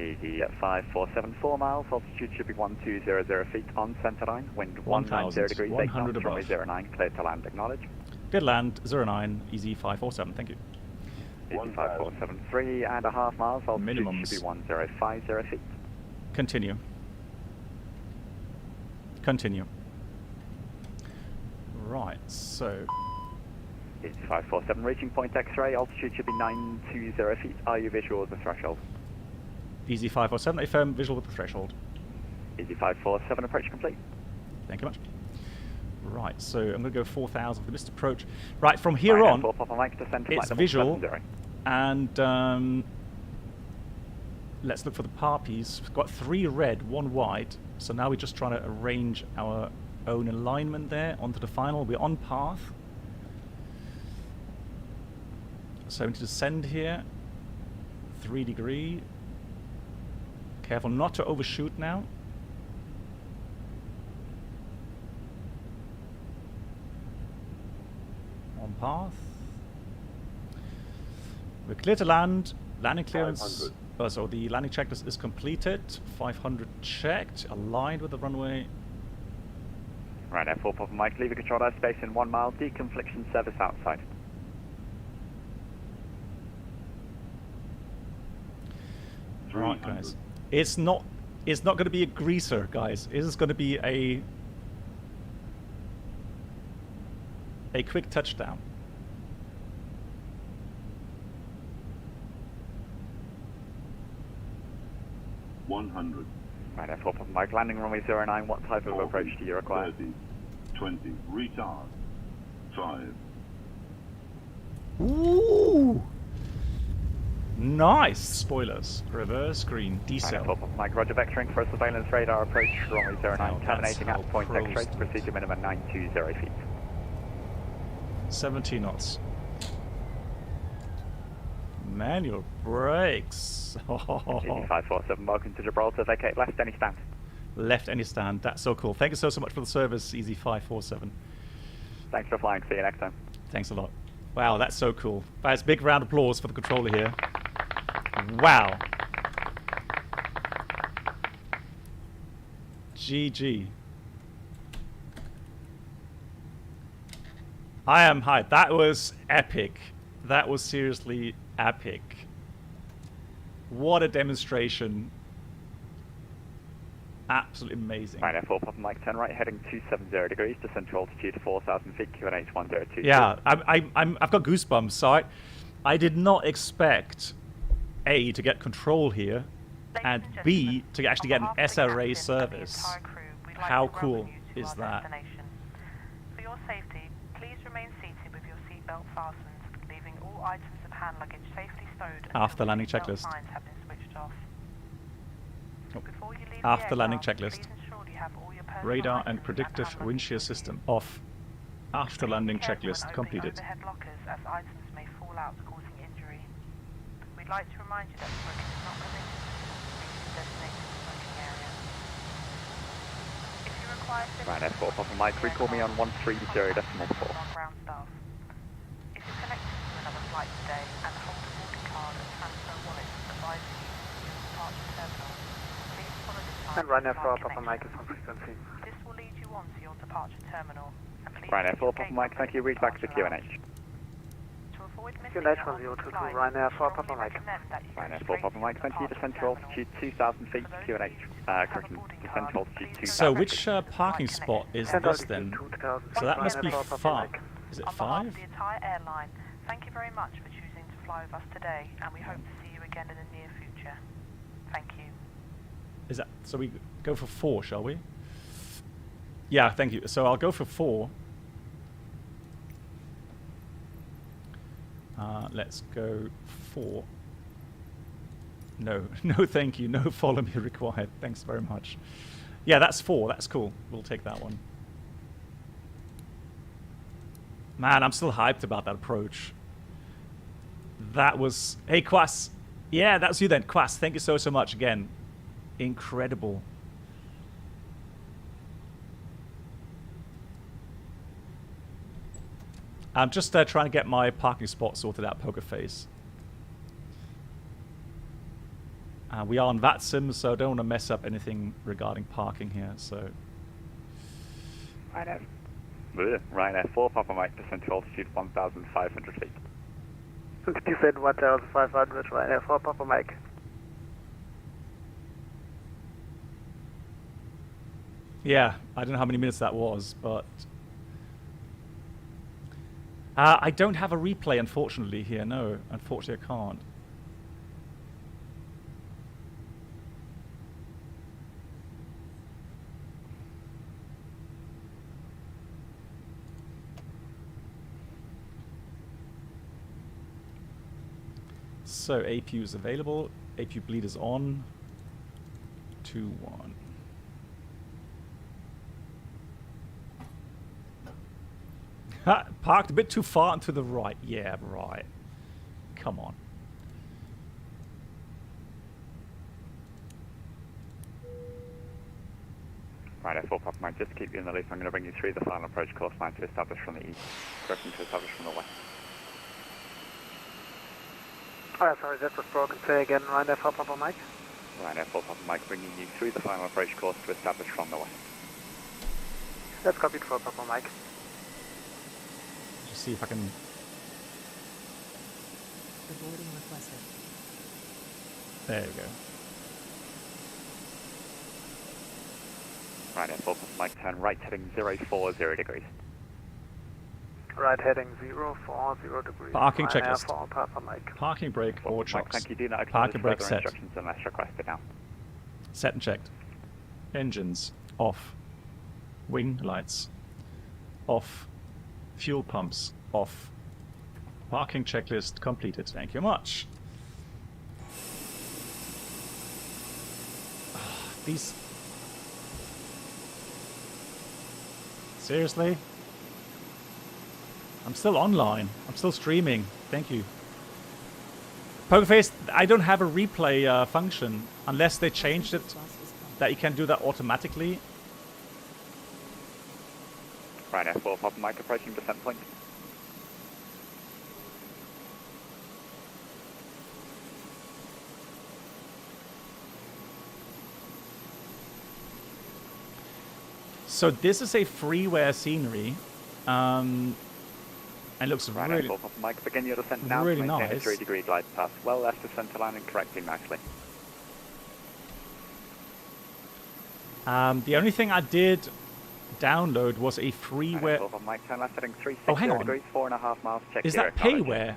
Easy at 547, 4 miles, altitude should be 1200 feet on centre line, wind 190 degrees, 8 knots, runway 09, clear to land, acknowledge. Good land, 09, easy 547, thank you. Easy 547, 3.5 miles, altitude Minimums. should be 1050 feet. Continue. Continue. Right, so... Easy 547, reaching point X-ray, altitude should be 920 feet, are you visual with the threshold? Easy 547, affirm, visual with the threshold. Easy 547, approach complete. Thank you much. Right, so I'm going to go 4,000 for this approach. Right, from here on, it's visual, and let's look for the parpies. We've got 3 red, 1 white, so now we're just trying to arrange our own alignment there onto the final. We're on path. So we need to descend here, 3 degree. Careful not to overshoot now. On path. We're clear to land. Landing clearance. So the landing checklist is completed. 500 checked. Aligned with the runway. Right, F4 Papa Mike, leaving controlled airspace in 1 mile. Deconfliction service outside. Right, guys. It's not going to be a greaser, guys. It is going to be a quick touchdown. $100. Right, F4 Papa Mike, landing runway 09. What type of approach do you require? 30, 20, retard. 5. Ooh! Nice! Spoilers. Reverse green. Decel. Right, F4 Papa Mike, roger, vectoring for a surveillance radar approach, runway 09, terminating at point X-ray, procedure minimum 920 feet. 70 knots. Manual brakes. Easy 547, welcome to Gibraltar, vacate left, any stand. Left any stand. That's so cool. Thank you so much for the service, Easy 547. Thanks for flying, see you next time. Thanks a lot. Wow, that's so cool. Guys, big round of applause for the controller here. Wow. GG. I am hyped. That was epic. That was seriously epic. What a demonstration. Absolutely amazing. Right, F4 Papa Mike, turn right, heading 270 degrees, descend to altitude 4,000 feet, QNH 1022. Yeah, I've got goosebumps. So I did not expect A, to get control here, and B, to actually get an SRA service. How cool is that? For your safety, please remain seated with your seatbelt fastened, leaving all items of hand luggage safely stowed After landing until checklist. signs have been switched off. Before you leave After the landing aircraft, checklist. please ensure you have all your personal Radar items and predictive hand wind luggage shear with you. system off. After Please landing be careful when checklist opening completed. overhead lockers, as items may fall out, causing injury. We'd like to remind you that smoking is not permitted in designated smoking area. If you require Right, F4 Papa Mike, recall me on 130.4. ground staff. If you're connected to another flight today and hold a boarding card and transfer wallet advising you to your departure terminal, please follow the signs. And right now for for Papa Mike is on frequency. This will lead you on to your departure terminal. And please Right, keep F4 your Papa gate Mike, number thank you, read back to departure QNH. To avoid missing QNH your 1022 flight, right now for we Papa Mike. recommend that you Right, go F4 straight Papa to Mike, the thank you, descend to departure altitude terminal. 2,000 feet, For those QNH, of you who have a correction, boarding descend to card, altitude please 2,000 So feet. which parking spot is this then? So that must be 5. Is it On behalf 5? of the entire airline, thank you very much for choosing to fly with us today, and we hope to see you again in the near future. Thank you. Is that so? We go for 4, shall we? Yeah, thank you. So I'll go for 4. Let's go 4. No, no, thank you. No follow me required. Thanks very much. Yeah, that's 4. That's cool. We'll take that one. Man, I'm still hyped about that approach. That was... Hey, Quas. Yeah, that's you then. Quas, thank you so much again. Incredible. I'm just trying to get my parking spot sorted out, Poker Face. We are on VATSIM, so I don't want to mess up anything regarding parking here. So. Ryanair 4 Papa Mike, descent to altitude 1,500 feet. Descent 1,500, Ryanair 4 Papa Mike. Yeah, I don't know how many minutes that was, but I don't have a replay, unfortunately, here. No, unfortunately, I can't. So APU is available. APU bleed is on. 2-1. Parked a bit too far and to the right. Yeah, right. Come on. Right, F4 Papa Mike, just to keep you in the loop, I'm going to bring you through the final approach course line to establish from the east, correcting to establish from the west. Oh, sorry, that was broken. Say again, Ryanair 4 Papa Mike. Ryanair 4 Papa Mike, bringing you through the final approach course to establish from the west. That's copied 4 Papa Mike. Just see if I can. The boarding requested. There we go. Ryanair 4 Papa Mike, turn right heading 040 degrees. Right heading 040 degrees. Parking Ryanair checklist. 4 Papa Mike. Parking brake, forward shocks. Thank you, do not Parking brake set. instructions unless requested now. Set and checked. Engines off. Wing lights off. Fuel pumps off. Parking checklist completed. Thank you much. These. Seriously? I'm still online. I'm still streaming. Thank you. Pokerface, I don't have a replay function unless they changed it that you can do that automatically. Ryanair 4 Papa Mike, approaching descent point. So this is a freeware scenery. And looks really, Papa Mike, begin your descent now really to maintain nice. a 3-degree glide path. Well left of centre line and correcting nicely. The only thing I did download was a freeware. Papa Mike, turn left heading 360 Oh, hang on. degrees, 4.5 miles. Check Is your that acknowledge.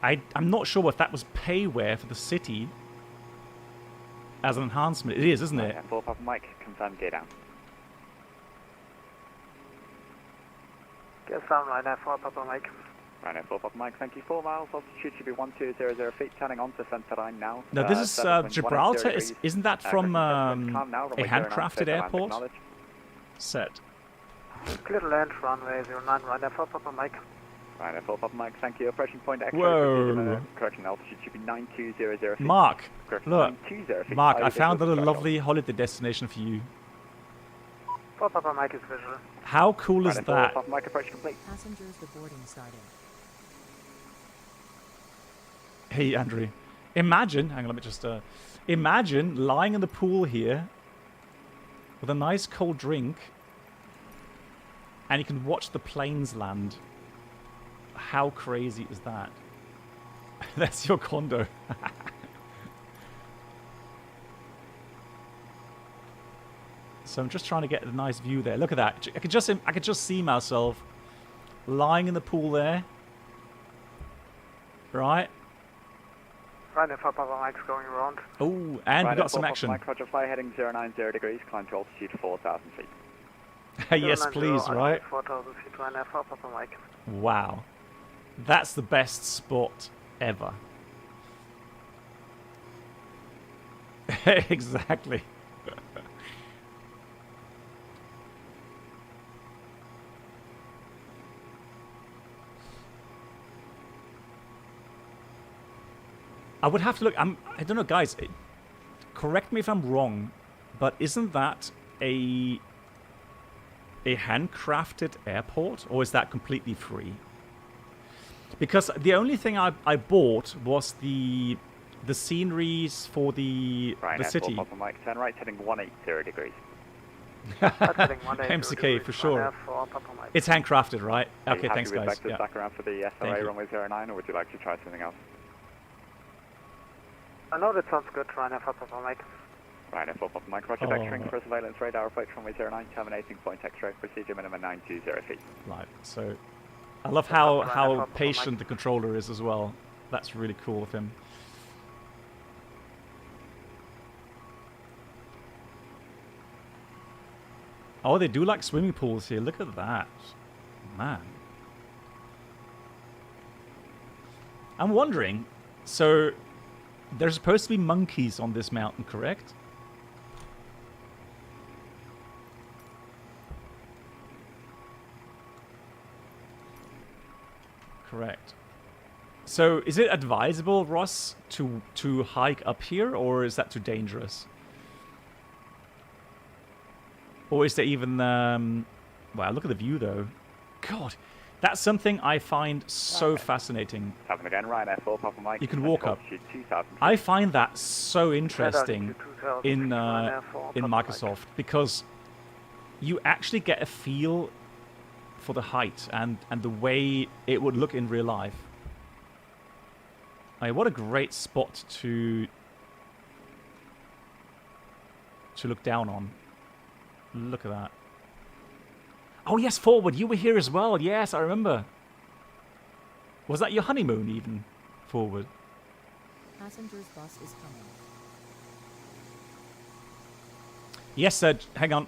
payware? I'm not sure if that was payware for the city as an enhancement. It is, isn't it? Ryanair 4 Papa Mike, confirm gear down. Guess I'm Ryanair 4 Papa Mike. Ryanair 4 Papa Mike, thank you. 4 miles, altitude should be 1200 feet, turning onto centre line now. No, this is Gibraltar. Isn't that from a handcrafted airport? Set. Clear to land, runway 09, Ryanair 4 Papa Mike. Ryanair 4 Papa Mike, thank you. Approaching point X. Whoa. Correction, altitude should be 9200 feet. Mark, Correction, look. 920 feet. Mark, I found a lovely holiday destination for you. 4 Papa Mike is visual. How cool is Ryanair 4 that? Papa Mike, approach complete. Passengers, the boarding started. Hey, Andrew. Imagine, hang on, let me just, imagine lying in the pool here with a nice cold drink and you can watch the planes land. How crazy is that? That's your condo. So I'm just trying to get a nice view there. Look at that. I could just see myself lying in the pool there. Right? Ryanair 4 Papa Mike's going around. Oh, and we got some action. Mike, Roger, fly heading 090 degrees, climb to altitude 4,000 feet. Yes, please, right? 4,000 feet, Ryanair 4 Papa Mike. Wow. That's the best spot ever. Exactly. I would have to look. I don't know, guys. Correct me if I'm wrong, but isn't that a handcrafted airport, or is that completely free? Because the only thing I bought was the the sceneries for the city. Papa Mike, turn right, heading 180 degrees. MCK for sure. It's handcrafted, right? Okay, thanks guys. Yeah. Back around for the SRA runway 09, or would you like to try something else? No, that sounds good. Ryanair for Papa Mike. Ryanair for Papa Mike, roger, vectoring for surveillance radar approach runway 09, terminating point X-ray, procedure minimum 920 feet. Right, so I love how patient the controller is as well. That's really cool of him. Oh, they do like swimming pools here. Look at that. Man. I'm wondering, so there's supposed to be monkeys on this mountain, correct? Correct. So is it advisable, Ross, to hike up here, or is that too dangerous? Or is there even... wow, look at the view, though. God, that's something I find so fascinating. Having again, Ryanair 4 Papa Mike. You can walk up. I find that so interesting in Microsoft, because you actually get a feel for the height and the way it would look in real life. I mean, what a great spot to look down on. Look at that. Oh yes, Forward, you were here as well. Yes, I remember. Was that your honeymoon even, Forward? Passenger's bus is coming. Yes, hang on.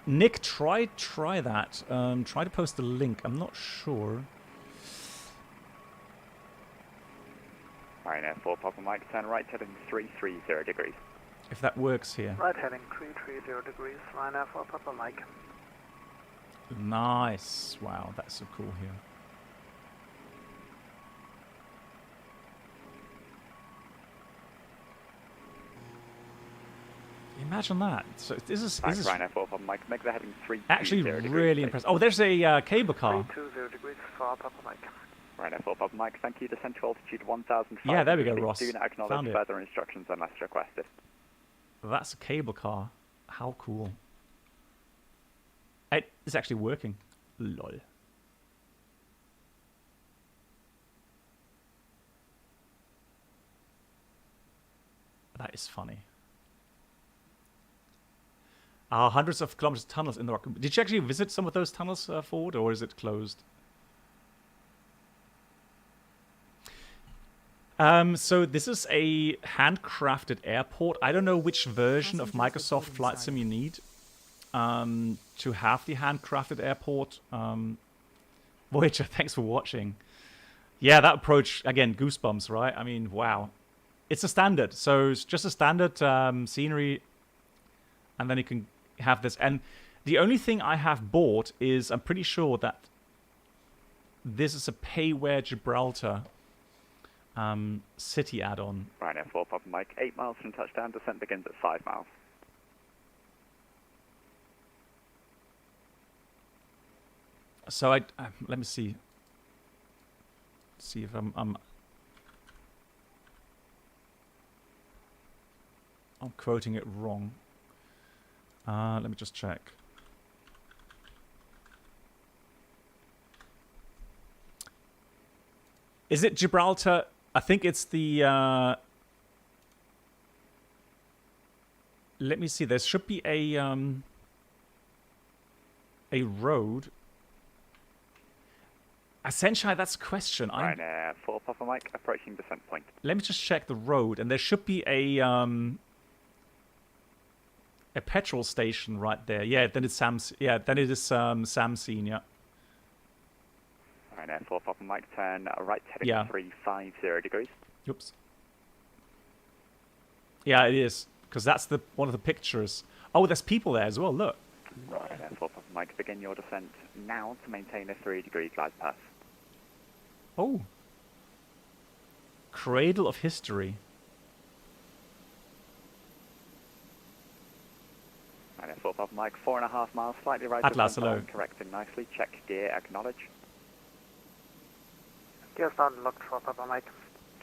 Nick, try that. Try to post the link. I'm not sure. Ryanair 4 Papa Mike, turn right heading 330 degrees. If that works here. Right heading 330 degrees, Ryanair for Papa Mike. Nice. Wow, that's so cool here. Imagine that. So this is Ryanair 4 Papa Mike, make the heading 320 actually degrees. really impressive. Oh, there's a cable car. 320 degrees for Papa Mike. Ryanair 4 Papa Mike, thank you. Descent to altitude 1,500 Yeah, there we go, feet. Ross. Do not acknowledge further instructions unless requested. That's a cable car. How cool. It's actually working. Lol. That is funny. Hundreds of kilometers of tunnels in the rock. Did you actually visit some of those tunnels, Forward, or is it closed? So this is a handcrafted airport. I don't know which version of Microsoft Flight Sim you need to have the handcrafted airport. Voyager, thanks for watching. Yeah, that approach, again, goosebumps, right? I mean, wow. It's a standard. So it's just a standard scenery, and then you can have this. And the only thing I have bought is, I'm pretty sure that this is a Payware Gibraltar city add-on. Ryanair 4 Papa Mike, 8 miles from touchdown, descent begins at 5 miles. So let me see if I'm quoting it wrong. Let me just check. Is it Gibraltar? I think it's the... let me see. There should be a road. Essentially, that's a question. Ryanair 4 Papa Mike, approaching descent point. Let me just check the road, and there should be a petrol station right there. Yeah, then it's Sam's. Yeah, then it is Samseen. Yeah. Ryanair 4 Papa Mike, turn right heading 350 degrees. Oops. Yeah, it is, because that's one of the pictures. Oh, there's people there as well. Look. Ryanair 4 Papa Mike, begin your descent now to maintain a 3-degree glide path. Oh. Cradle of History. Ryanair 4 Papa Mike, 4.5 miles, slightly right. Atlas, hello. Correcting nicely. Check gear, acknowledge. Gears not locked for Papa Mike.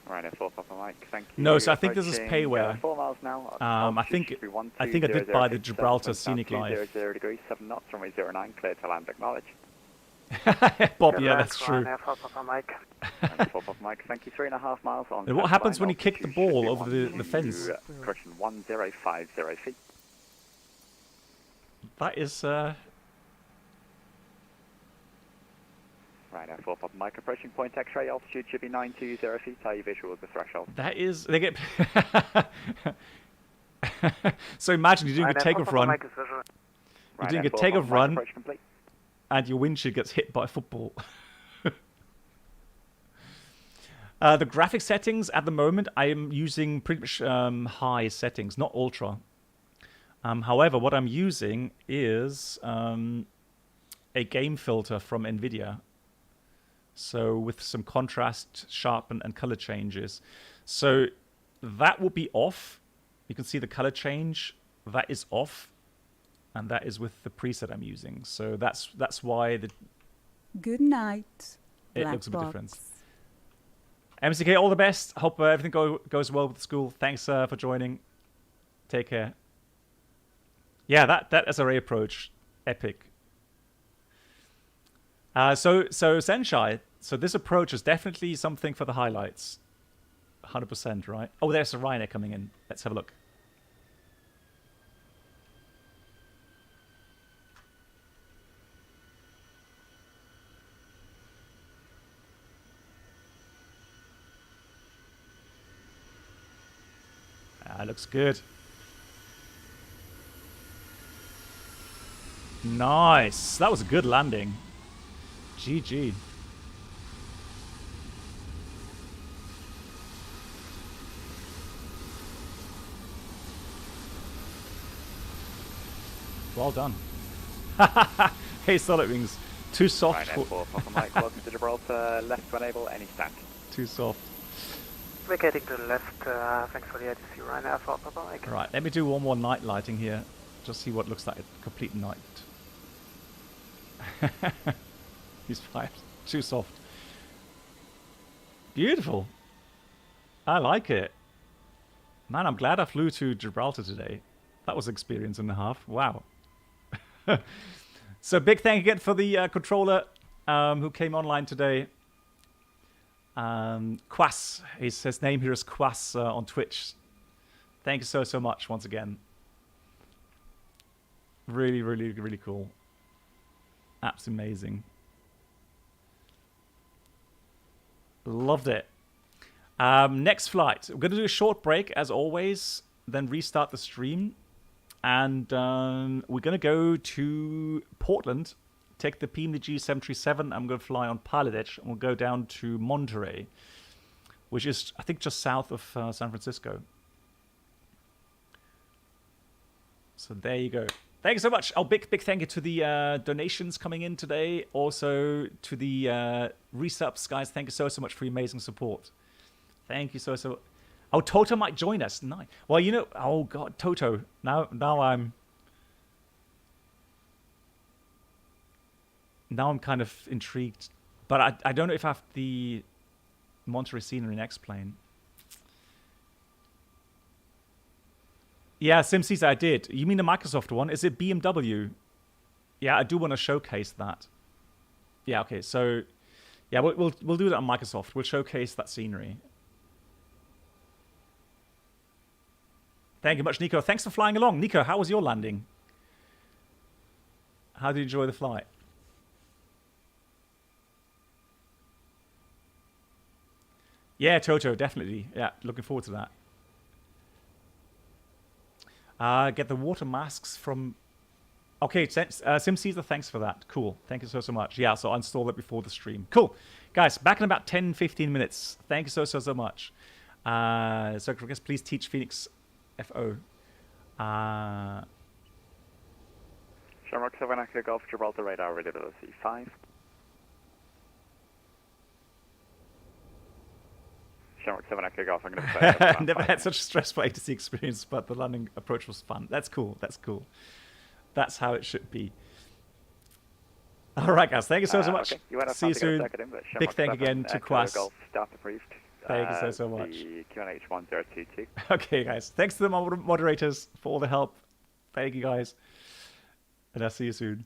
Right, 4 Papa Mike, thank you. No, so I think this is Approaching, payware. 4 miles now. I think I did buy the Gibraltar Scenic Life. 0 degrees, 7 knots, runway 09, clear to land, acknowledge. Bob, yeah, that's true. 4 Papa Mike. 4 Papa Mike, thank you. 3.5 miles on. And what happens when you kick the ball over the fence? Correction, 1050 feet. That is. Right, 4 Papa Mike, approaching point X-ray, altitude should be 920 feet. Are you visual with the threshold? That is. They get. So imagine you're doing a takeoff run. You're doing a takeoff run, and your windshield gets hit by a football. The graphic settings at the moment, I am using pretty much high settings, not ultra. However, what I'm using is a game filter from NVIDIA. So with some contrast, sharpen, and color changes. So that will be off. You can see the color change. That is off. And that is with the preset I'm using. So that's why Good night. It looks a bit different. MCK, all the best. Hope everything goes well with the school. Thanks for joining. Take care. Yeah, that SRA approach, epic. So Senshai, so this approach is definitely something for the highlights. 100%, right? Oh, there's a Ryanair coming in. Let's have a look. Looks good. Nice. That was a good landing. GG. Well done. Hey, Solid Wings. Too soft. Right, for Papa Mike, welcome to Gibraltar. Left to enable, any stack. Too soft. Vacating to the left, thanks for the ATC Ryanair for Papa Mike. Right, let me do one more night lighting here. Just see what looks like a complete night. He's fired. Too soft. Beautiful. I like it. Man, I'm glad I flew to Gibraltar today. That was an experience and a half. Wow. So big thank you again for the controller who came online today. Quas, his name here is Quas on Twitch. Thank you so much once again. Really, really, really cool. Absolutely amazing. Loved it. Next flight. We're going to do a short break as always, then restart the stream. And we're going to go to Portland, take the PMDG 737. I'm going to fly on Pilot Edge, and we'll go down to Monterey, which is, I think, just south of San Francisco. So there you go. Thank you so much. Oh, big thank you to the donations coming in today. Also to the resubs, guys. Thank you so much for your amazing support. Thank you so. Oh, Toto might join us. Nice. Well, you know, oh God, Toto. Now I'm kind of intrigued, but I don't know if I have the Monterey scenery in X-Plane. Yeah, SimC's I did. You mean the Microsoft one? Is it BMW? Yeah, I do want to showcase that. Yeah, okay. So, yeah, we'll do that on Microsoft. We'll showcase that scenery. Thank you much, Nico. Thanks for flying along. Nico, how was your landing? How did you enjoy the flight? Yeah, Toto, definitely. Yeah, looking forward to that. Get the water masks from... Okay, SimCaesar, thanks for that. Cool. Thank you so much. Yeah, so I'll install it before the stream. Cool. Guys, back in about 10-15 minutes. Thank you so much. So I guess please teach FENIX FO. Shamrock 7 Echo Golf Gibraltar radar readability 5. Shamrock 7 Echo Golf, I'm going to Never had such a stressful ATC experience, but the landing approach was fun. That's cool. That's cool. That's how it should be. All right, guys. Thank you so much. Okay. You went off See you to get a soon. second in, but Big Shamrock thank 7, again to Echo Quas. Golf staff approved. Thank you so much. The QNH 1022. Okay, guys. Thanks to the moderators for all the help. Thank you, guys. And I'll see you soon.